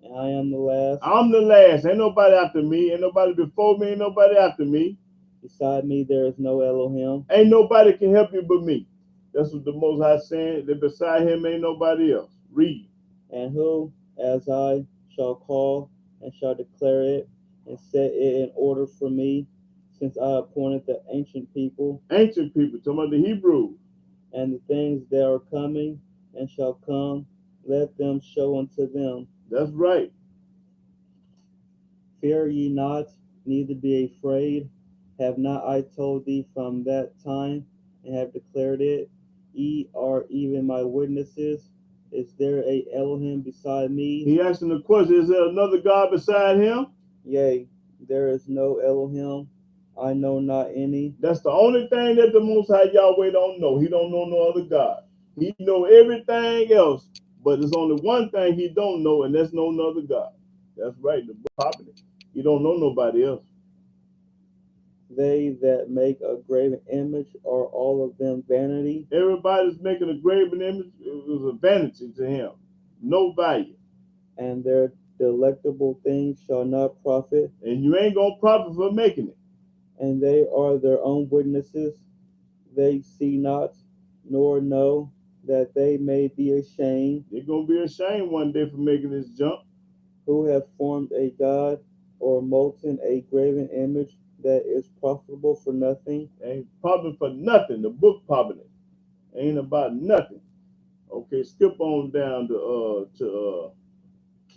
and I am the last. I'm the last. Ain't nobody after me. Ain't nobody before me. Ain't nobody after me. Beside me there is no Elohim. Ain't nobody can help you but me. That's what the Most High saying. That beside him ain't nobody else. Read. And who, as I, shall call and shall declare it, and set it in order for me, since I appointed the ancient people, Ancient people, talking about the Hebrews. and the things that are coming and shall come, let them show unto them. That's right. Fear ye not, neither be afraid. Have not I told thee from that time, and have declared it? Ye are even my witnesses. Is there a Elohim beside me? He asking the question, is there another God beside him? Yea, there is no Elohim. I know not any. That's the only thing that the Most High Yahweh don't know. He don't know no other God. He know everything else, but there's only one thing he don't know, and that's no other God. That's right, the book popping it. He don't know nobody else. They that make a graven image are all of them vanity, Everybody's making a graven image. It was a vanity to him. No value. and their delectable things shall not profit, And you ain't going to profit for making it. and they are their own witnesses. They see not, nor know, that they may be ashamed, They're going to be ashamed one day for making this junk. who have formed a god or molten a graven image that is profitable for nothing. Ain't popping for nothing. The book popping it. Ain't about nothing. Okay, skip on down to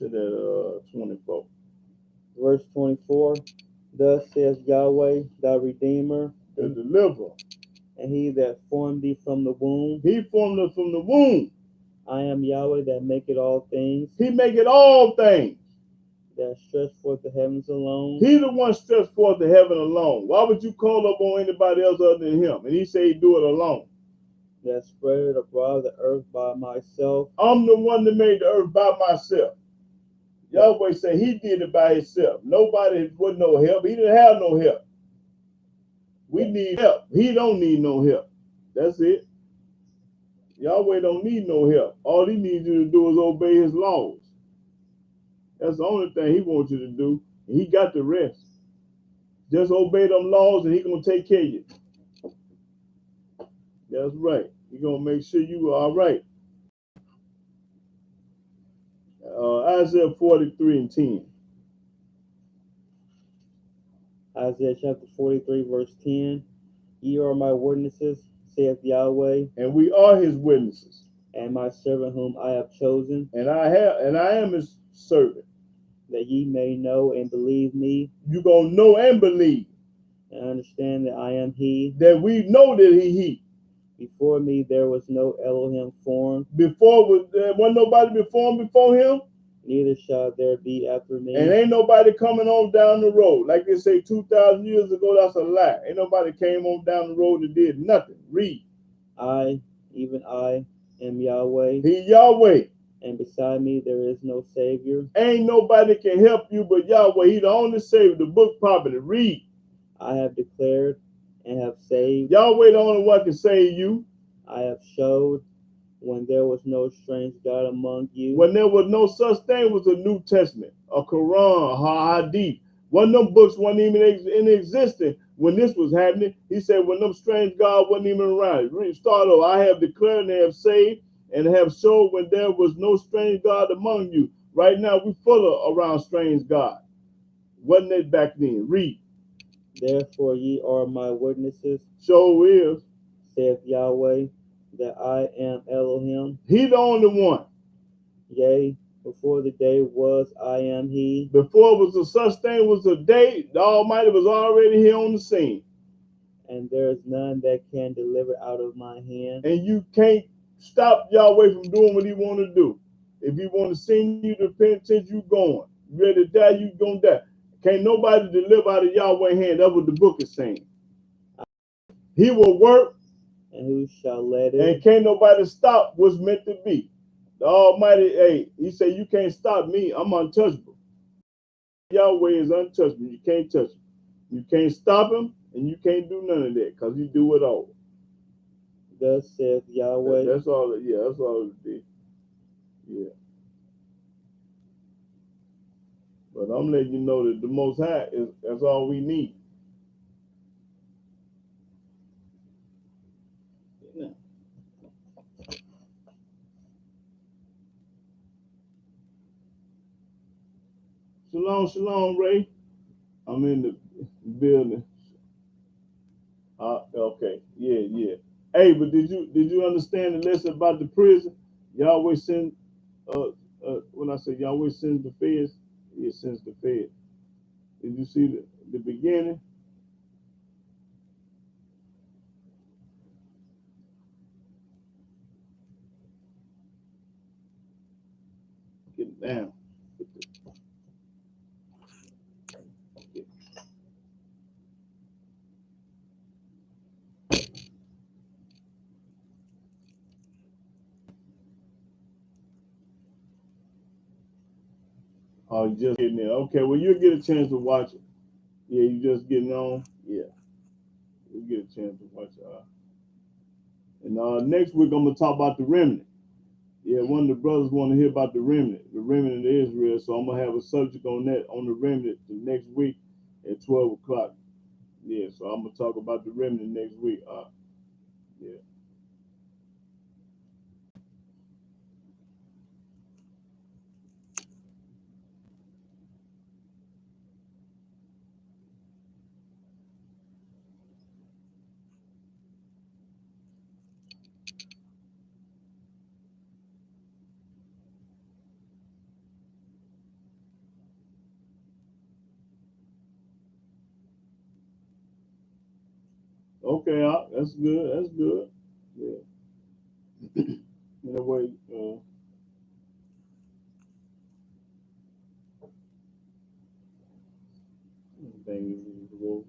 that 24. Verse 24. Thus says Yahweh, thy Redeemer, The deliverer. and he that formed thee from the womb. He formed us from the womb. I am Yahweh that maketh all things, He make it all things. that stretch forth the heavens alone. He the one stretched forth the heaven alone. Why would you call up on anybody else other than him? And he say he do it alone. That spread abroad the earth by myself. I'm the one that made the earth by myself. Yahweh said he did it by himself. Nobody with no help. He didn't have no help. We need help. He don't need no help. That's it. Yahweh don't need no help. All he needs you to do is obey his laws. That's the only thing he wants you to do. And he got the rest. Just obey them laws and he gonna take care of you. That's right. He gonna make sure you are all right. Isaiah 43 and 10. Isaiah chapter 43, verse 10. Ye are my witnesses, saith Yahweh, And we are his witnesses. and my servant whom I have chosen, and I am his servant. that ye may know and believe me, You gonna know and believe and understand that I am he. that we know that he. Before me there was no Elohim formed, Before there wasn't nobody before him, neither shall there be after me. and ain't nobody coming on down the road. Like they say 2,000 years ago, that's a lie. Ain't nobody came on down the road and did nothing. Read. I, even I, am Yahweh, He Yahweh. and beside me there is no Savior. Ain't nobody can help you but Yahweh. He the only Savior. The book property. Read. I have declared and have saved. Yahweh the only one can save you. I have showed when there was no strange God among you. When there was no such thing was a New Testament, a Quran, a Hadith. One of them books wasn't even in existence when this was happening. He said when them strange God wasn't even around. Start over. I have declared and have saved and have showed when there was no strange God among you. Right now we full of around strange God. Wasn't it back then? Read. Therefore ye are my witnesses, Show is. saith Yahweh, that I am Elohim. He the only one. Yea, before the day was I am he. Before it was a such thing was a day, the Almighty was already here on the scene. And there is none that can deliver out of my hand. And you can't stop Yahweh from doing what he want to do. If he want to send you to repentance, you going. You ready to die, you gonna die. Can't nobody deliver out of Yahweh's hand. That's what the book is saying. He will work, And who shall let it? and can't nobody stop what's meant to be. The Almighty, hey, he said, you can't stop me. I'm untouchable. Yahweh is untouchable. You can't touch him. You can't stop him, and you can't do none of that because he do it all. Thus saith Yahweh. That's all. Yeah, that's all it did. Yeah. But I'm letting you know that the Most High that's all we need. Yeah. Shalom, shalom, Ray. I'm in the building. Okay. Yeah. Hey, but did you understand the lesson about the prison? Yahweh send when I say Yahweh sends the feds, it sends the feds. Did you see the beginning? Get it down. Oh, you just getting there. Okay, well, you'll get a chance to watch it. Yeah, you just getting on. Yeah, you'll get a chance to watch it. And next week, I'm going to talk about the remnant. Yeah, one of the brothers want to hear about the remnant of Israel. So I'm going to have a subject on that, on the remnant, the next week at 12 o'clock. Yeah, so I'm going to talk about the remnant next week. Yeah. Okay, that's good. That's good. Yeah. In a way, things go.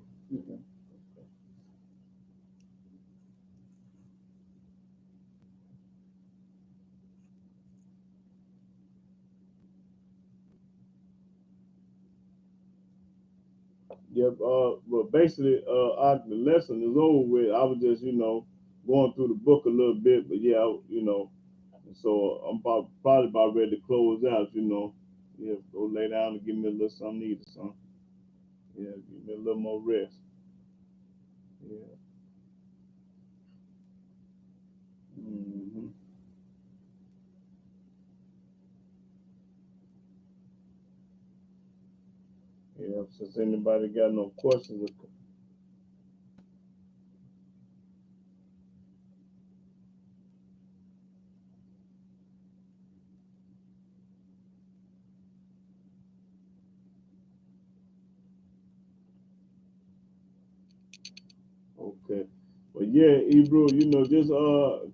Yep. But basically, the lesson is over with. I was just, going through the book a little bit, but yeah, so I'm probably about ready to close out. Yeah, go lay down and give me a little something to eat or something. Yeah, give me a little more rest. Yeah. Mm-hmm. Yeah. Since anybody got no questions. Okay. But yeah, Hebrew, just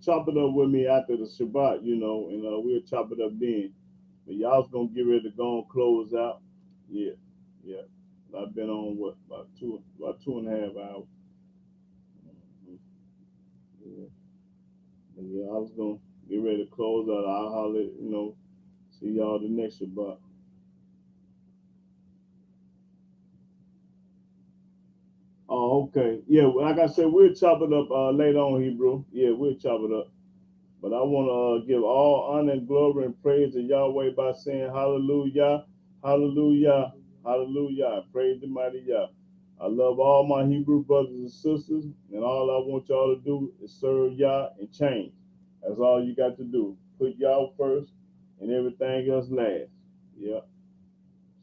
chop it up with me after the Shabbat, and we'll chop it up then. But y'all's gonna get ready to go and close out. Yeah, yeah. I've been on what about two and a half hours. Mhm. Yeah. But yeah, I was gonna get ready to close out. I'll holler, see y'all the next Shabbat. Oh, okay. Yeah, well, like I said, we'll chop it up later on, Hebrew. Yeah, we'll chop it up. But I want to give all honor and glory and praise to Yahweh by saying hallelujah, hallelujah, hallelujah. Praise the mighty Yah. I love all my Hebrew brothers and sisters, and all I want y'all to do is serve Yah and change. That's all you got to do. Put Yah first, and everything else last. Yeah.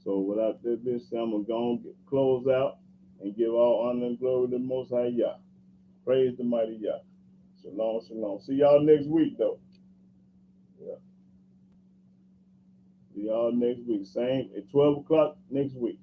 So without that being said, I'm going to go and close out and give all honor and glory to the Most High Yah. Praise the mighty Yah. Shalom, shalom. See y'all next week, though. Yeah. See y'all next week. Same at 12 o'clock next week.